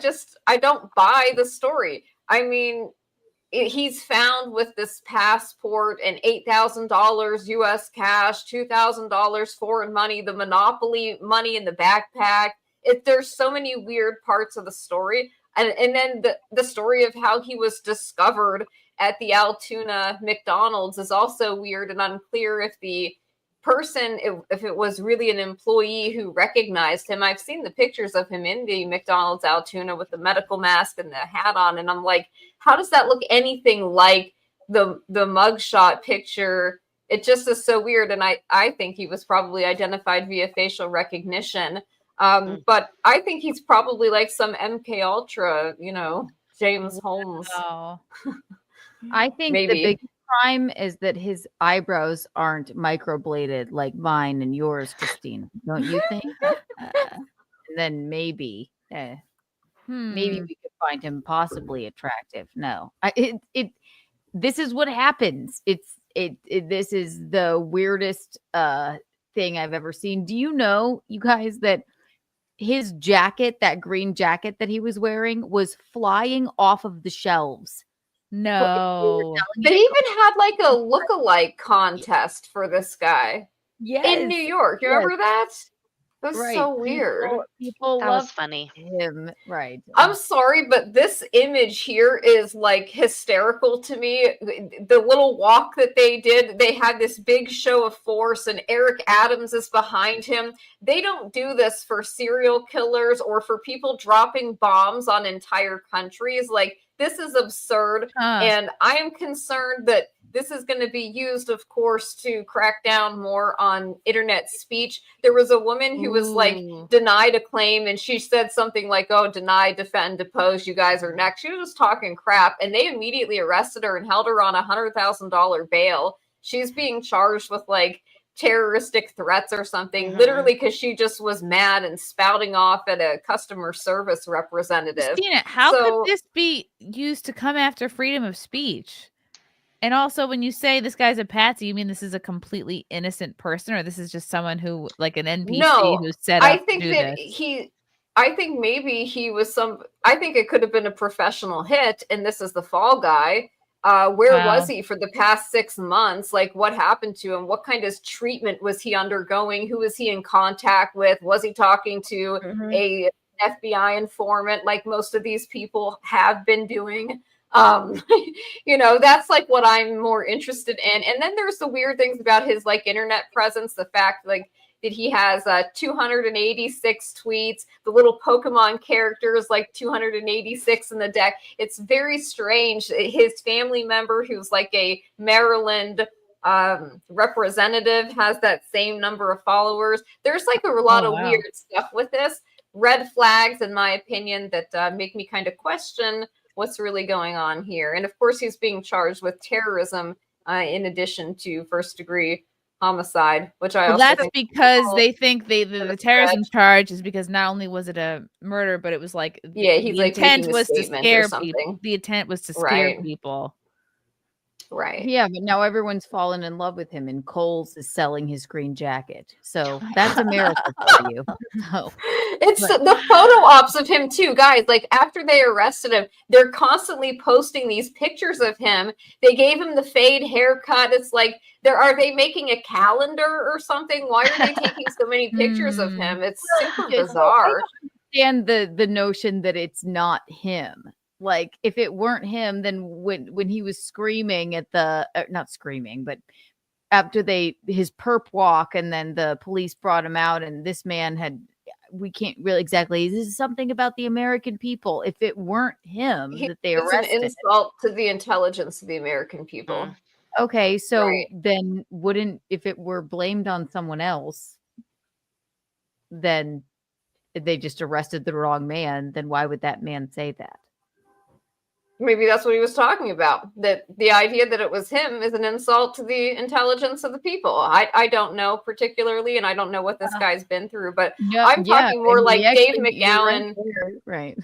Speaker 3: don't buy the story. I mean, he's found with this passport and $8,000 US cash, $2,000 foreign money, the Monopoly money in the backpack. There's so many weird parts of the story. And then the story of how he was discovered at the Altoona McDonald's is also weird and unclear if the person, if it was really an employee who recognized him. I've seen the pictures of him in the McDonald's Altoona with the medical mask and the hat on, and I'm like, how does that look anything like the mugshot picture? It just is so weird, and I think he was probably identified via facial recognition. But I think he's probably like some MK Ultra, James Holmes.
Speaker 15: I think
Speaker 3: Maybe.
Speaker 15: the big crime is that his eyebrows aren't microbladed like mine and yours, Christine. Don't you think? And then maybe we could find him possibly attractive. No, this is what happens. This is the weirdest thing I've ever seen. Do you know, you guys, that his jacket, that green jacket that he was wearing, was flying off of the shelves?
Speaker 8: No.
Speaker 3: They even had like a look-alike contest for this guy.
Speaker 15: Yes.
Speaker 3: In New York. You remember that? That was so weird.
Speaker 15: People
Speaker 1: That
Speaker 15: love
Speaker 1: was funny.
Speaker 15: him. Right.
Speaker 3: I'm sorry, but this image here is like hysterical to me. The little walk that they did, they had this big show of force, and Eric Adams is behind him. They don't do this for serial killers or for people dropping bombs on entire countries. Like, this is absurd. And I am concerned that this is going to be used, of course, to crack down more on internet speech. There was a woman who was like denied a claim, and she said something like, "Oh, deny, defend, depose, you guys are next." She was just talking crap, and they immediately arrested her and held her on $100,000 bail. She's being charged with like terroristic threats or something, literally because she just was mad and spouting off at a customer service representative.
Speaker 8: Christina, how could this be used to come after freedom of speech? And also, when you say this guy's a patsy, you mean this is a completely innocent person, or this is just someone who, like an NPC who set up to do this?
Speaker 3: I think maybe he was I think it could have been a professional hit, and this is the fall guy. Where was he for the past 6 months? Like, what happened to him? What kind of treatment was he undergoing? Who was he in contact with? Was he talking to a FBI informant like most of these people have been doing. That's like what I'm more interested in. And then there's the weird things about his like internet presence, the fact like that he has 286 tweets, the little Pokemon characters like 286 in the deck. It's very strange. His family member, who's like a Maryland representative, has that same number of followers. There's like a lot of weird stuff with this. Red flags, in my opinion, that make me kind of question what's really going on here. And of course, he's being charged with terrorism in addition to first-degree homicide, which I also
Speaker 8: that's
Speaker 3: think
Speaker 8: because they think the terrorism charge is because not only was it a murder, but it was like
Speaker 3: he's
Speaker 8: the
Speaker 3: like
Speaker 8: intent
Speaker 3: making a
Speaker 8: was to
Speaker 3: statement or
Speaker 8: scare
Speaker 3: something.
Speaker 8: people. The intent was to scare
Speaker 3: Right.
Speaker 8: people.
Speaker 3: Right.
Speaker 15: Yeah, but now everyone's fallen in love with him, and Kohl's is selling his green jacket. So that's America for you. So,
Speaker 3: It's the photo ops of him too, guys. Like after they arrested him, they're constantly posting these pictures of him. They gave him the fade haircut. It's like are they making a calendar or something? Why are they taking so many pictures of him? It's super bizarre.
Speaker 15: I don't understand the notion that it's not him. Like if it weren't him, then when he was screaming at the not screaming, but after his perp walk, and then the police brought him out, and this man we can't really exactly. This is something about the American people. If it weren't him that they arrested,
Speaker 3: it's an insult to the intelligence of the American people.
Speaker 15: Okay, so
Speaker 3: Right.
Speaker 15: then if it were blamed on someone else, then they just arrested the wrong man, then why would that man say that?
Speaker 3: Maybe that's what he was talking about. That the idea that it was him is an insult to the intelligence of the people. I don't know particularly, and I don't know what this guy's been through, but I'm talking more like Dave McGowan.
Speaker 15: Right.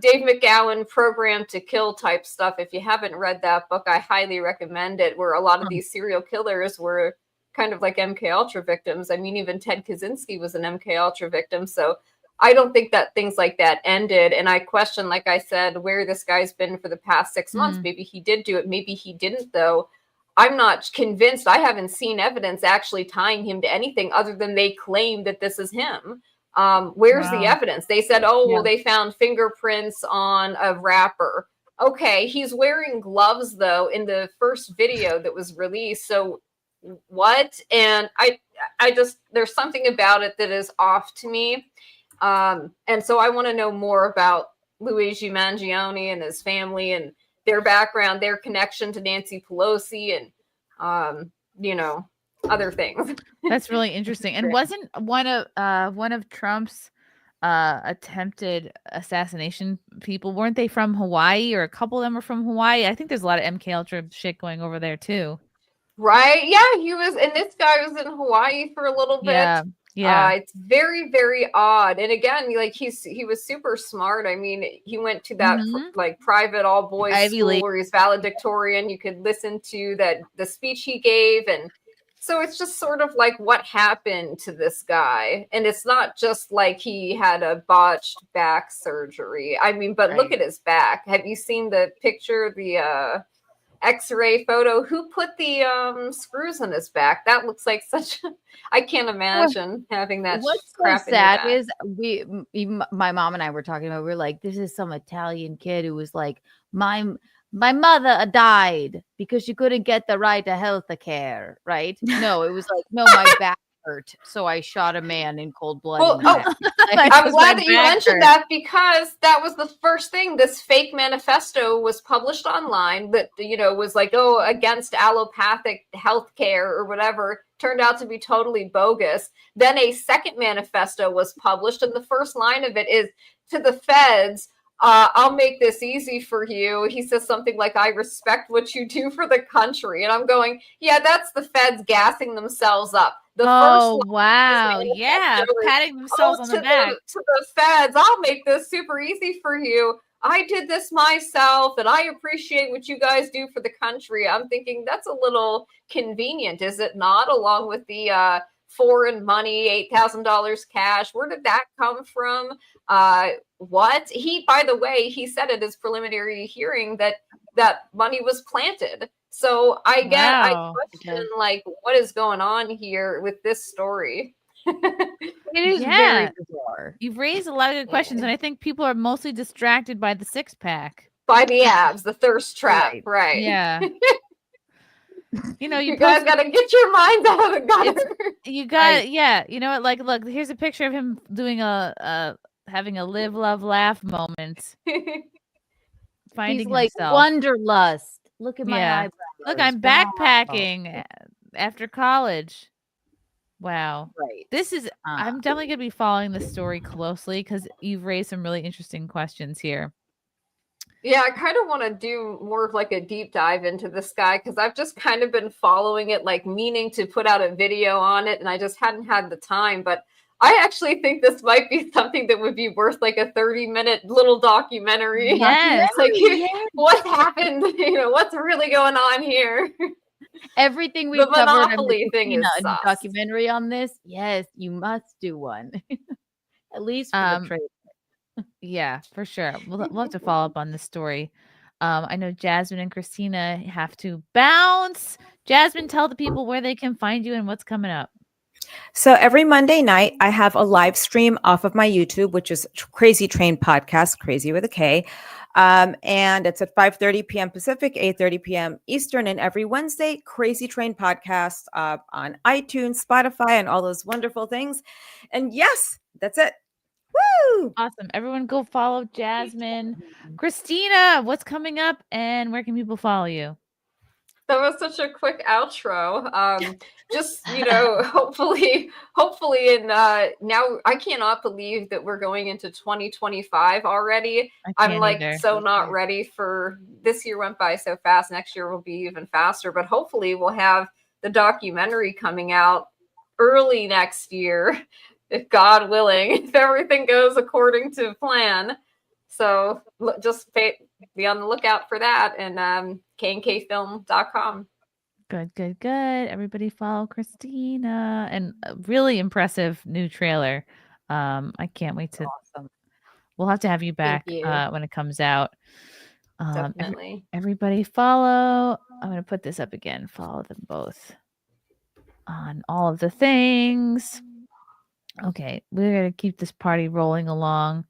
Speaker 3: Dave McGowan, Programmed to Kill type stuff. If you haven't read that book, I highly recommend it, where a lot of these serial killers were kind of like MK Ultra victims. I mean, even Ted Kaczynski was an MK Ultra victim. So I don't think that things like that ended. And I question, like I said, where this guy's been for the past 6 months. Maybe he did do it. Maybe he didn't, though. I'm not convinced. I haven't seen evidence actually tying him to anything other than they claim that this is him. Where's the evidence? They said, well, they found fingerprints on a rapper. Okay, he's wearing gloves, though, in the first video that was released. So what? And I just, there's something about it that is off to me. And so I want to know more about Luigi Mangione and his family and their background, their connection to Nancy Pelosi, and other things.
Speaker 8: That's really interesting. And wasn't one of Trump's attempted assassination people, weren't they from Hawaii, or a couple of them were from Hawaii? I think there's a lot of MK Ultra shit going over there too.
Speaker 3: Right? Yeah, he was, and this guy was in Hawaii for a little bit.
Speaker 8: Yeah.
Speaker 3: It's very, very odd. And again, like he was super smart. I mean, he went to that like private all boys
Speaker 8: Ivy
Speaker 3: school
Speaker 8: League.
Speaker 3: where he's valedictorian. You could listen to the speech he gave, and so it's just sort of like what happened to this guy. And it's not just like he had a botched back surgery. I mean, but look at his back. Have you seen the picture, the X-ray photo? Who put the screws in his back? That looks like such I can't imagine having that.
Speaker 15: What's so
Speaker 3: crap in your
Speaker 15: sad
Speaker 3: back.
Speaker 15: is my mom and I were talking about, we were like, this is some Italian kid who was like, my mother died because she couldn't get the right to health care, right? No, it was like, no, my back hurt, so I shot a man in cold blood.
Speaker 3: Well, I'm glad that you mentioned that, because that was the first thing. This fake manifesto was published online that, was like, against allopathic healthcare or whatever. Turned out to be totally bogus. Then a second manifesto was published, and the first line of it is, to the feds, I'll make this easy for you. He says something like, I respect what you do for the country. And I'm going, yeah, that's the feds gassing themselves up. The first
Speaker 8: wow. Yeah. Patting themselves on the back.
Speaker 3: To the feds, I'll make this super easy for you. I did this myself, and I appreciate what you guys do for the country. I'm thinking that's a little convenient, is it not? Along with the foreign money, $8,000 cash. Where did that come from? What? By the way, he said at his preliminary hearing that money was planted. So I question, like, what is going on here with this story?
Speaker 15: It is very bizarre.
Speaker 8: You've raised a lot of good questions, and I think people are mostly distracted by the 6-pack.
Speaker 3: By the abs, the thirst trap, right?
Speaker 8: Yeah.
Speaker 3: You guys got to get your minds out of the gutter.
Speaker 8: You got You know what? Like, look, here's a picture of him doing having a live, love, laugh moment. Finding
Speaker 15: He's like
Speaker 8: himself.
Speaker 15: Wanderlust. Look at my eyebrows.
Speaker 8: Look, I'm backpacking after college. Wow.
Speaker 15: Right.
Speaker 8: This is. I'm definitely gonna be following this story closely because you've raised some really interesting questions here.
Speaker 3: Yeah, I kind of want to do more of like a deep dive into this guy because I've just kind of been following it, like meaning to put out a video on it, and I just hadn't had the time. But I actually think this might be something that would be worth like a 30-minute little documentary.
Speaker 8: Yes.
Speaker 3: Like, what happened? What's really going on here?
Speaker 15: Everything we've covered
Speaker 3: Monopoly thing is
Speaker 15: a documentary on this. Yes, you must do one. At least for the trailer.
Speaker 8: Yeah, for sure. We'll have to follow up on this story. I know Jasmine and Christina have to bounce. Jasmine, tell the people where they can find you and what's coming up.
Speaker 14: So every Monday night, I have a live stream off of my YouTube, which is Crazy Train Podcast, Crazy with a K. And it's at 5:30 p.m. Pacific, 8:30 p.m. Eastern. And every Wednesday, Crazy Train Podcast on iTunes, Spotify, and all those wonderful things. And yes, that's it. Woo!
Speaker 8: Awesome. Everyone go follow Jasmine. Christina, what's coming up and where can people follow you?
Speaker 3: That was such a quick outro. Just, hopefully in now I cannot believe that we're going into 2025 already. I'm like so not ready for this year went by so fast. Next year will be even faster, but hopefully we'll have the documentary coming out early next year. If God willing, if everything goes according to plan. So just be on the lookout for that and knkfilm.com.
Speaker 8: Good. Everybody follow Christina. And a really impressive new trailer. I can't wait to. Awesome. We'll have to have you back when it comes out.
Speaker 3: Definitely.
Speaker 8: Everybody follow. I'm going to put this up again. Follow them both on all of the things. Okay, we're gonna keep this party rolling along.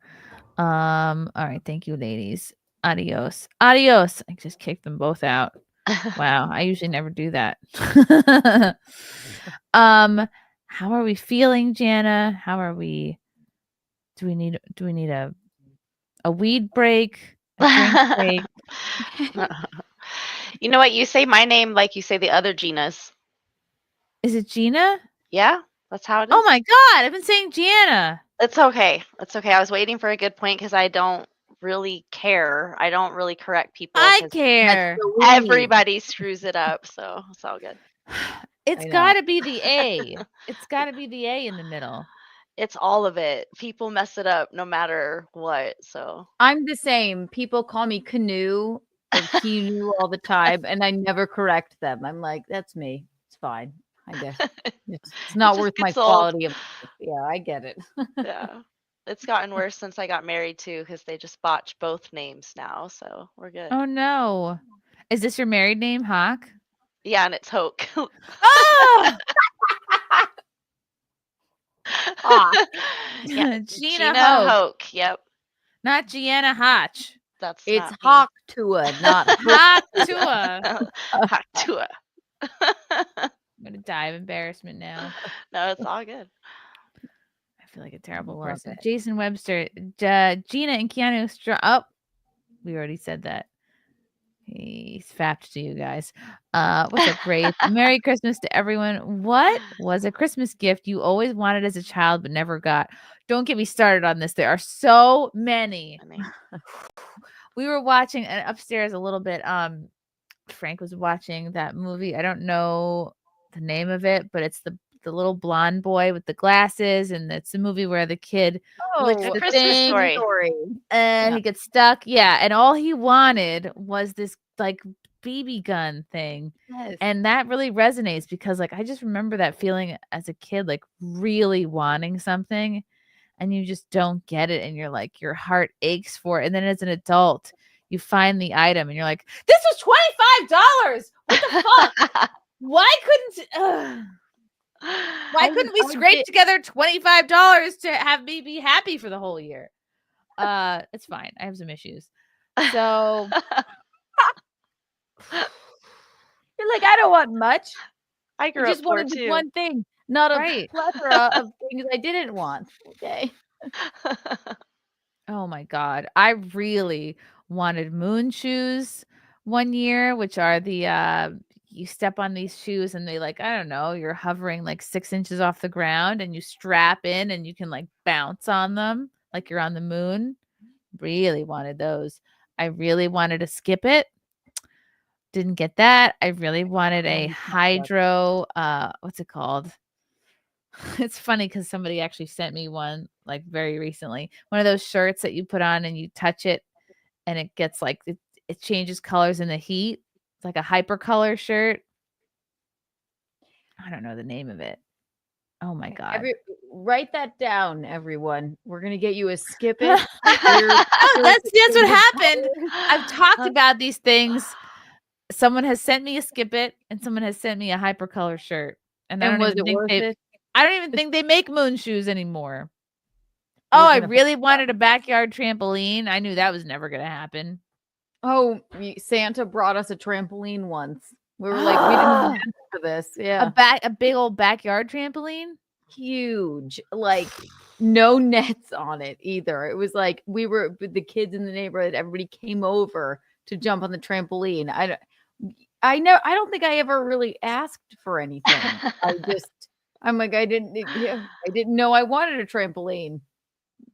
Speaker 8: All right, thank you, ladies. Adios. I just kicked them both out. Wow, I usually never do that. How are we feeling, Jana? How are we? Do we need a weed break? A drink break?
Speaker 1: You know what? You say my name like you say the other Gina's.
Speaker 8: Is it Gina?
Speaker 1: Yeah. That's how it is.
Speaker 8: Oh my God, I've been saying Gianna.
Speaker 1: It's okay. I was waiting for a good point because I don't really care. I don't really correct people.
Speaker 8: I care.
Speaker 1: Everybody screws it up, so it's all good.
Speaker 8: It's got to be the A. It's got to be the A in the middle.
Speaker 1: It's all of it. People mess it up no matter what. So
Speaker 15: I'm the same. People call me Canoe or Kinu all the time, and I never correct them. I'm like, that's me. It's fine. I guess it's not worth my quality of life. Yeah, I get it.
Speaker 1: Yeah, it's gotten worse since I got married too, because they just botch both names now. So we're good.
Speaker 8: Oh no, is this your married name, Hawk?
Speaker 1: Yeah, and it's Hoke.
Speaker 8: Oh,
Speaker 1: yeah,
Speaker 8: Gina
Speaker 1: Hoke. Yep,
Speaker 8: not Gianna Hotch.
Speaker 15: It's Hawk Tua, not
Speaker 8: Hawk Tua.
Speaker 1: Hawk Tua.
Speaker 8: I'm gonna die of embarrassment now.
Speaker 1: No, it's all good.
Speaker 8: I feel like a terrible person. Jason Webster, Gina and Keanu. Oh, we already said that. He's fapped to you guys. What's up, Grace? Merry Christmas to everyone. What was a Christmas gift you always wanted as a child but never got? Don't get me started on this. There are so many. We were watching upstairs a little bit. Frank was watching that movie. I don't know the name of it, but it's the little blonde boy with the glasses, and it's the movie where the kid
Speaker 1: licks the Christmas story.
Speaker 8: And he gets stuck. Yeah, and all he wanted was this like BB gun thing.
Speaker 15: Yes.
Speaker 8: And that really resonates because like I just remember that feeling as a kid, like really wanting something and you just don't get it, and you're like your heart aches for it. And then as an adult, you find the item and you're like, this was $25. What the fuck? Why couldn't Why couldn't we scrape together $25 to have me be happy for the whole year? It's fine. I have some issues. So
Speaker 15: you're like, I don't want much.
Speaker 1: I grew
Speaker 15: just
Speaker 1: up poor
Speaker 15: wanted this
Speaker 1: too.
Speaker 15: one thing, not a
Speaker 8: Right.
Speaker 15: plethora of things I didn't want. Okay.
Speaker 8: Oh my God. I really wanted moon shoes one year, which are the you step on these shoes and they like, I don't know, you're hovering like 6 inches off the ground and you strap in and you can like bounce on them like you're on the moon. Really wanted those. I really wanted to skip it. Didn't get that. I really wanted a hydro, what's it called? It's funny because somebody actually sent me one like very recently. One of those shirts that you put on and you touch it and it gets like it changes colors in the heat. It's like a hypercolor shirt. I don't know the name of it. Oh my God.
Speaker 15: Write that down, everyone. We're gonna get you a skip it.
Speaker 8: That's what happened. I've talked about these things. Someone has sent me a skip it and someone has sent me a hypercolor shirt. And I don't even think they make moon shoes anymore. Oh, I really wanted a backyard trampoline. I knew that was never going to happen.
Speaker 15: Oh, Santa brought us a trampoline once. We were like, we didn't ask for this. Yeah.
Speaker 8: A big old backyard trampoline?
Speaker 15: Huge. Like no nets on it either. It was like we were with the kids in the neighborhood. Everybody came over to jump on the trampoline. I don't think I ever really asked for anything. I'm like, I didn't know I wanted a trampoline.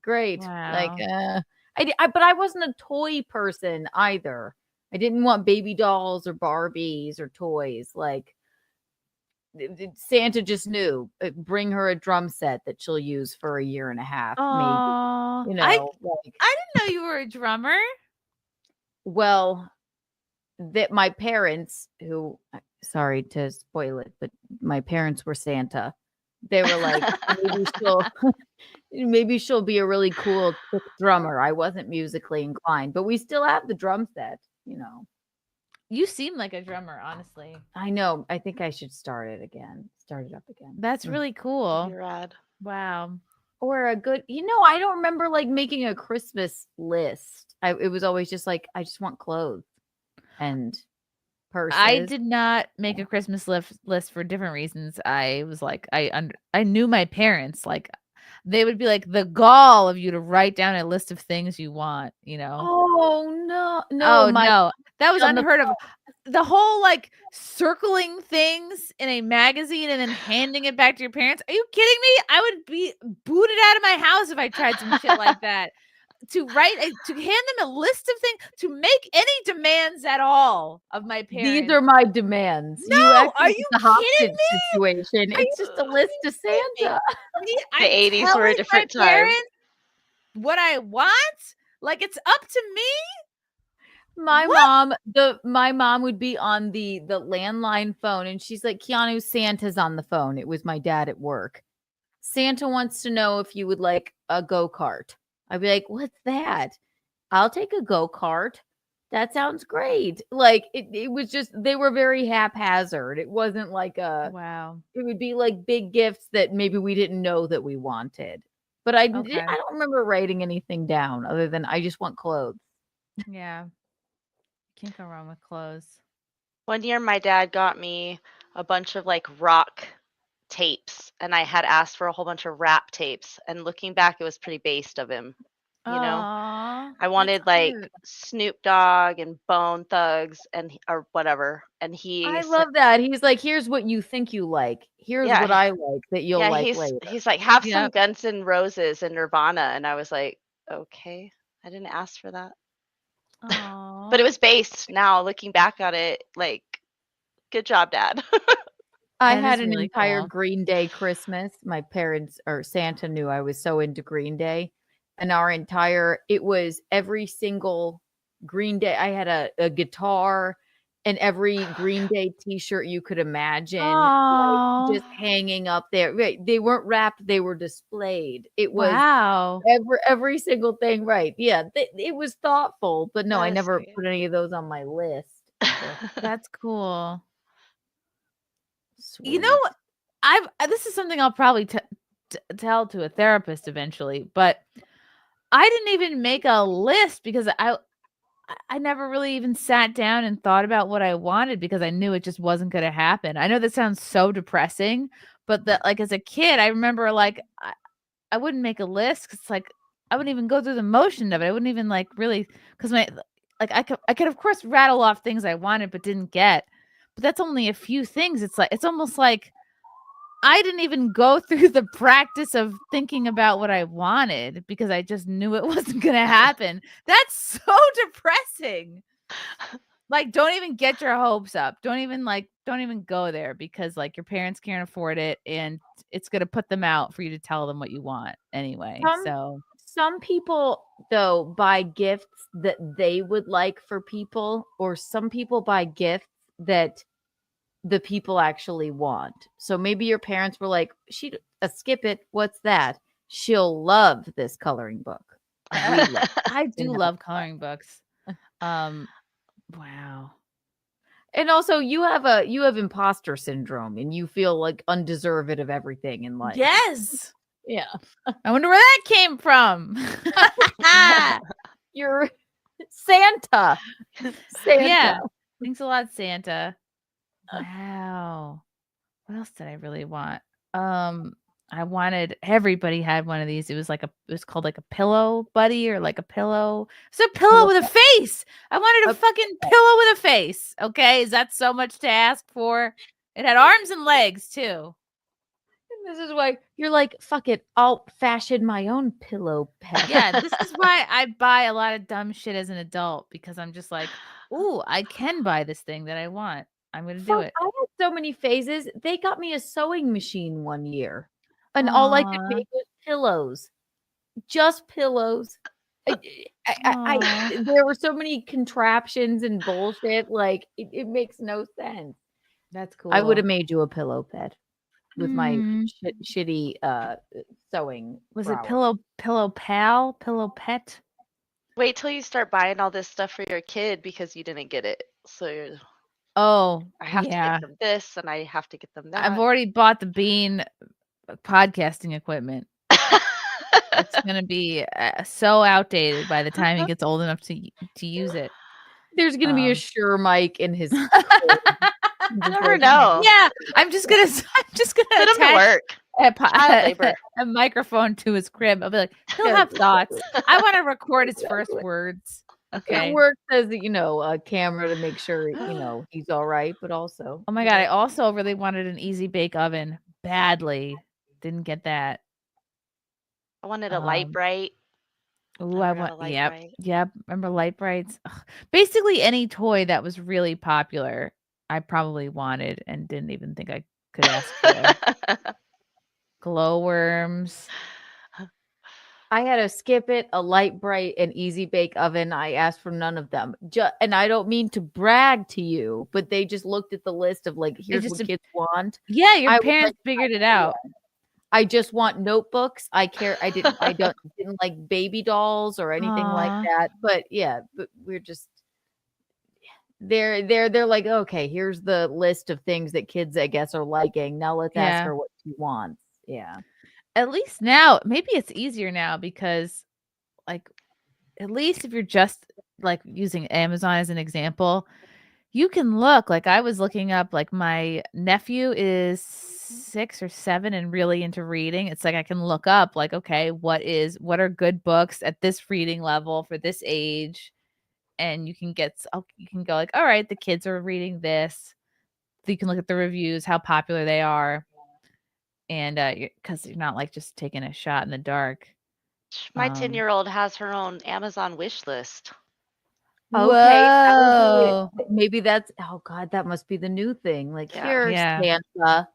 Speaker 15: Great.
Speaker 8: Wow.
Speaker 15: Like, but I wasn't a toy person either. I didn't want baby dolls or Barbies or toys. Like Santa just knew, bring her a drum set that she'll use for a year and a half. Maybe, you know,
Speaker 8: I didn't know you were a drummer.
Speaker 15: Well, that my parents, who, sorry to spoil it, but my parents were Santa. They were like, maybe she'll be a really cool drummer. I wasn't musically inclined, but we still have the drum set, you know.
Speaker 8: You seem like a drummer, honestly.
Speaker 15: I know. I think I should start it up again.
Speaker 8: That's really cool.
Speaker 1: You're rad.
Speaker 8: Wow.
Speaker 15: Or a good, I don't remember like making a Christmas list. It was always just like, I just want clothes and purses.
Speaker 8: I did not make a Christmas list for different reasons. I was like, I knew my parents, like they would be like, the gall of you to write down a list of things you want, you know?
Speaker 15: Oh, no.
Speaker 8: No. That was unheard of. The whole like circling things in a magazine and then handing it back to your parents. Are you kidding me? I would be booted out of my house if I tried some shit like that. To hand them a list of things, to make any demands at all of my parents.
Speaker 15: These are my demands.
Speaker 8: No, are you
Speaker 15: the hostage
Speaker 8: kidding me?
Speaker 15: situation. It's just a list to Santa.
Speaker 1: The 80s were a different time.
Speaker 8: What I want? Like it's up to me?
Speaker 15: My mom would be on the landline phone and she's like, Keanu, Santa's on the phone. It was my dad at work. Santa wants to know if you would like a go-kart. I'd be like, what's that? I'll take a go-kart. That sounds great. Like it was just, they were very haphazard. It wasn't like
Speaker 8: wow.
Speaker 15: It would be like big gifts that maybe we didn't know that we wanted. But I don't remember writing anything down other than I just want clothes.
Speaker 8: Yeah. Can't go wrong with clothes.
Speaker 1: One year my dad got me a bunch of like rock tapes and I had asked for a whole bunch of rap tapes, and looking back it was pretty based of him, you know. I wanted like Snoop Dogg and Bone Thugs or whatever, and
Speaker 15: I love that. He's like, here's what you think you like, here's what I like that you'll like later.
Speaker 1: He's like, have some Guns N' Roses and Nirvana, and I was like, okay, I didn't ask for that. But it was based. Now looking back at it, like, good job, Dad.
Speaker 15: I had an entire Green Day Christmas. My parents or Santa knew I was so into Green Day, and it was every single Green Day. I had a guitar and every Green Day t-shirt you could imagine, like, just hanging up there. Right. They weren't wrapped, they were displayed. It was every single thing. Right. Yeah. It was thoughtful, but no, I never put any of those on my list.
Speaker 8: That's cool.
Speaker 15: Sweet.
Speaker 8: You know, this is something I'll probably tell to a therapist eventually, but I didn't even make a list because I never really even sat down and thought about what I wanted because I knew it just wasn't going to happen. I know that sounds so depressing, but like as a kid, I remember like I wouldn't make a list because like I wouldn't even go through the motion of it. I wouldn't even like really because I could of course rattle off things I wanted but didn't get, but that's only a few things. It's almost like I didn't even go through the practice of thinking about what I wanted because I just knew it wasn't going to happen. That's so depressing. Like, don't even get your hopes up. Don't even go there because like your parents can't afford it and it's going to put them out for you to tell them what you want anyway.
Speaker 15: Some people though buy gifts that they would like for people, or some people buy gifts that the people actually want. So maybe your parents were like, skip it. What's that? She'll love this coloring book.
Speaker 8: I do love coloring books. Wow.
Speaker 15: And also you have imposter syndrome and you feel like undeserved of everything in life.
Speaker 8: Yes.
Speaker 15: Yeah.
Speaker 8: I wonder where that came from.
Speaker 15: You're Santa.
Speaker 8: Yeah. Thanks a lot, Santa. Wow. What else did I really want? Everybody had one of these. It was called like a pillow buddy or like a pillow. It's a pillow with a face. I wanted a fucking pillow with a face. Okay. Is that so much to ask for? It had arms and legs too.
Speaker 15: And this is why you're like, fuck it. I'll fashion my own pillow pet.
Speaker 8: Yeah. This is why I buy a lot of dumb shit as an adult because I'm just like, ooh, I can buy this thing that I want. I'm going to do it.
Speaker 15: I had so many phases. They got me a sewing machine one year. And all I could make was pillows. Just pillows. There were so many contraptions and bullshit. Like, it makes no sense.
Speaker 8: That's cool.
Speaker 15: I would have made you a pillow pet with my shitty sewing.
Speaker 8: Was
Speaker 15: prowess.
Speaker 8: it pillow pal? Pillow pet?
Speaker 1: Wait till you start buying all this stuff for your kid because you didn't get it. So
Speaker 8: I
Speaker 1: have to get them this and I have to get them that.
Speaker 8: I've already bought the Bean podcasting equipment. It's going to be so outdated by the time he gets old enough to use it.
Speaker 15: There's going to be a Shure mic in his.
Speaker 1: You never know.
Speaker 8: Yeah, I'm just gonna
Speaker 1: put him to work.
Speaker 8: A microphone to his crib. I'll be like, he'll have thoughts. I want to record his first words. Okay.
Speaker 15: It works as a camera to make sure he's all right, but also.
Speaker 8: Oh my god, I also really wanted an easy bake oven badly. Didn't get that.
Speaker 1: I wanted a light bright.
Speaker 8: Ooh, yep. Remember light brights? Ugh. Basically any toy that was really popular, I probably wanted and didn't even think I could ask for. Glowworms.
Speaker 15: I had a Skip It, a Light Bright, an Easy Bake Oven. I asked for none of them. And I don't mean to brag to you, but they just looked at the list of like, here's what kids want.
Speaker 8: Yeah, your parents figured it out.
Speaker 15: I just want notebooks. I didn't like baby dolls or anything like that. But yeah, but we're just they're like, okay, here's the list of things that kids, I guess, are liking. Now let's ask her what she wants. Yeah.
Speaker 8: At least now, maybe it's easier now because like at least if you're just like using Amazon as an example, you can look like I was looking up like my nephew is 6 or 7 and really into reading. It's like I can look up like, okay, what are good books at this reading level for this age? And you can go like, all right, the kids are reading this. So you can look at the reviews, how popular they are. And because you're not like just taking a shot in the dark.
Speaker 1: My 10-year-old has her own Amazon wish list.
Speaker 15: Okay, maybe that's that must be the new thing. Like, here, Santa,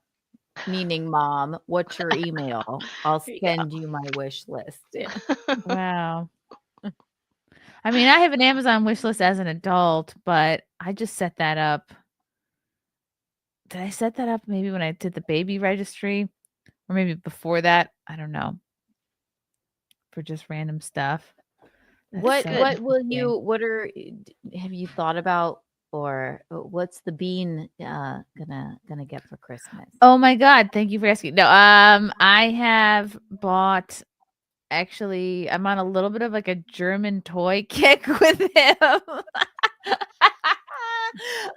Speaker 15: meaning mom, what's your email? I'll send you my wish list. Yeah.
Speaker 8: Wow. I mean, I have an Amazon wish list as an adult, but I just set that up. Did I set that up maybe when I did the baby registry? Or maybe before that? I don't know. For just random stuff.
Speaker 15: Have you thought about or what's the bean gonna get for Christmas?
Speaker 8: Oh my God! Thank you for asking. No, I have bought. Actually, I'm on a little bit of like a German toy kick with him.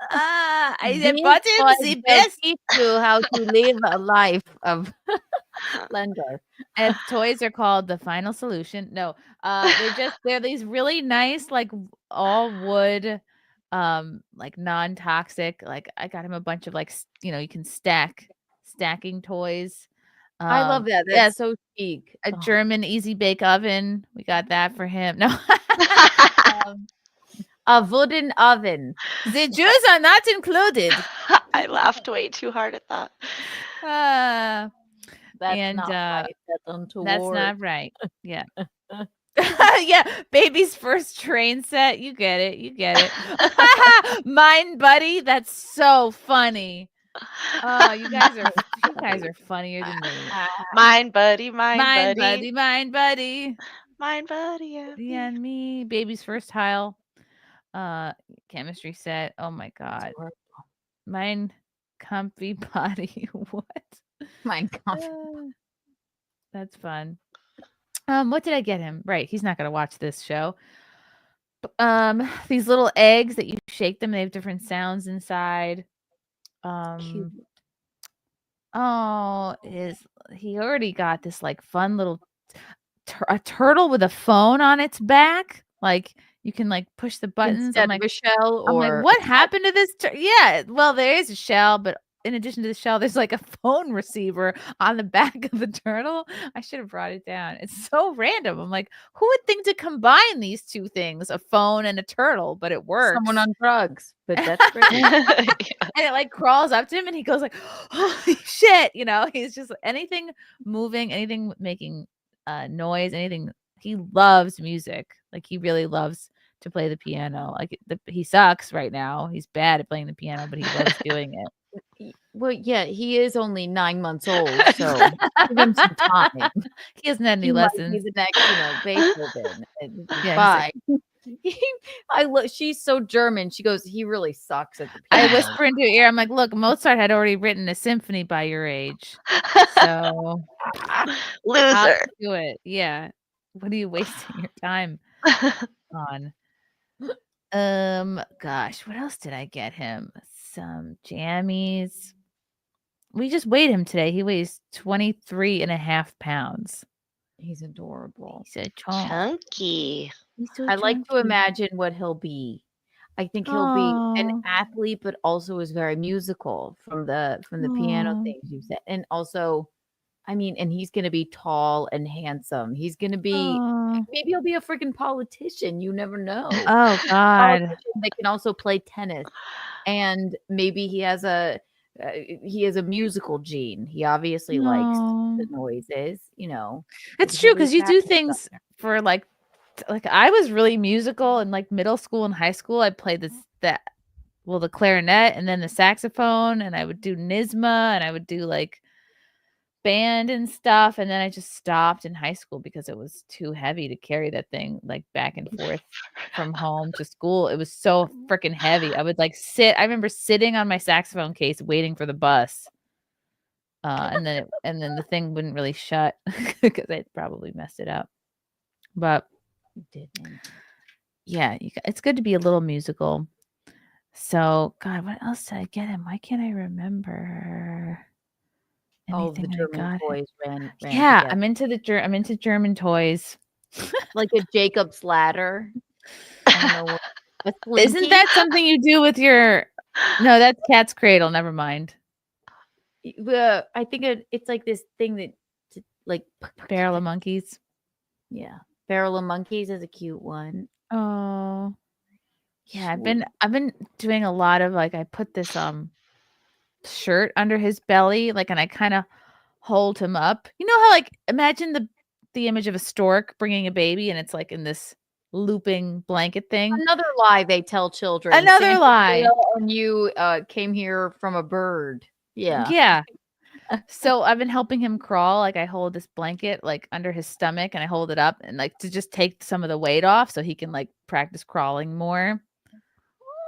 Speaker 8: I bought him the best.
Speaker 15: Teach you how to live a life of splendor.
Speaker 8: And toys are called The Final Solution. No, they're these really nice, like all wood, like non-toxic. Like I got him a bunch of like you can stacking toys.
Speaker 15: I love that. That's so chic.
Speaker 8: A German easy bake oven. We got that for him. No.
Speaker 15: A wooden oven.
Speaker 8: The Jews are not included.
Speaker 1: I laughed way too hard at that.
Speaker 15: That's not right.
Speaker 8: That's not right. Yeah. Yeah, baby's first train set. You get it. You get it. Mine buddy. That's so funny. Oh, you guys are funnier than me.
Speaker 1: Mine buddy,
Speaker 8: Mine buddy, mine buddy.
Speaker 1: Mine buddy,
Speaker 8: and me. Baby's first tile. Chemistry set. Oh my God. Mine comfy body. What?
Speaker 15: Mine comfy.
Speaker 8: That's fun. What did I get him? Right, he's not gonna watch this show. These little eggs that you shake them, they have different sounds inside.
Speaker 15: Cute.
Speaker 8: Oh, he already got this like fun little a turtle with a phone on its back. Like you can like push the buttons.
Speaker 15: Instead of a shell,
Speaker 8: I'm
Speaker 15: or
Speaker 8: like, what happened to this? Yeah, well, there is a shell, but in addition to the shell, there's like a phone receiver on the back of the turtle. I should have brought it down. It's so random. I'm like, who would think to combine these two things, a phone and a turtle? But it works.
Speaker 15: Someone on drugs, but that's great.
Speaker 8: And it like crawls up to him and he goes like, holy shit. He's just anything moving, anything making noise, anything. He loves music. Like he really loves to play the piano. Like he sucks right now. He's bad at playing the piano, but he loves doing it.
Speaker 15: Well, yeah, he is only 9 months old, so give him some time.
Speaker 8: He hasn't had any lessons.
Speaker 15: He's the next, Beethoven.
Speaker 8: Yeah,
Speaker 15: Bye. She's so German. She goes, he really sucks at the piano.
Speaker 8: I whisper into your ear. I'm like, look, Mozart had already written a symphony by your age, so
Speaker 1: loser.
Speaker 8: Do it. Yeah. What are you wasting your time on? Gosh, what else did I get him? Some jammies. We just weighed him today. He weighs 23.5 pounds.
Speaker 15: He's adorable.
Speaker 8: He's a
Speaker 1: chunky.
Speaker 15: I like to imagine what he'll be. I think he'll be an athlete, but also is very musical from the piano things you said. And also, I mean, and he's going to be tall and handsome. He's going to be, maybe he'll be a freaking politician. You never know.
Speaker 8: Oh God.
Speaker 15: They can also play tennis. And maybe he has a musical gene. He obviously likes the noises,
Speaker 8: It's true because you do things for like I was really musical in like middle school and high school. I played the clarinet and then the saxophone, and I would do NYSMA and I would do like band and stuff, and then I just stopped in high school because it was too heavy to carry that thing like back and forth from home to school. It was so freaking heavy. I would like sit. I remember sitting on my saxophone case waiting for the bus, and then the thing wouldn't really shut because I probably messed it up. But yeah, it's good to be a little musical. So God, what else did I get him? Why can't I remember?
Speaker 15: All the German toys ran
Speaker 8: yeah,
Speaker 15: together.
Speaker 8: I'm into German toys.
Speaker 15: Like a Jacob's ladder. I don't know.
Speaker 8: Isn't that something you do with your? No, that's Cat's Cradle. Never mind.
Speaker 15: I think it's like this thing that like
Speaker 8: Barrel of Monkeys.
Speaker 15: Yeah, Barrel of Monkeys is a cute one.
Speaker 8: Oh, yeah. I've been doing a lot of like I put this shirt under his belly, like, and I kind of hold him up. You know how like imagine the image of a stork bringing a baby, and it's like in this looping blanket thing.
Speaker 15: Another lie they tell children.
Speaker 8: Another lie.
Speaker 15: And you came here from a bird. Yeah.
Speaker 8: Yeah. So I've been helping him crawl. Like I hold this blanket like under his stomach and I hold it up and like to just take some of the weight off so he can like practice crawling more.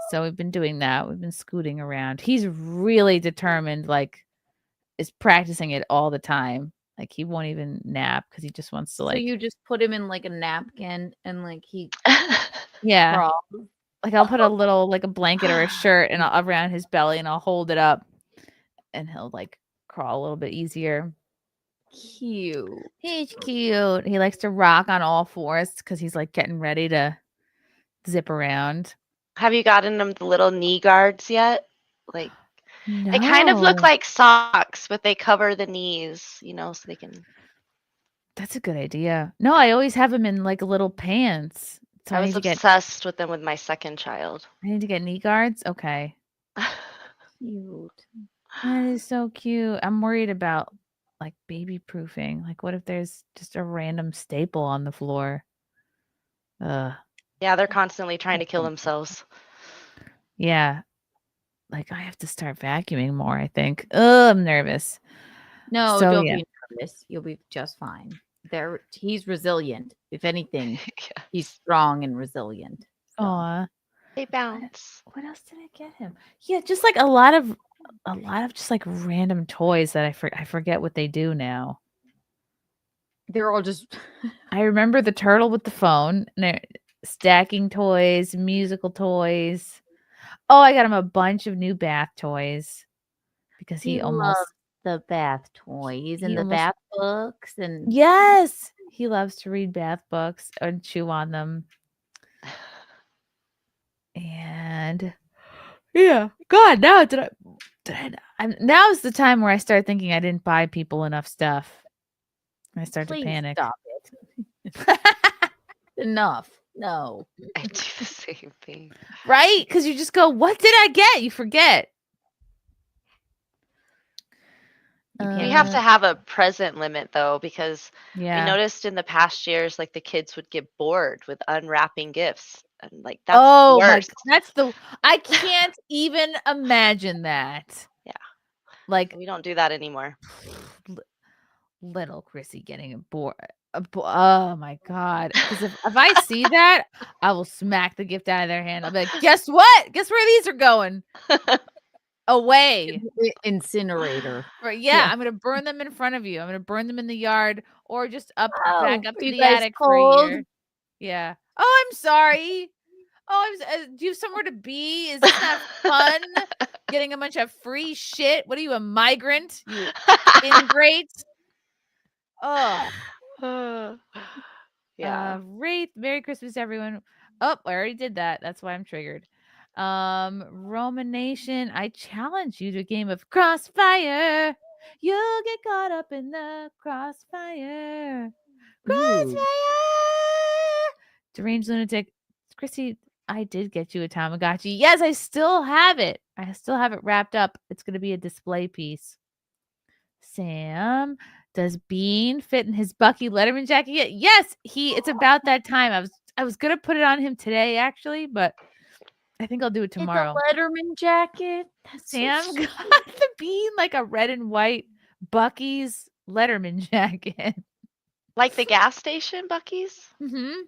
Speaker 8: So we've been doing that. We've been scooting around. He's really determined, like, is practicing it all the time. Like, he won't even nap because he just wants to,
Speaker 15: So
Speaker 8: like,
Speaker 15: you just put him in like a napkin and like he
Speaker 8: yeah.
Speaker 15: crawls.
Speaker 8: Like, I'll put a little, like, a blanket or a shirt and around his belly, and I'll hold it up, and he'll, like, crawl a little bit easier.
Speaker 15: Cute.
Speaker 8: He's cute. He likes to rock on all fours because he's, like, getting ready to zip around.
Speaker 1: Have you gotten them the little knee guards yet? Like, they kind of look
Speaker 8: No.
Speaker 1: like socks, but they cover the knees, you know, so they can.
Speaker 8: That's a good idea. No, I always have him in, like, little pants. So
Speaker 1: I
Speaker 8: I
Speaker 1: was
Speaker 8: need to get
Speaker 1: obsessed with them with my second child.
Speaker 8: knee guards. Okay.
Speaker 15: Cute.
Speaker 8: That is so cute. I'm worried about, like, baby proofing. Like, what if there's just a random staple on the floor?
Speaker 1: Yeah, they're constantly trying to kill themselves.
Speaker 8: Yeah. Like, I have to start vacuuming more, I think. Oh, I'm nervous.
Speaker 15: No,
Speaker 8: So,
Speaker 15: don't
Speaker 8: yeah.
Speaker 15: be nervous. You'll be just fine. He's resilient. If anything, he's strong and resilient.
Speaker 8: Aw.
Speaker 1: They bounce.
Speaker 8: What else did I get him? Yeah, just like a lot of just like random toys that I forget what they do now.
Speaker 15: They're all just
Speaker 8: I remember the turtle with the phone, and they're stacking toys, musical toys. Oh, I got him a bunch of new bath toys because he almost
Speaker 15: loves the bath toys and
Speaker 8: he
Speaker 15: the
Speaker 8: almost-
Speaker 15: bath books and
Speaker 8: Yes, he loves to read bath books and chew on them. And yeah, God, now now's the time where I start thinking I didn't buy people enough stuff. I start
Speaker 15: Please
Speaker 8: to panic.
Speaker 15: stop it. Enough. No.
Speaker 1: I do the same thing.
Speaker 8: Right? Because you just go, what did I get? You forget.
Speaker 1: We have to have a present limit though, because
Speaker 8: Yeah.
Speaker 1: we noticed in the past years, like the kids would get bored with unwrapping gifts, and like that's
Speaker 8: Oh my,
Speaker 1: worse.
Speaker 8: I can't even imagine that.
Speaker 1: Yeah.
Speaker 8: Like,
Speaker 1: we don't do that anymore.
Speaker 8: Little Chrissie getting bored. Oh my God. Because if I see that, I will smack the gift out of their hand. I'll be like, guess what? Guess where these are going? Away.
Speaker 15: Incinerator.
Speaker 8: Yeah, I'm gonna burn them in front of you. I'm gonna burn them in the yard, or just back up
Speaker 15: are
Speaker 8: to
Speaker 15: you
Speaker 8: the
Speaker 15: guys
Speaker 8: attic for a
Speaker 15: cold?
Speaker 8: year. Yeah. Oh, I'm sorry. Oh, do you have somewhere to be? Is this not fun? Getting a bunch of free shit. What are you, a migrant? You ingrate. Oh.
Speaker 1: Yeah.
Speaker 8: Wraith, Merry Christmas, everyone. Oh, I already did that. That's why I'm triggered. Roman Nation, I challenge you to a game of Crossfire. You'll get caught up in the crossfire. Crossfire. Deranged Lunatic. Chrissie, I did get you a Tamagotchi. Yes, I still have it. I still have it wrapped up. It's going to be a display piece. Sam, does Bean fit in his Bucky Letterman jacket yet? Yes, it's about that time. I was going to put it on him today, actually, but I think I'll do it tomorrow.
Speaker 15: It's a Letterman jacket. That's
Speaker 8: Sam
Speaker 15: so
Speaker 8: got the Bean like a red and white Bucky's Letterman jacket.
Speaker 1: Like the gas station, Bucky's?
Speaker 8: Mm-hmm.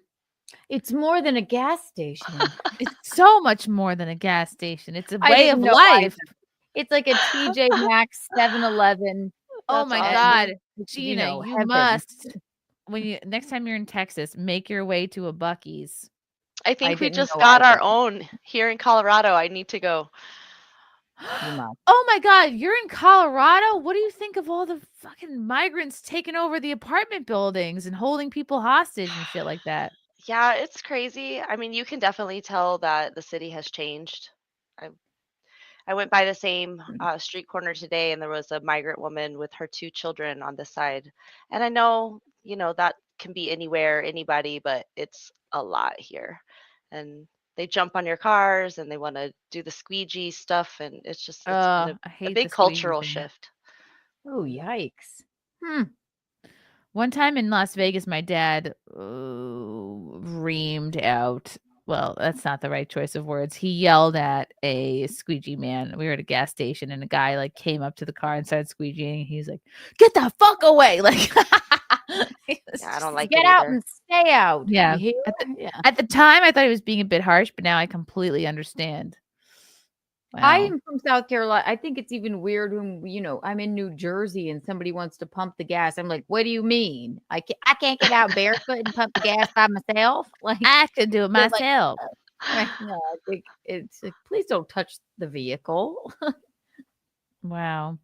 Speaker 15: It's more than a gas station.
Speaker 8: It's so much more than a gas station. It's a
Speaker 15: I
Speaker 8: way of
Speaker 15: didn't know
Speaker 8: life.
Speaker 15: either. It's like a TJ Maxx 7-Eleven.
Speaker 8: Oh my
Speaker 15: awesome.
Speaker 8: God,
Speaker 15: It's,
Speaker 8: Gina, you
Speaker 15: heaven.
Speaker 8: must, next time you're in Texas, make your way to a Bucky's.
Speaker 1: I think we
Speaker 15: didn't
Speaker 1: just
Speaker 15: know
Speaker 1: got
Speaker 15: either.
Speaker 1: our own here in Colorado. I need to go.
Speaker 8: Oh my God, you're in Colorado? What do you think of all the fucking migrants taking over the apartment buildings and holding people hostage and shit like that?
Speaker 1: Yeah, it's crazy. I mean, you can definitely tell that the city has changed. I went by the same street corner today, and there was a migrant woman with her 2 children on the side. And I know, that can be anywhere, anybody, but it's a lot here. And they jump on your cars and they want to do the squeegee stuff. And it's just been
Speaker 8: I
Speaker 1: a
Speaker 8: hate
Speaker 1: big
Speaker 8: the squeegee
Speaker 1: cultural
Speaker 8: thing.
Speaker 1: shift.
Speaker 15: Oh, yikes.
Speaker 8: One time in Las Vegas, my dad reamed out. Well, that's not the right choice of words. He yelled at a squeegee man. We were at a gas station, and a guy came up to the car and started squeegeeing. He's like, "Get the fuck away!"
Speaker 1: Yeah, I don't like
Speaker 15: Get
Speaker 1: it
Speaker 15: out
Speaker 1: either.
Speaker 15: and stay out.
Speaker 8: Yeah.
Speaker 15: You hear?
Speaker 8: At the time, I thought he was being a bit harsh, but now I completely understand.
Speaker 15: I am from South Carolina. I think it's even weird when, I'm in New Jersey and somebody wants to pump the gas. I'm like, what do you mean? I can't get out barefoot and pump the gas by myself. Like
Speaker 8: I could do it
Speaker 15: they're like,
Speaker 8: myself.
Speaker 15: Like, no, I think it's like, please don't touch the vehicle.
Speaker 8: Wow.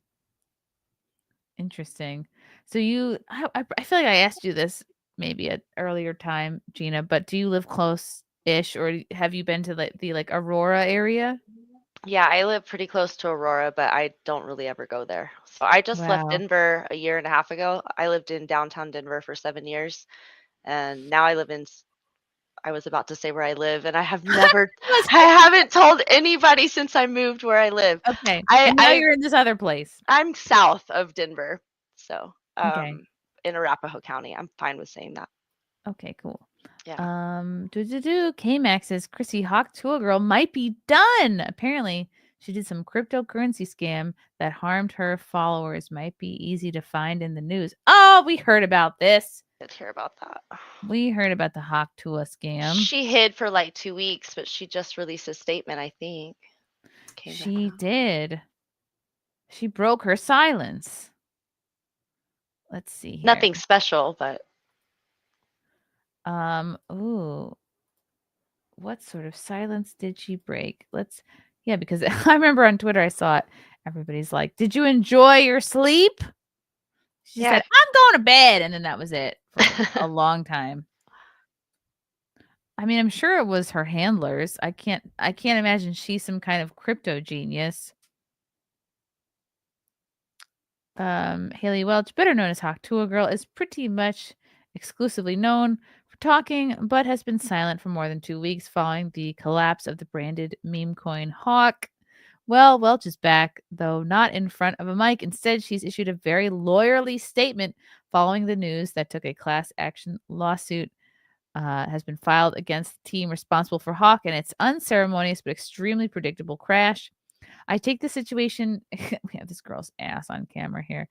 Speaker 8: Interesting. So I feel like I asked you this maybe at earlier time, Gina, but do you live close-ish, or have you been to the Aurora area?
Speaker 1: Yeah, I live pretty close to Aurora, but I don't really ever go there. So I just left
Speaker 8: Wow.
Speaker 1: Denver a year and a half ago. I lived in downtown Denver for 7 years, and now I live I was about to say where I live, and I haven't told anybody since I moved where I live.
Speaker 8: Okay. And now you're in this other place.
Speaker 1: I'm south of Denver, so
Speaker 8: Okay.
Speaker 1: in Arapahoe County. I'm fine with saying that.
Speaker 8: Okay, cool.
Speaker 1: Yeah.
Speaker 8: K-Max says Chrissie Hawk Tool Girl might be done. Apparently, she did some cryptocurrency scam that harmed her followers. Might be easy to find in the news. Oh, we heard about this.
Speaker 1: Did hear about that.
Speaker 8: We heard about the Hawk Tua scam.
Speaker 1: She hid for like 2 weeks, but she just released a statement, I think.
Speaker 8: She did. She broke her silence. Let's see here.
Speaker 1: Nothing special, but
Speaker 8: ooh. What sort of silence did she break? Because I remember on Twitter I saw it. Everybody's like, "Did you enjoy your sleep?" She said, "I'm going to bed," and then that was it for a long time. I mean, I'm sure it was her handlers. I can't imagine she's some kind of crypto genius. Haley Welch, better known as Hawk Tool Girl, is pretty much exclusively known for talking, but has been silent for more than 2 weeks following the collapse of the branded meme coin Hawk. Well, Welch is back, though not in front of a mic. Instead, she's issued a very lawyerly statement following the news that took a class action lawsuit has been filed against the team responsible for Hawk and its unceremonious but extremely predictable crash. I take the situation. We have this girl's ass on camera here.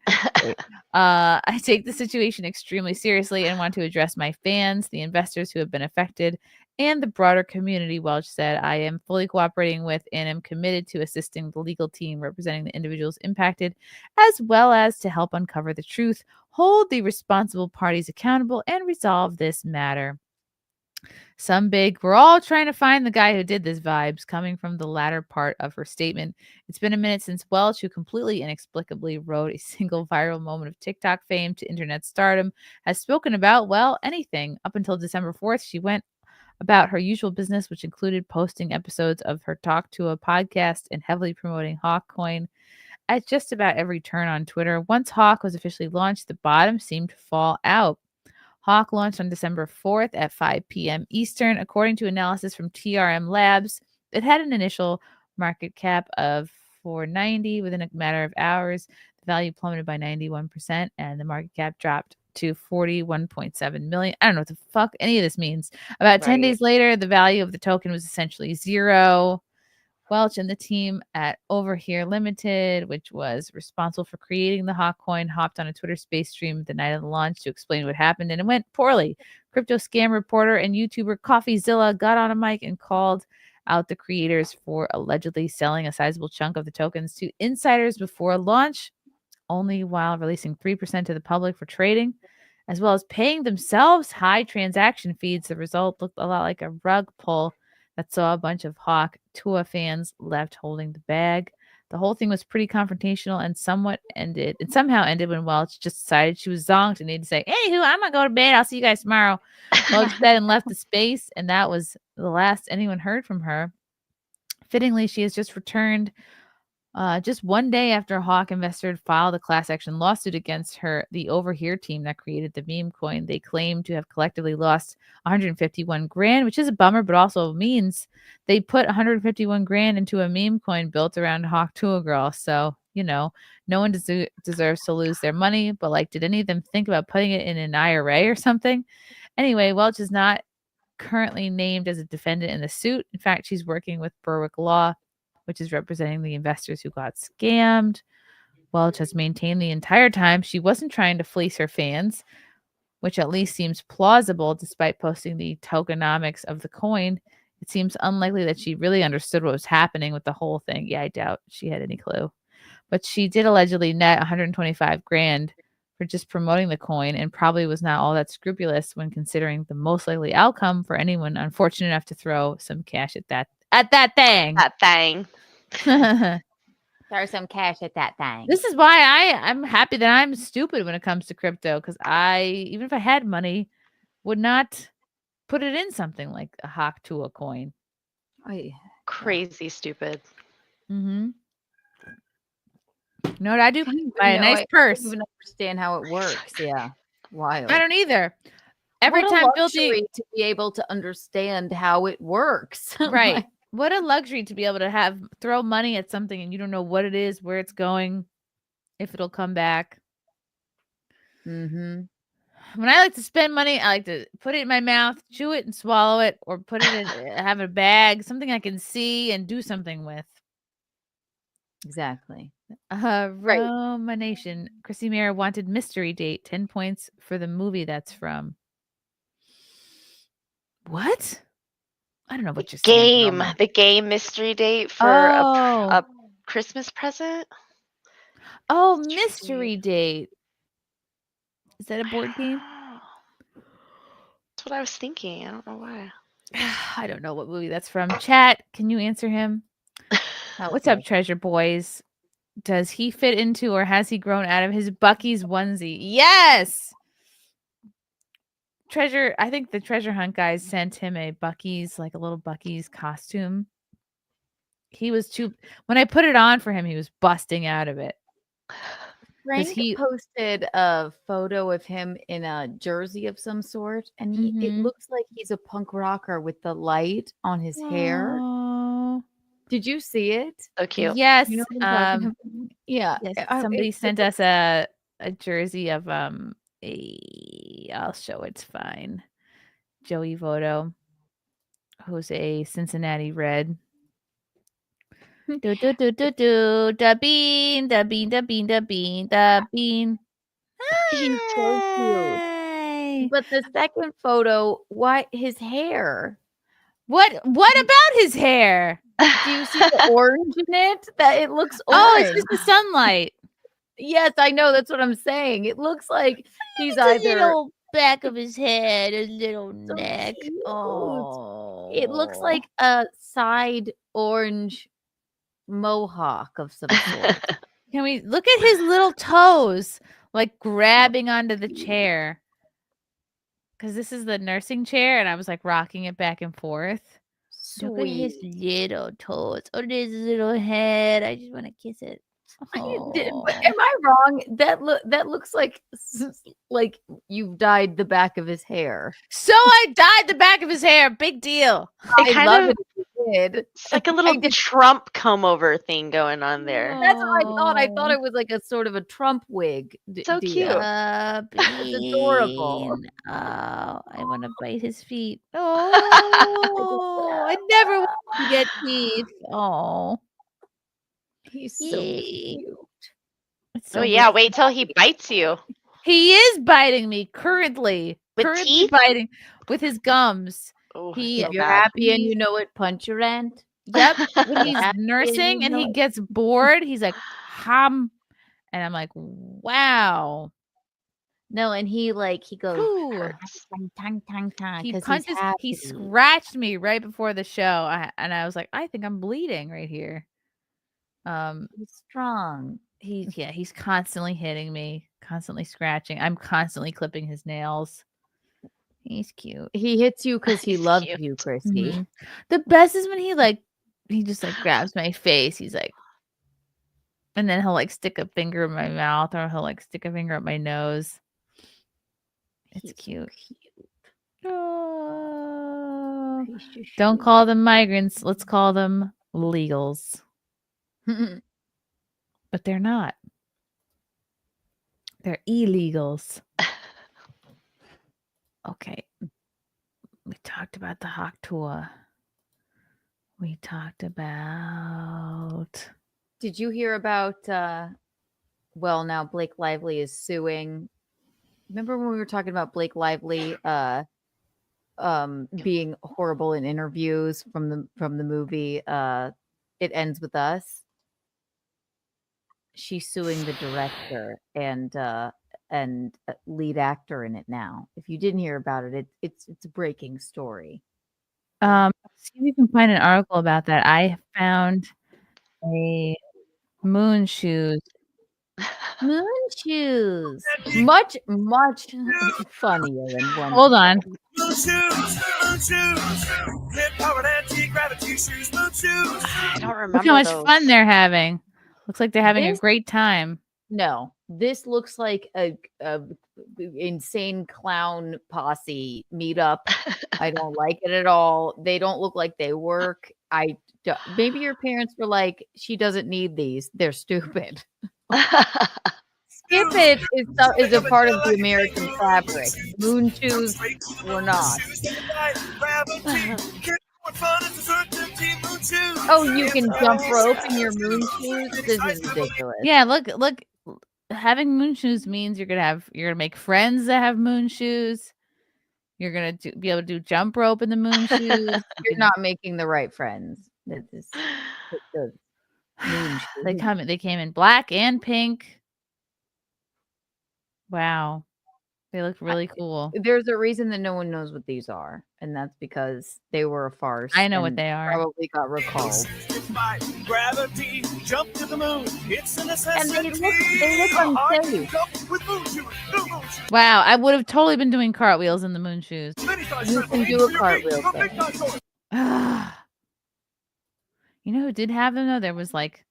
Speaker 8: I take the situation extremely seriously and want to address my fans, the investors who have been affected, and the broader community. Welch said, "I am fully cooperating with and am committed to assisting the legal team representing the individuals impacted, as well as to help uncover the truth, hold the responsible parties accountable, and resolve this matter." Some big, "we're all trying to find the guy who did this" vibes coming from the latter part of her statement. It's been a minute since Welch, who completely inexplicably rode a single viral moment of TikTok fame to internet stardom, has spoken about, well, anything. Up until December 4th, she went about her usual business, which included posting episodes of her Talk to a podcast and heavily promoting Hawk Coin at just about every turn on Twitter. Once Hawk was officially launched, the bottom seemed to fall out. Hawk launched on December 4th at 5 p.m. Eastern. According to analysis from TRM Labs, it had an initial market cap of $490. Within a matter of hours, the value plummeted by 91%, and the market cap dropped to $41.7 million. I don't know what the fuck any of this means. About 10 days later, the value of the token was essentially zero. Welch and the team at Over Here Limited, which was responsible for creating the Hawk coin, hopped on a Twitter space stream the night of the launch to explain what happened, and it went poorly. Crypto scam reporter and YouTuber CoffeeZilla got on a mic and called out the creators for allegedly selling a sizable chunk of the tokens to insiders before launch, only while releasing 3% to the public for trading, as well as paying themselves high transaction fees. The result looked a lot like a rug pull that saw a bunch of Hawk Tua fans left holding the bag. The whole thing was pretty confrontational and somehow ended when Welch just decided she was zonked and needed to say, "Anywho, I'm gonna go to bed. I'll see you guys tomorrow." Welch said and left the space, and that was the last anyone heard from her. Fittingly, she has just returned just one day after a Hawk investor filed a class action lawsuit against the Over Here team that created the meme coin. They claim to have collectively lost 151 grand, which is a bummer, but also means they put 151 grand into a meme coin built around Hawk Tool Girl. So, no one deserves to lose their money, but did any of them think about putting it in an IRA or something? Anyway, Welch is not currently named as a defendant in the suit. In fact, she's working with Berwick Law, which is representing the investors who got scammed. Welch has maintained the entire time she wasn't trying to fleece her fans, which at least seems plausible despite posting the tokenomics of the coin. It seems unlikely that she really understood what was happening with the whole thing. Yeah, I doubt she had any clue. But she did allegedly net 125 grand for just promoting the coin and probably was not all that scrupulous when considering the most likely outcome for anyone unfortunate enough to throw some cash at that thing.
Speaker 1: That thing.
Speaker 15: Throw some cash at that thing.
Speaker 8: This is why I'm happy that I'm stupid when it comes to crypto, because even if I had money, would not put it in something like a Haktua coin.
Speaker 1: Crazy stupid.
Speaker 8: Mm-hmm. You know what I do? Buy a nice
Speaker 15: I
Speaker 8: purse.
Speaker 15: don't even understand how it works. Yeah. Wild.
Speaker 8: I don't either. Every time
Speaker 15: luxury to be able to understand how it works.
Speaker 8: Right. What a luxury to be able to throw money at something and you don't know what it is, where it's going, if it'll come back.
Speaker 15: Mm-hmm.
Speaker 8: When I like to spend money, I like to put it in my mouth, chew it and swallow it, or put it in, have a bag, something I can see and do something with.
Speaker 15: Exactly.
Speaker 8: Romanation. Chrissie Mayr wanted mystery date. 10 points for the movie that's from. What? I don't know what you're saying.
Speaker 1: The game mystery date for a Christmas present.
Speaker 8: Oh, mystery date. Is that a board game?
Speaker 1: That's what I was thinking. I don't know why.
Speaker 8: I don't know what movie that's from. Chat, can you answer him? What's up, treasure boys? Does he fit into or has he grown out of his Bucky's onesie? Yes! Treasure, I think the treasure hunt guys sent him a Bucky's, like a little Bucky's costume. He was when I put it on for him, he was busting out of it.
Speaker 15: Frank posted a photo of him in a jersey of some sort, and it looks like he's a punk rocker with the light on his hair. Did you see it?
Speaker 1: So cute.
Speaker 8: Yes.
Speaker 15: You know what I'm talking about? Yeah.
Speaker 8: Yes, somebody sent us a jersey of I'll show it's fine. Joey Votto, who's a Cincinnati Red. Da bean.
Speaker 15: He's so cute. But the second photo, his hair?
Speaker 8: What about his hair?
Speaker 15: Do you see the orange in it? That it looks orange.
Speaker 8: Oh, it's just the sunlight.
Speaker 15: Yes, I know. That's what I'm saying. It looks like he's
Speaker 8: a
Speaker 15: either
Speaker 8: little back of his head, a little neck.
Speaker 15: Cute.
Speaker 8: Oh,
Speaker 15: it looks like a side orange mohawk of some sort.
Speaker 8: Can we look at his little toes, like grabbing onto the chair? Because this is the nursing chair, and I was like rocking it back and forth.
Speaker 15: Sweet.
Speaker 8: Look at his little toes. Oh, his little head. I just want to kiss it.
Speaker 15: Oh. Am I wrong? That looks like you dyed the back of his hair.
Speaker 8: So I dyed the back of his hair. Big deal.
Speaker 15: I love it.
Speaker 1: It's like a little Trump come over thing going on there.
Speaker 15: That's what I thought. I thought it was like a sort of a Trump wig.
Speaker 1: So cute.
Speaker 15: It's adorable.
Speaker 8: Oh, I want to bite his feet. Oh, I never want to get teeth. Oh.
Speaker 15: He's so cute.
Speaker 1: So yeah, wait till he bites you.
Speaker 8: He is biting me currently.
Speaker 1: With teeth?
Speaker 8: Biting with his gums.
Speaker 1: Oh,
Speaker 15: if you're happy and you know it, punch your end.
Speaker 8: Yep. When he's nursing and he gets bored, he's like, hum. And I'm like, wow.
Speaker 15: No, and he goes,
Speaker 8: he punches, he scratched me right before the show. And I was like, I think I'm bleeding right here.
Speaker 15: He's strong.
Speaker 8: He's constantly hitting me, constantly scratching. I'm constantly clipping his nails. He's cute.
Speaker 15: He hits you because he loves you, Chrissie.
Speaker 8: Mm-hmm. The best is when he just like grabs my face. He's like, and then he'll like stick a finger in my mouth, or he'll like stick a finger up my nose. It's cute. Oh. Don't call them migrants. Let's call them legals. But they're not. They're illegals. Okay. We talked about the Haktua. We talked about.
Speaker 15: Did you hear about now Blake Lively is suing. Remember when we were talking about Blake Lively being horrible in interviews from the movie It Ends With Us. She's suing the director and lead actor in it now. If you didn't hear about it, it's a breaking story.
Speaker 8: See if you can find an article about that. I found a moon shoes.
Speaker 15: Moon shoes. Much funnier than one.
Speaker 8: Hold on.
Speaker 2: Moon shoes, mid-powered anti-gravity shoes, moon shoes.
Speaker 1: I don't
Speaker 8: Look
Speaker 1: remember
Speaker 8: how much
Speaker 1: those.
Speaker 8: fun they're having. Looks like they're having a
Speaker 15: This-
Speaker 8: great time.
Speaker 15: No, this looks like a insane clown posse meetup. I don't like it at all. They don't look like they work. Maybe your parents were like, she doesn't need these. They're stupid. Skip It is a part of the American fabric. Moon shoes were not. Oh, you can jump rope in your moon shoes? This is ridiculous.
Speaker 8: Yeah, look. Having moon shoes means you're gonna make friends that have moon shoes. You're gonna be able to do jump rope in the moon shoes.
Speaker 15: You're not making the right friends. This is the moon shoes.
Speaker 8: They came in black and pink. Wow. They look really cool.
Speaker 15: There's a reason that no one knows what these are, and that's because they were a farce.
Speaker 8: I know what
Speaker 15: and
Speaker 8: they are.
Speaker 15: Probably got recalled.
Speaker 2: Gravity, jump to the moon. It's a
Speaker 15: And
Speaker 2: necessity.
Speaker 15: they look unsafe.
Speaker 8: Wow, I would have totally been doing cartwheels in the moon shoes.
Speaker 15: You can do a cartwheel thing.
Speaker 8: You know who did have them though? There was like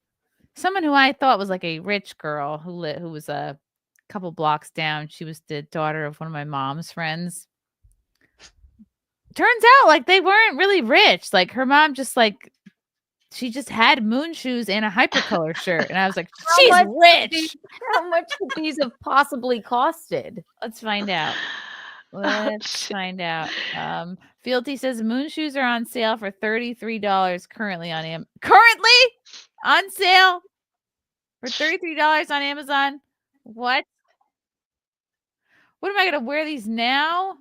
Speaker 8: someone who I thought was like a rich girl who was a couple blocks down. She was the daughter of one of my mom's friends. Turns out like they weren't really rich. Like her mom she just had moon shoes and a hypercolor shirt. And I was like, she's rich.
Speaker 15: How much could these have possibly costed?
Speaker 8: Let's find out. Let's find out. Fealty says moon shoes are on sale for $33 currently on on sale for $33 on Amazon. What am I gonna wear these now?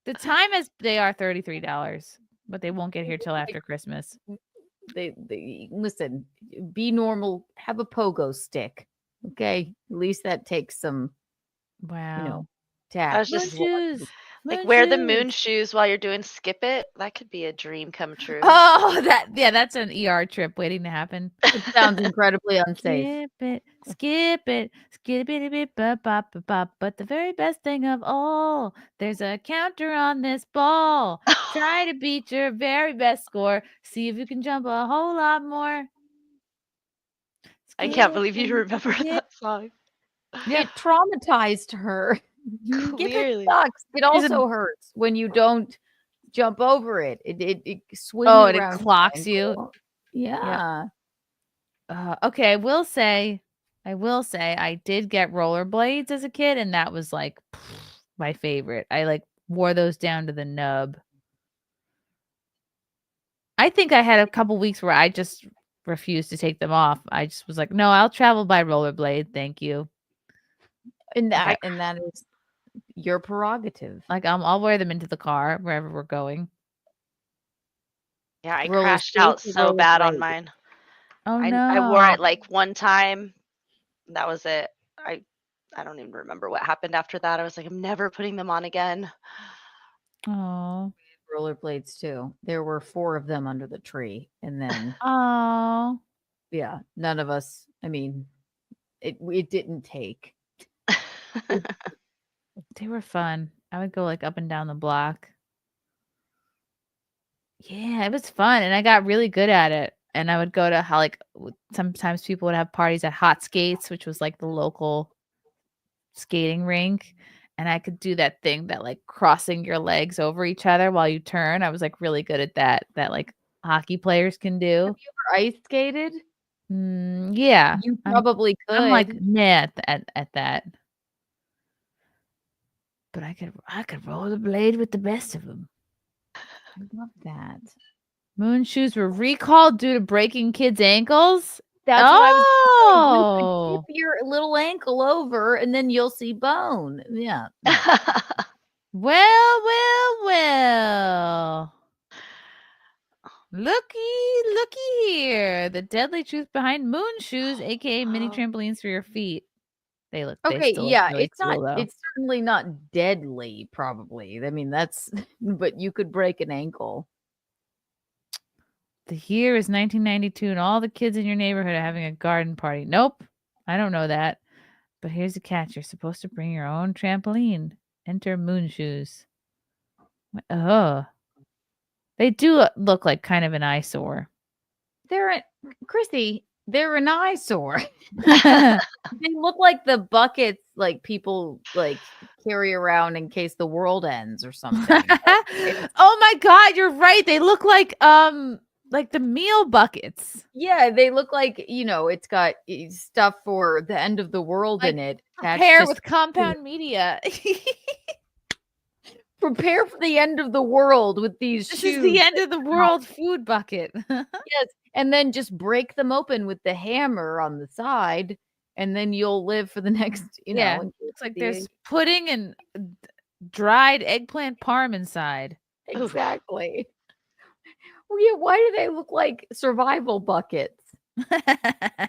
Speaker 8: The time is they are $33, but they won't get here till after Christmas.
Speaker 15: They listen, be normal, have a pogo stick. Okay. At least that takes some tact.
Speaker 1: I was just wear the moon shoes while you're doing Skip It. That could be a dream come true.
Speaker 8: Oh, that's an ER trip waiting to happen.
Speaker 15: It sounds incredibly unsafe.
Speaker 8: Skip it, bop, bop, bop. But the very best thing of all, there's a counter on this ball. Try to beat your very best score. See if you can jump a whole lot more.
Speaker 1: I can't believe you remember that song.
Speaker 15: It traumatized her.
Speaker 1: Clearly.
Speaker 15: It sucks. It also hurts when you don't jump over it. It swings
Speaker 8: it
Speaker 15: around.
Speaker 8: clocks you.
Speaker 15: Yeah.
Speaker 8: Okay, I will say I did get rollerblades as a kid, and that was like my favorite. I like wore those down to the nub. I think I had a couple weeks where I just refused to take them off. I just was like, no, I'll travel by rollerblade. Thank you.
Speaker 15: And that is your prerogative.
Speaker 8: Like I'll wear them into the car wherever we're going.
Speaker 1: Yeah, I crashed out so bad on mine.
Speaker 8: Oh no.
Speaker 1: I wore it like one time. That was it. I don't even remember what happened after that. I was like, I'm never putting them on again.
Speaker 8: Oh.
Speaker 15: Rollerblades too. There were 4 of them under the tree. And then yeah, none of us, I mean, it didn't take.
Speaker 8: They were fun. I would go like up and down the block. Yeah, it was fun. And I got really good at it. And I would go to sometimes people would have parties at Hot Skates, which was like the local skating rink. And I could do that thing that like crossing your legs over each other while you turn. I was like really good at that like hockey players can do.
Speaker 15: Have you ever ice skated?
Speaker 8: Yeah.
Speaker 15: You probably could.
Speaker 8: I'm like meh at that. But I could roll the blade with the best of them.
Speaker 15: I love that.
Speaker 8: Moon shoes were recalled due to breaking kids' ankles.
Speaker 15: That's what I was saying. You could tip your little ankle over and then you'll see bone. Yeah.
Speaker 8: Well. Looky here. The deadly truth behind moon shoes, aka mini trampolines for your feet. They
Speaker 15: Okay,
Speaker 8: still
Speaker 15: yeah,
Speaker 8: look really
Speaker 15: it's
Speaker 8: cool
Speaker 15: not.
Speaker 8: though.
Speaker 15: It's certainly not deadly. Probably. I mean, that's. But you could break an ankle.
Speaker 8: The year is 1992, and all the kids in your neighborhood are having a garden party. Nope, I don't know that. But here's the catch: you're supposed to bring your own trampoline. Enter moon shoes. Oh, they do look like kind of an eyesore.
Speaker 15: Chrissy, they're an eyesore. They look like the buckets like people like carry around in case the world ends or something.
Speaker 8: Oh my god, you're right. They look like the meal buckets.
Speaker 15: Yeah, they look like, it's got stuff for the end of the world in it.
Speaker 8: Prepare with compound media.
Speaker 15: Prepare for the end of the world with these
Speaker 8: This
Speaker 15: shoes.
Speaker 8: is the end of the world food bucket.
Speaker 15: Yes, and then just break them open with the hammer on the side, and then you'll live for the next,
Speaker 8: Yeah, looks like there's pudding and dried eggplant parm inside.
Speaker 15: Exactly. Well, yeah, why do they look like survival buckets?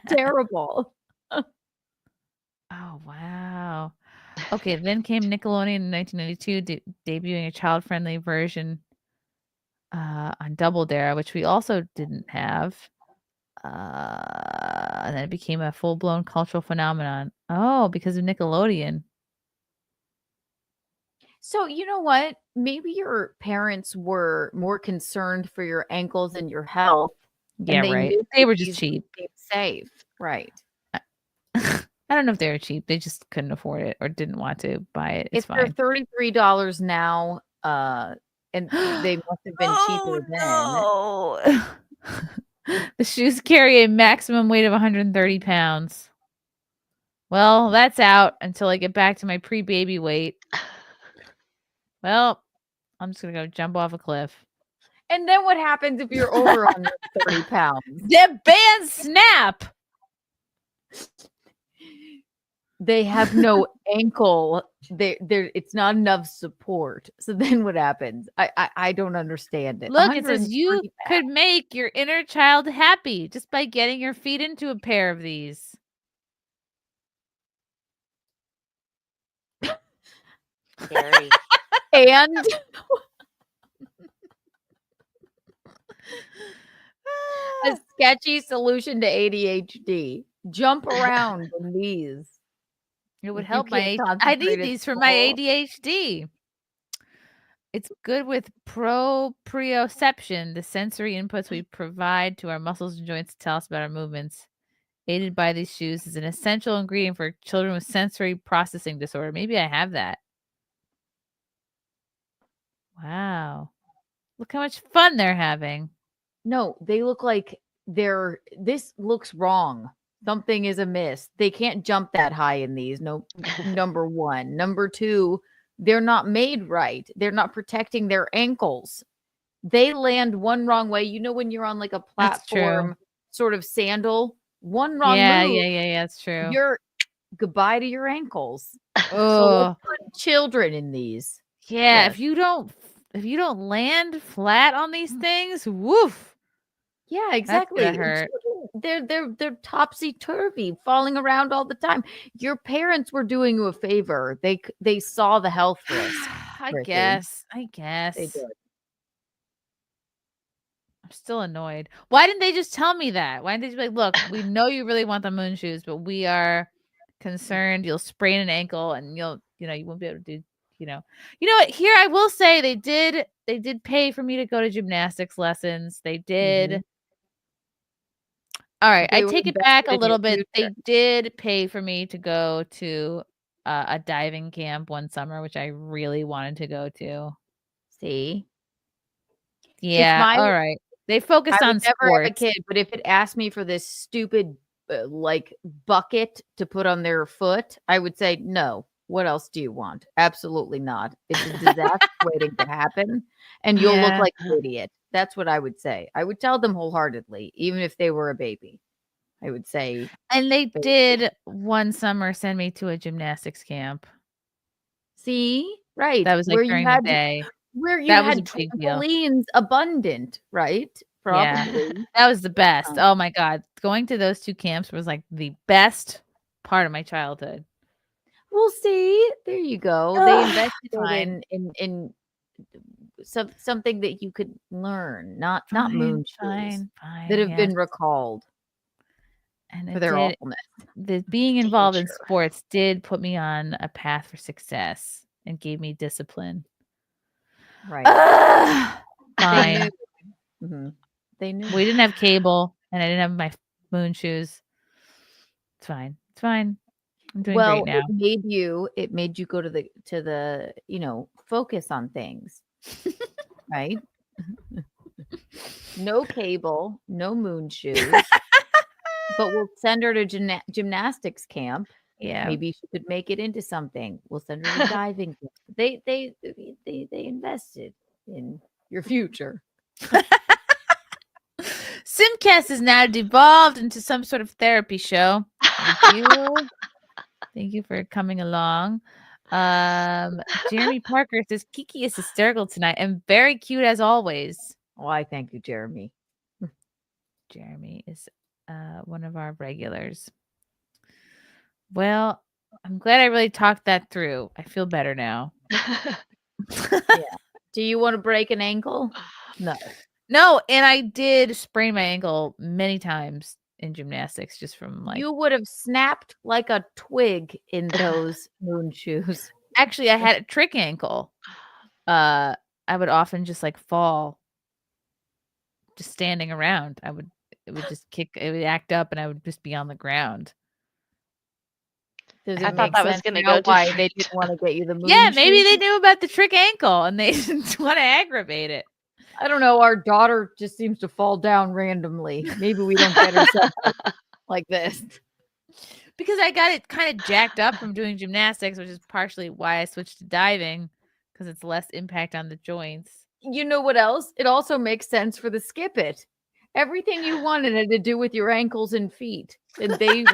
Speaker 15: Terrible.
Speaker 8: Oh, wow. Okay, then came Nickelodeon in 1992, debuting a child-friendly version on Double Dare, which we also didn't have. And then it became a full-blown cultural phenomenon. Oh, because of Nickelodeon.
Speaker 15: So, you know what? Maybe your parents were more concerned for your ankles and your health.
Speaker 8: Yeah,
Speaker 15: and
Speaker 8: right.
Speaker 15: knew
Speaker 8: They were
Speaker 15: that
Speaker 8: just
Speaker 15: these
Speaker 8: cheap.
Speaker 15: would be safe. Right.
Speaker 8: I don't know if they were cheap. They just couldn't afford it or didn't want to buy it. It's
Speaker 15: They're
Speaker 8: fine.
Speaker 15: $33 now, and they must have been cheaper then.
Speaker 8: The shoes carry a maximum weight of 130 pounds. Well, that's out until I get back to my pre-baby weight. Well, I'm just going to go jump off a cliff.
Speaker 15: And then what happens if you're over 130 pounds?
Speaker 8: The bands snap.
Speaker 15: They have no ankle. It's not enough support. So then what happens? I don't understand it.
Speaker 8: Look, it says you could make your inner child happy just by getting your feet into a pair of these.
Speaker 1: Scary.
Speaker 15: And a sketchy solution to ADHD. Jump around in these.
Speaker 8: It would
Speaker 15: If you
Speaker 8: help my
Speaker 15: can't
Speaker 8: I need
Speaker 15: concentrate at
Speaker 8: these for my
Speaker 15: school.
Speaker 8: ADHD. It's good with proprioception, the sensory inputs we provide to our muscles and joints to tell us about our movements. Aided by these shoes is an essential ingredient for children with sensory processing disorder. Maybe I have that. Wow. Look how much fun they're having.
Speaker 15: No, they look like this looks wrong. Something is amiss. They can't jump that high in these. No, number one. Number two, they're not made right. They're not protecting their ankles. They land one wrong way. You know, when you're on like a platform sort of sandal, one wrong move.
Speaker 8: Yeah, that's true.
Speaker 15: You're goodbye to your ankles. So
Speaker 8: Oh,
Speaker 15: let's put children in these.
Speaker 8: yeah.
Speaker 15: Yes.
Speaker 8: If you don't land flat on these things, woof.
Speaker 15: Yeah, exactly.
Speaker 8: That's gonna hurt.
Speaker 15: They're topsy turvy, falling around all the time. Your parents were doing you a favor. They saw the health risk.
Speaker 8: I
Speaker 15: Chrissy.
Speaker 8: guess.
Speaker 15: They did.
Speaker 8: I'm still annoyed. Why didn't they just tell me that? Why didn't they just be like, look, we know you really want the moon shoes, but we are concerned you'll sprain an ankle and you won't be able to do, you know what? Here I will say they did pay for me to go to gymnastics lessons. They did. All right,
Speaker 15: They
Speaker 8: I
Speaker 15: were
Speaker 8: take it
Speaker 15: invested
Speaker 8: back a
Speaker 15: in
Speaker 8: little
Speaker 15: your
Speaker 8: bit. They
Speaker 15: future.
Speaker 8: did pay for me to go to a diving camp one summer, which I really wanted to go to.
Speaker 15: See?
Speaker 8: Yeah, all right. They focused
Speaker 15: I
Speaker 8: on
Speaker 15: would never have a
Speaker 8: sports.
Speaker 15: kid, but if it asked me for this stupid like bucket to put on their foot, I would say no. What else do you want? Absolutely not. It's a disaster waiting to happen, and you'll look
Speaker 8: Yeah.
Speaker 15: like an idiot. That's what I would say. I would tell them wholeheartedly, even if they were a baby. I would say,
Speaker 8: And they did one summer send me to a gymnastics camp.
Speaker 15: see, right?
Speaker 8: That was like
Speaker 15: where you
Speaker 8: during
Speaker 15: had
Speaker 8: the day.
Speaker 15: where you
Speaker 8: That was
Speaker 15: had
Speaker 8: a big deal.
Speaker 15: trampolines abundant, right? Probably.
Speaker 8: That was the best. Oh my God. Going to those 2 camps was like the best part of my childhood.
Speaker 15: Well, see, there you go. They invested in something that you could learn, not moon shoes that have been recalled
Speaker 8: and
Speaker 15: for their awfulness.
Speaker 8: Being involved in sports did put me on a path for success and gave me discipline.
Speaker 15: Right.
Speaker 8: Fine.
Speaker 15: They knew.
Speaker 8: We didn't have cable, and I didn't have my moon shoes. It's fine. It's fine. I'm doing great now.
Speaker 15: It made you go to the focus on things. Right? No cable, no moon shoes. But we'll send her to gymnastics camp.
Speaker 8: Yeah.
Speaker 15: Maybe she could make it into something. We'll send her to diving. They invested in your future.
Speaker 8: SimpCast is now devolved into some sort of therapy show. Thank you. Thank you for coming along. Jeremy Parker says Kiki is hysterical tonight and very cute as always.
Speaker 15: Why, thank you, Jeremy.
Speaker 8: Jeremy is one of our regulars. Well, I'm glad I really talked that through. I feel better now.
Speaker 15: Do you want to break an ankle?
Speaker 8: No, and I did sprain my ankle many times in gymnastics just from like.
Speaker 15: You would have snapped like a twig in those moon shoes.
Speaker 8: Actually, I had a trick ankle. I would often just like fall just standing around. It would just kick, it would act up and I would just be on the ground.
Speaker 15: Does
Speaker 1: I
Speaker 15: it
Speaker 1: thought
Speaker 15: make
Speaker 1: that was
Speaker 15: sense
Speaker 1: gonna
Speaker 15: now
Speaker 1: go
Speaker 15: why
Speaker 1: different.
Speaker 15: they didn't want to get you the moon
Speaker 8: Yeah, maybe
Speaker 15: shoes?
Speaker 8: they knew about the trick ankle and they didn't want to aggravate it.
Speaker 15: I don't know. Our daughter just seems to fall down randomly. Maybe we don't get her something like this.
Speaker 8: Because I got it kind of jacked up from doing gymnastics, which is partially why I switched to diving, because it's less impact on the joints.
Speaker 15: You know what else? It also makes sense for the skip it. Everything you wanted it to do with your ankles and feet, and they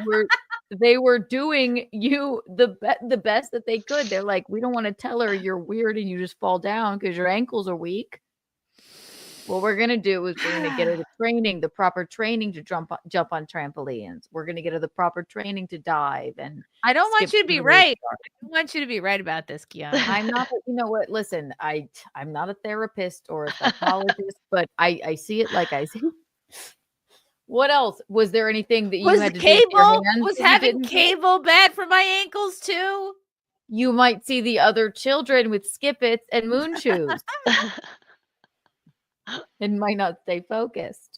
Speaker 15: were doing you the best that they could. They're like, we don't want to tell her you're weird and you just fall down because your ankles are weak. What we're gonna do is we're gonna get her the training, the proper training to jump on trampolines. We're gonna get her the proper training to dive. And
Speaker 8: I don't want
Speaker 15: skip
Speaker 8: you to be
Speaker 15: through
Speaker 8: right.
Speaker 15: the-
Speaker 8: I don't want you to be right about this, Kiana.
Speaker 15: I'm not. You know what? Listen, I'm not a therapist or a psychologist, but I see it like I see. What else? Was there anything that you
Speaker 8: Was
Speaker 15: had
Speaker 8: the
Speaker 15: to do with your
Speaker 8: cable?
Speaker 15: hands
Speaker 8: Was
Speaker 15: that you
Speaker 8: having
Speaker 15: didn't do?
Speaker 8: cable bad for my ankles too?
Speaker 15: You might see the other children with skip-its and moon shoes. And might not stay focused.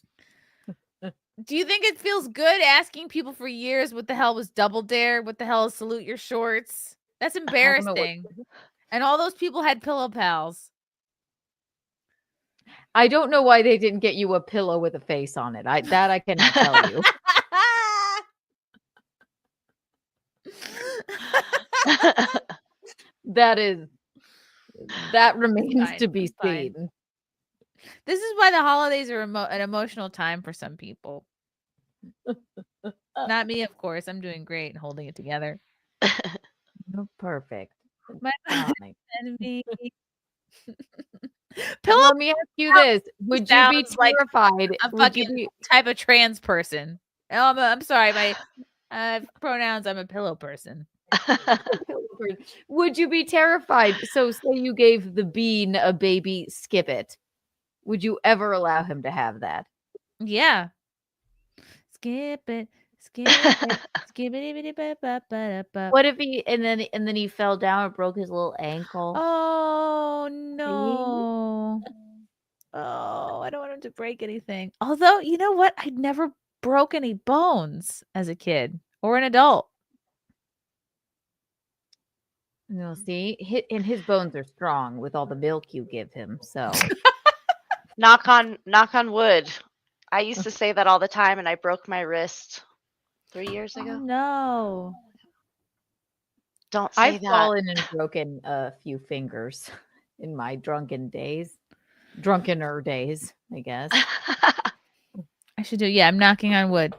Speaker 8: Do you think it feels good asking people for years what the hell was Double Dare? What the hell is Salute Your Shorts? That's
Speaker 15: I don't know what-
Speaker 8: embarrassing. And all those people had pillow pals.
Speaker 15: I don't know why they didn't get you a pillow with a face on it. I cannot tell you. That remains
Speaker 8: fine,
Speaker 15: to be
Speaker 8: it's fine.
Speaker 15: seen.
Speaker 8: This is why the holidays are an emotional time for some people. Not me, of course. I'm doing great and holding it together.
Speaker 15: You're perfect.
Speaker 8: My
Speaker 15: Darling.
Speaker 8: enemy.
Speaker 15: Let me ask you this: would you be
Speaker 8: sounds like
Speaker 15: terrified?
Speaker 8: a
Speaker 15: Would you
Speaker 8: fucking
Speaker 15: be
Speaker 8: type of trans person. Oh, I'm sorry. My pronouns. I'm a pillow person.
Speaker 15: Would you be terrified? So, say you gave the bean a baby skip it. Would you ever allow him to have that?
Speaker 8: Yeah. Skip it. Skip it. Skip it.
Speaker 15: What if he and then he fell down and broke his little ankle?
Speaker 8: Oh no. Oh, I don't want him to break anything. Although, you know what? I'd never broke any bones as a kid or an adult.
Speaker 15: No, see, and his bones are strong with all the milk you give him. So,
Speaker 1: knock on wood. I used to say that all the time, and I broke my wrist 3 years ago.
Speaker 8: Oh, no.
Speaker 1: Don't say
Speaker 15: I've
Speaker 1: that.
Speaker 15: fallen and broken a few fingers in my drunkener days, I guess.
Speaker 8: I should do. Yeah, I'm knocking on wood.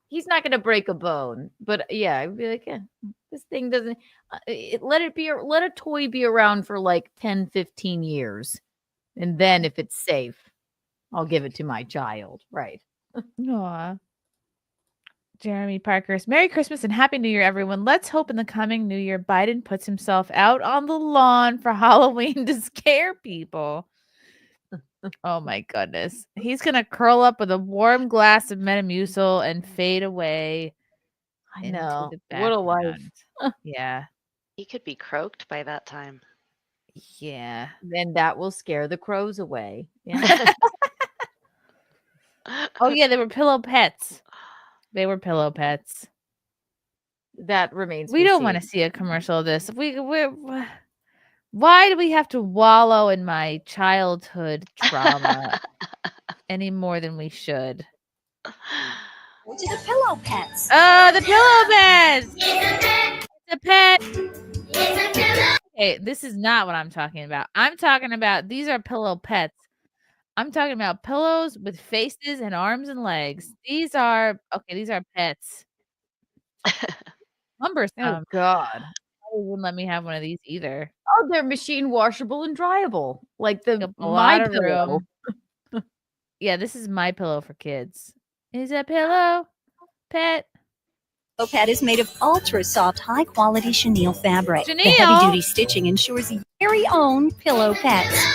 Speaker 15: He's not going to break a bone, but yeah, I'd be like, yeah, this thing doesn't. Let a toy be around for like 10, 15 years, and then if it's safe, I'll give it to my child. Right.
Speaker 8: Aw. Jeremy Parkhurst. Merry Christmas and Happy New Year, everyone. Let's hope in the coming New Year, Biden puts himself out on the lawn for Halloween to scare people. Oh my goodness. He's going to curl up with a warm glass of Metamucil and fade away.
Speaker 15: I know.
Speaker 8: Into the
Speaker 15: What a life.
Speaker 8: background. Yeah.
Speaker 1: He could be croaked by that time.
Speaker 8: Yeah.
Speaker 15: Then that will scare the crows away. Yeah.
Speaker 8: Oh yeah, they were pillow pets. They were pillow pets.
Speaker 15: That remains.
Speaker 8: We don't want to see a commercial of this. Why do we have to wallow in my childhood trauma any more than we should?
Speaker 12: To the pillow pets.
Speaker 8: Oh, the pillow pets! It's a pet. Okay, this is not what I'm talking about. I'm talking about these are pillow pets. I'm talking about pillows with faces and arms and legs. These are pets. Cumbersome.
Speaker 15: Oh God.
Speaker 8: They wouldn't let me have one of these either.
Speaker 15: Oh, they're machine washable and dryable. Like the
Speaker 8: A lot of
Speaker 15: pillow.
Speaker 8: room. Yeah, this is my pillow for kids. Is a pillow pet.
Speaker 12: Pillow pet is made of ultra soft, high quality chenille fabric. The
Speaker 8: Chenille?
Speaker 12: heavy duty stitching ensures your very own pillow pets.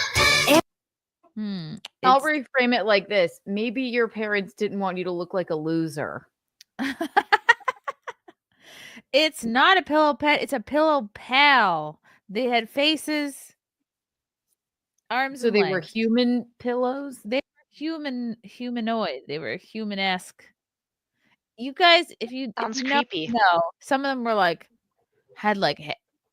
Speaker 15: I'll reframe it like this. Maybe your parents didn't want you to look like a loser.
Speaker 8: It's not a pillow pet. It's a pillow pal. They had faces, arms,
Speaker 15: So
Speaker 8: and
Speaker 15: they
Speaker 8: legs.
Speaker 15: were human pillows?
Speaker 8: They were humanoid. They were human-esque. You guys, if you
Speaker 1: creepy.
Speaker 8: No, some of them were had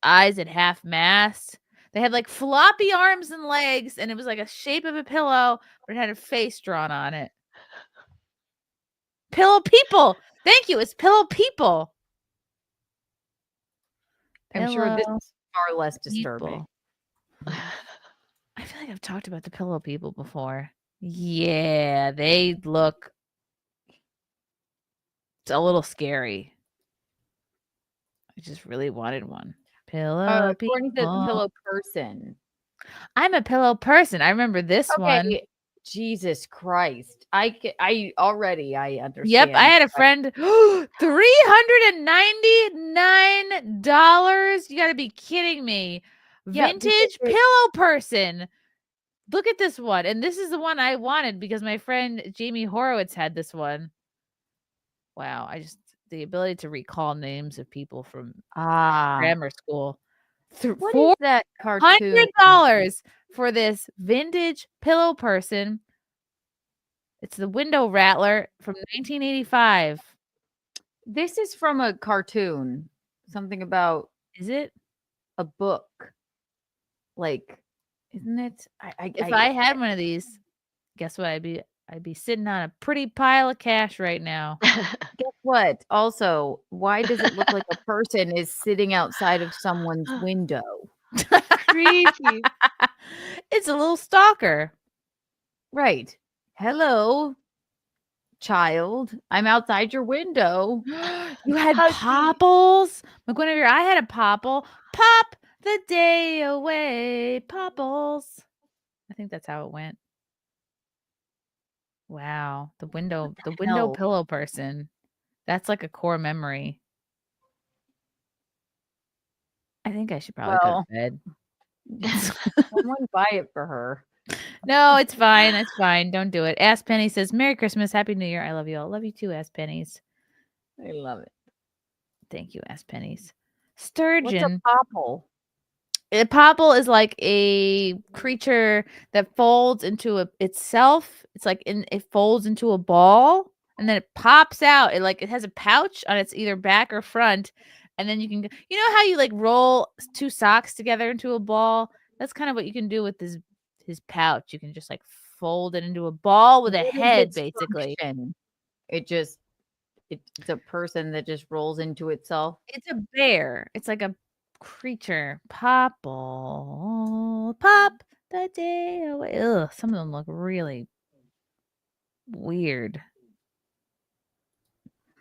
Speaker 8: eyes at half mast. They had floppy arms and legs, and it was like a shape of a pillow, but it had a face drawn on it. Pillow people. Thank you. It's pillow people.
Speaker 15: I'm sure this
Speaker 8: Pillow
Speaker 15: is far less disturbing.
Speaker 8: people. I feel like I've talked about the pillow people before. Yeah, they look. It's a little scary. I just really wanted one. Pillow
Speaker 15: According to
Speaker 8: people.
Speaker 15: Pillow Person.
Speaker 8: I'm a pillow person. I remember this one.
Speaker 15: Jesus Christ. I already understand.
Speaker 8: Yep, I had a friend. $399. You got to be kidding me.
Speaker 15: Yeah,
Speaker 8: Vintage pillow person. Look at this one. And this is the one I wanted because my friend Jamie Horowitz had this one. Wow, the ability to recall names of people from grammar school.
Speaker 15: What is that cartoon?
Speaker 8: $100 for this vintage pillow person. It's the Window Rattler from 1985.
Speaker 15: This is from a cartoon. Something about.
Speaker 8: Is it
Speaker 15: a book? Isn't it?
Speaker 8: If I had one of these, guess what? I'd be sitting on a pretty pile of cash right now.
Speaker 15: Guess what? Also, why does it look like a person is sitting outside of someone's window?
Speaker 8: Creepy. It's a little stalker.
Speaker 15: Right. Hello, child. I'm outside your window.
Speaker 8: You had popples? McGuinevere, I had a popple. Pop the day away, popples. I think that's how it went. Wow. The window pillow person. That's like a core memory. I think I should probably go to bed.
Speaker 15: Someone buy it for her.
Speaker 8: No, it's fine. It's fine. Don't do it. Ask Penny says, Merry Christmas, Happy New Year. I love you all. Love you too, Ask Pennies.
Speaker 15: I love it.
Speaker 8: Thank you, Ask Pennies. Sturgeon.
Speaker 15: What's a popple?
Speaker 8: A popple is like a creature that folds into itself. It's it folds into a ball and then it pops out. It has a pouch on its either back or front. And then you can, you know how you roll two socks together into a ball? That's kind of what you can do with his pouch. You can just fold it into a ball with a head, basically.
Speaker 15: It's a person that just rolls into itself.
Speaker 8: It's a bear. It's like a creature. Popple, pop the day away. Ugh, some of them look really weird.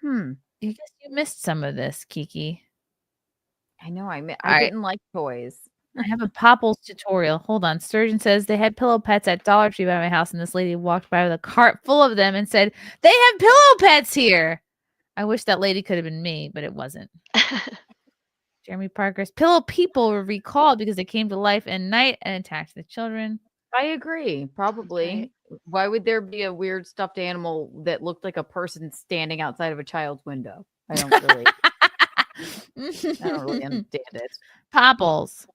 Speaker 8: You missed some of this, Kiki.
Speaker 15: I know. I didn't like toys.
Speaker 8: I have a Popples tutorial. Hold on. Sturgeon says they had pillow pets at Dollar Tree by my house, and this lady walked by with a cart full of them and said, "They have pillow pets here." I wish that lady could have been me, but it wasn't. Jeremy Parker's pillow people were recalled because they came to life at night and attacked the children.
Speaker 15: I agree. Probably. Why would there be a weird stuffed animal that looked like a person standing outside of a child's window? I don't really understand it.
Speaker 8: Popples.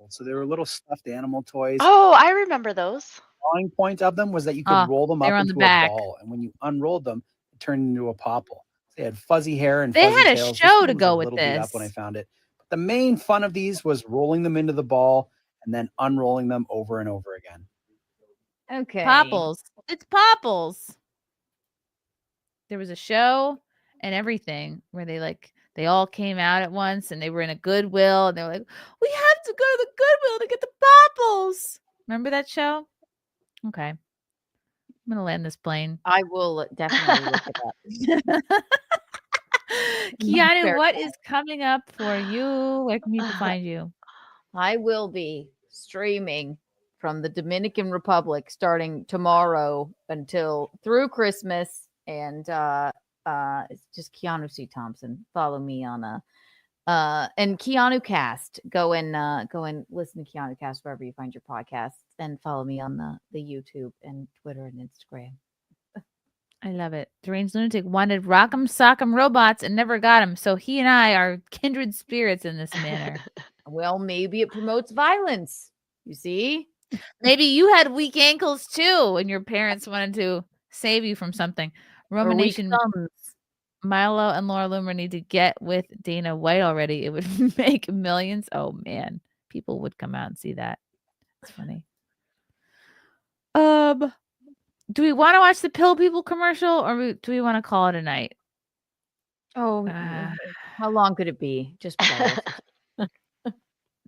Speaker 13: So they were little stuffed animal toys.
Speaker 1: Oh, I remember those.
Speaker 13: Drawing point of them was that you could roll them
Speaker 8: they
Speaker 13: up
Speaker 8: were on the
Speaker 13: into a
Speaker 8: back.
Speaker 13: ball, and when you unrolled them, it turned into a popple. They had fuzzy hair and
Speaker 8: They
Speaker 13: fuzzy
Speaker 8: had a
Speaker 13: tails. This
Speaker 8: show
Speaker 13: one
Speaker 8: to
Speaker 13: was
Speaker 8: go
Speaker 13: a
Speaker 8: with
Speaker 13: little beat up when I
Speaker 8: this.
Speaker 13: found it. But the main fun of these was rolling them into the ball and then unrolling them over and over again.
Speaker 15: Okay.
Speaker 8: Popples. It's Popples. There was a show and everything where they all came out at once and they were in a Goodwill and they were like, we have to go to the Goodwill to get the Popples. Remember that show? Okay. I'm going to land this plane.
Speaker 15: I will definitely look it up.
Speaker 8: Keanu, what is coming up for you? Where can people find you?
Speaker 15: I will be streaming from the Dominican Republic starting tomorrow until through Christmas. And it's just Keanu C. Thompson. Follow me on and Keanu Cast. Go and listen to Keanu Cast wherever you find your podcasts, and follow me on the YouTube and Twitter and Instagram.
Speaker 8: I love it. Deranged Lunatic wanted Rock'em Sock'em Robots and never got them. So he and I are kindred spirits in this manner.
Speaker 15: Well, maybe it promotes violence. You see?
Speaker 8: Maybe you had weak ankles too, and your parents wanted to save you from something. Roman Nation, Milo and Laura Loomer need to get with Dana White already. It would make millions. Oh man, people would come out and see that. It's funny. Do we want to watch the Pill People commercial, or do we want to call it a night?
Speaker 15: Oh, how long could it be? Just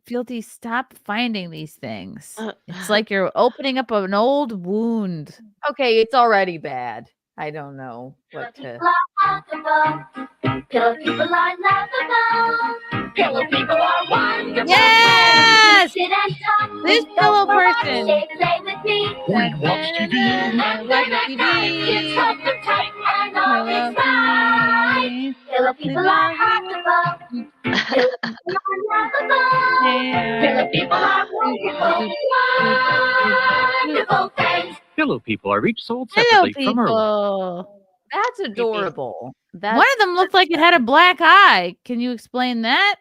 Speaker 8: Fealty, stop finding these things. It's like you're opening up an old wound.
Speaker 15: Okay, it's already bad. I don't know what to.
Speaker 17: Pillow people are lovable. Pillow people are wonderful.
Speaker 8: Yes!
Speaker 17: Sit and talk.
Speaker 8: This pillow person.
Speaker 17: Play with me.
Speaker 8: Watch TV.
Speaker 17: Kids hold them tight and always right. Pillow people are huggable. Pillow people are lovable. Pillow people are wonderful. Wonderful things.
Speaker 16: Pillow people are each sold
Speaker 8: Hello,
Speaker 16: separately from her.
Speaker 8: people.
Speaker 15: That's adorable.
Speaker 8: One of them looked like it had a black eye. Can you explain that?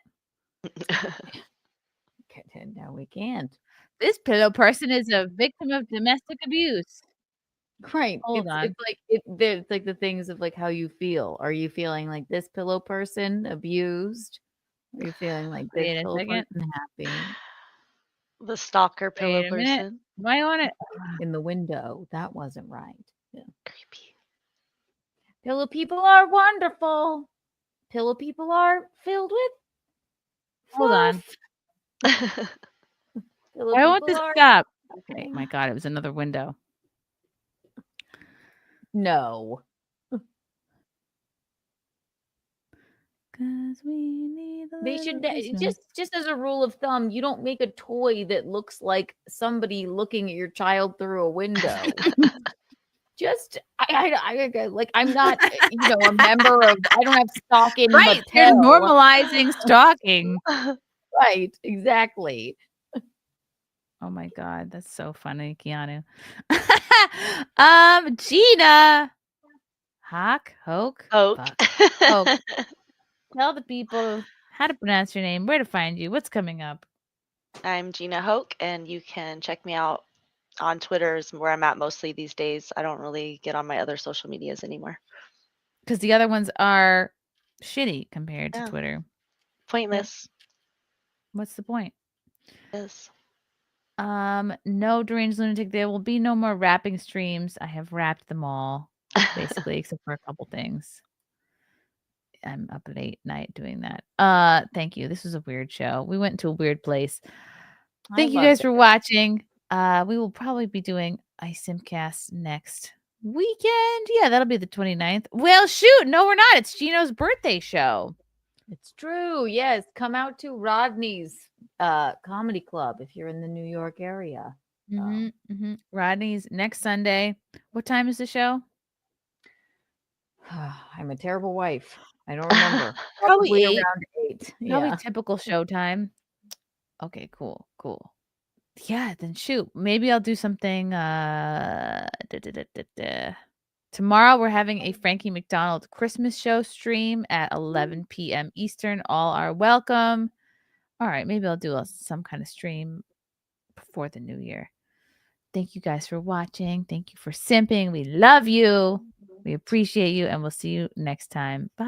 Speaker 15: No, we can't.
Speaker 8: This pillow person is a victim of domestic abuse.
Speaker 15: Right.
Speaker 8: Hold on.
Speaker 15: It's like the things of like how you feel. Are you feeling like this pillow person abused? Are you feeling like this
Speaker 8: Wait a
Speaker 15: pillow
Speaker 8: second.
Speaker 15: person happy?
Speaker 1: The stalker pillow
Speaker 8: Wait a minute.
Speaker 1: person.
Speaker 8: Why on it?
Speaker 15: In the window. That wasn't right. Yeah. Creepy. Pillow people are wonderful. Pillow people are filled with
Speaker 8: Hold on. Why won't this stop? Okay, my God, it was another window.
Speaker 15: No.
Speaker 8: Because we need
Speaker 15: They should just as a rule of thumb, you don't make a toy that looks like somebody looking at your child through a window. Just I like I'm not a member of I don't have stalking.
Speaker 8: Right, they're normalizing stalking.
Speaker 15: Right, exactly.
Speaker 8: Oh my God, that's so funny, Keanu. Gina. Hoke. Hoke. Tell the people how to pronounce your name, where to find you, what's coming up.
Speaker 1: I'm Gina Hoke, and you can check me out on Twitter is where I'm at mostly these days. I don't really get on my other social medias anymore.
Speaker 8: Because the other ones are shitty compared to Twitter.
Speaker 1: Pointless.
Speaker 8: What's the point?
Speaker 1: Yes.
Speaker 8: No, Deranged Lunatic, there will be no more rapping streams. I have wrapped them all, basically, except for a couple things. I'm up late night doing that. Thank you. This was a weird show. We went to a weird place. Thank you guys for watching. We will probably be doing a SimpCast next weekend. Yeah, that'll be the 29th. Well, shoot. No, we're not. It's Gino's birthday show.
Speaker 15: It's true. Yes. Come out to Rodney's comedy club if you're in the New York area.
Speaker 8: Rodney's next Sunday. What time is the show?
Speaker 15: I'm a terrible wife. I don't remember.
Speaker 8: Probably 8.
Speaker 15: Around 8.
Speaker 8: Probably
Speaker 15: Yeah.
Speaker 8: typical show time. Okay, cool. Yeah, then shoot. Maybe I'll do something. Tomorrow we're having a Frankie McDonald Christmas show stream at 11 p.m. Eastern. All are welcome. All right, maybe I'll do some kind of stream before the new year. Thank you guys for watching. Thank you for simping. We love you. We appreciate you, and we'll see you next time. Bye.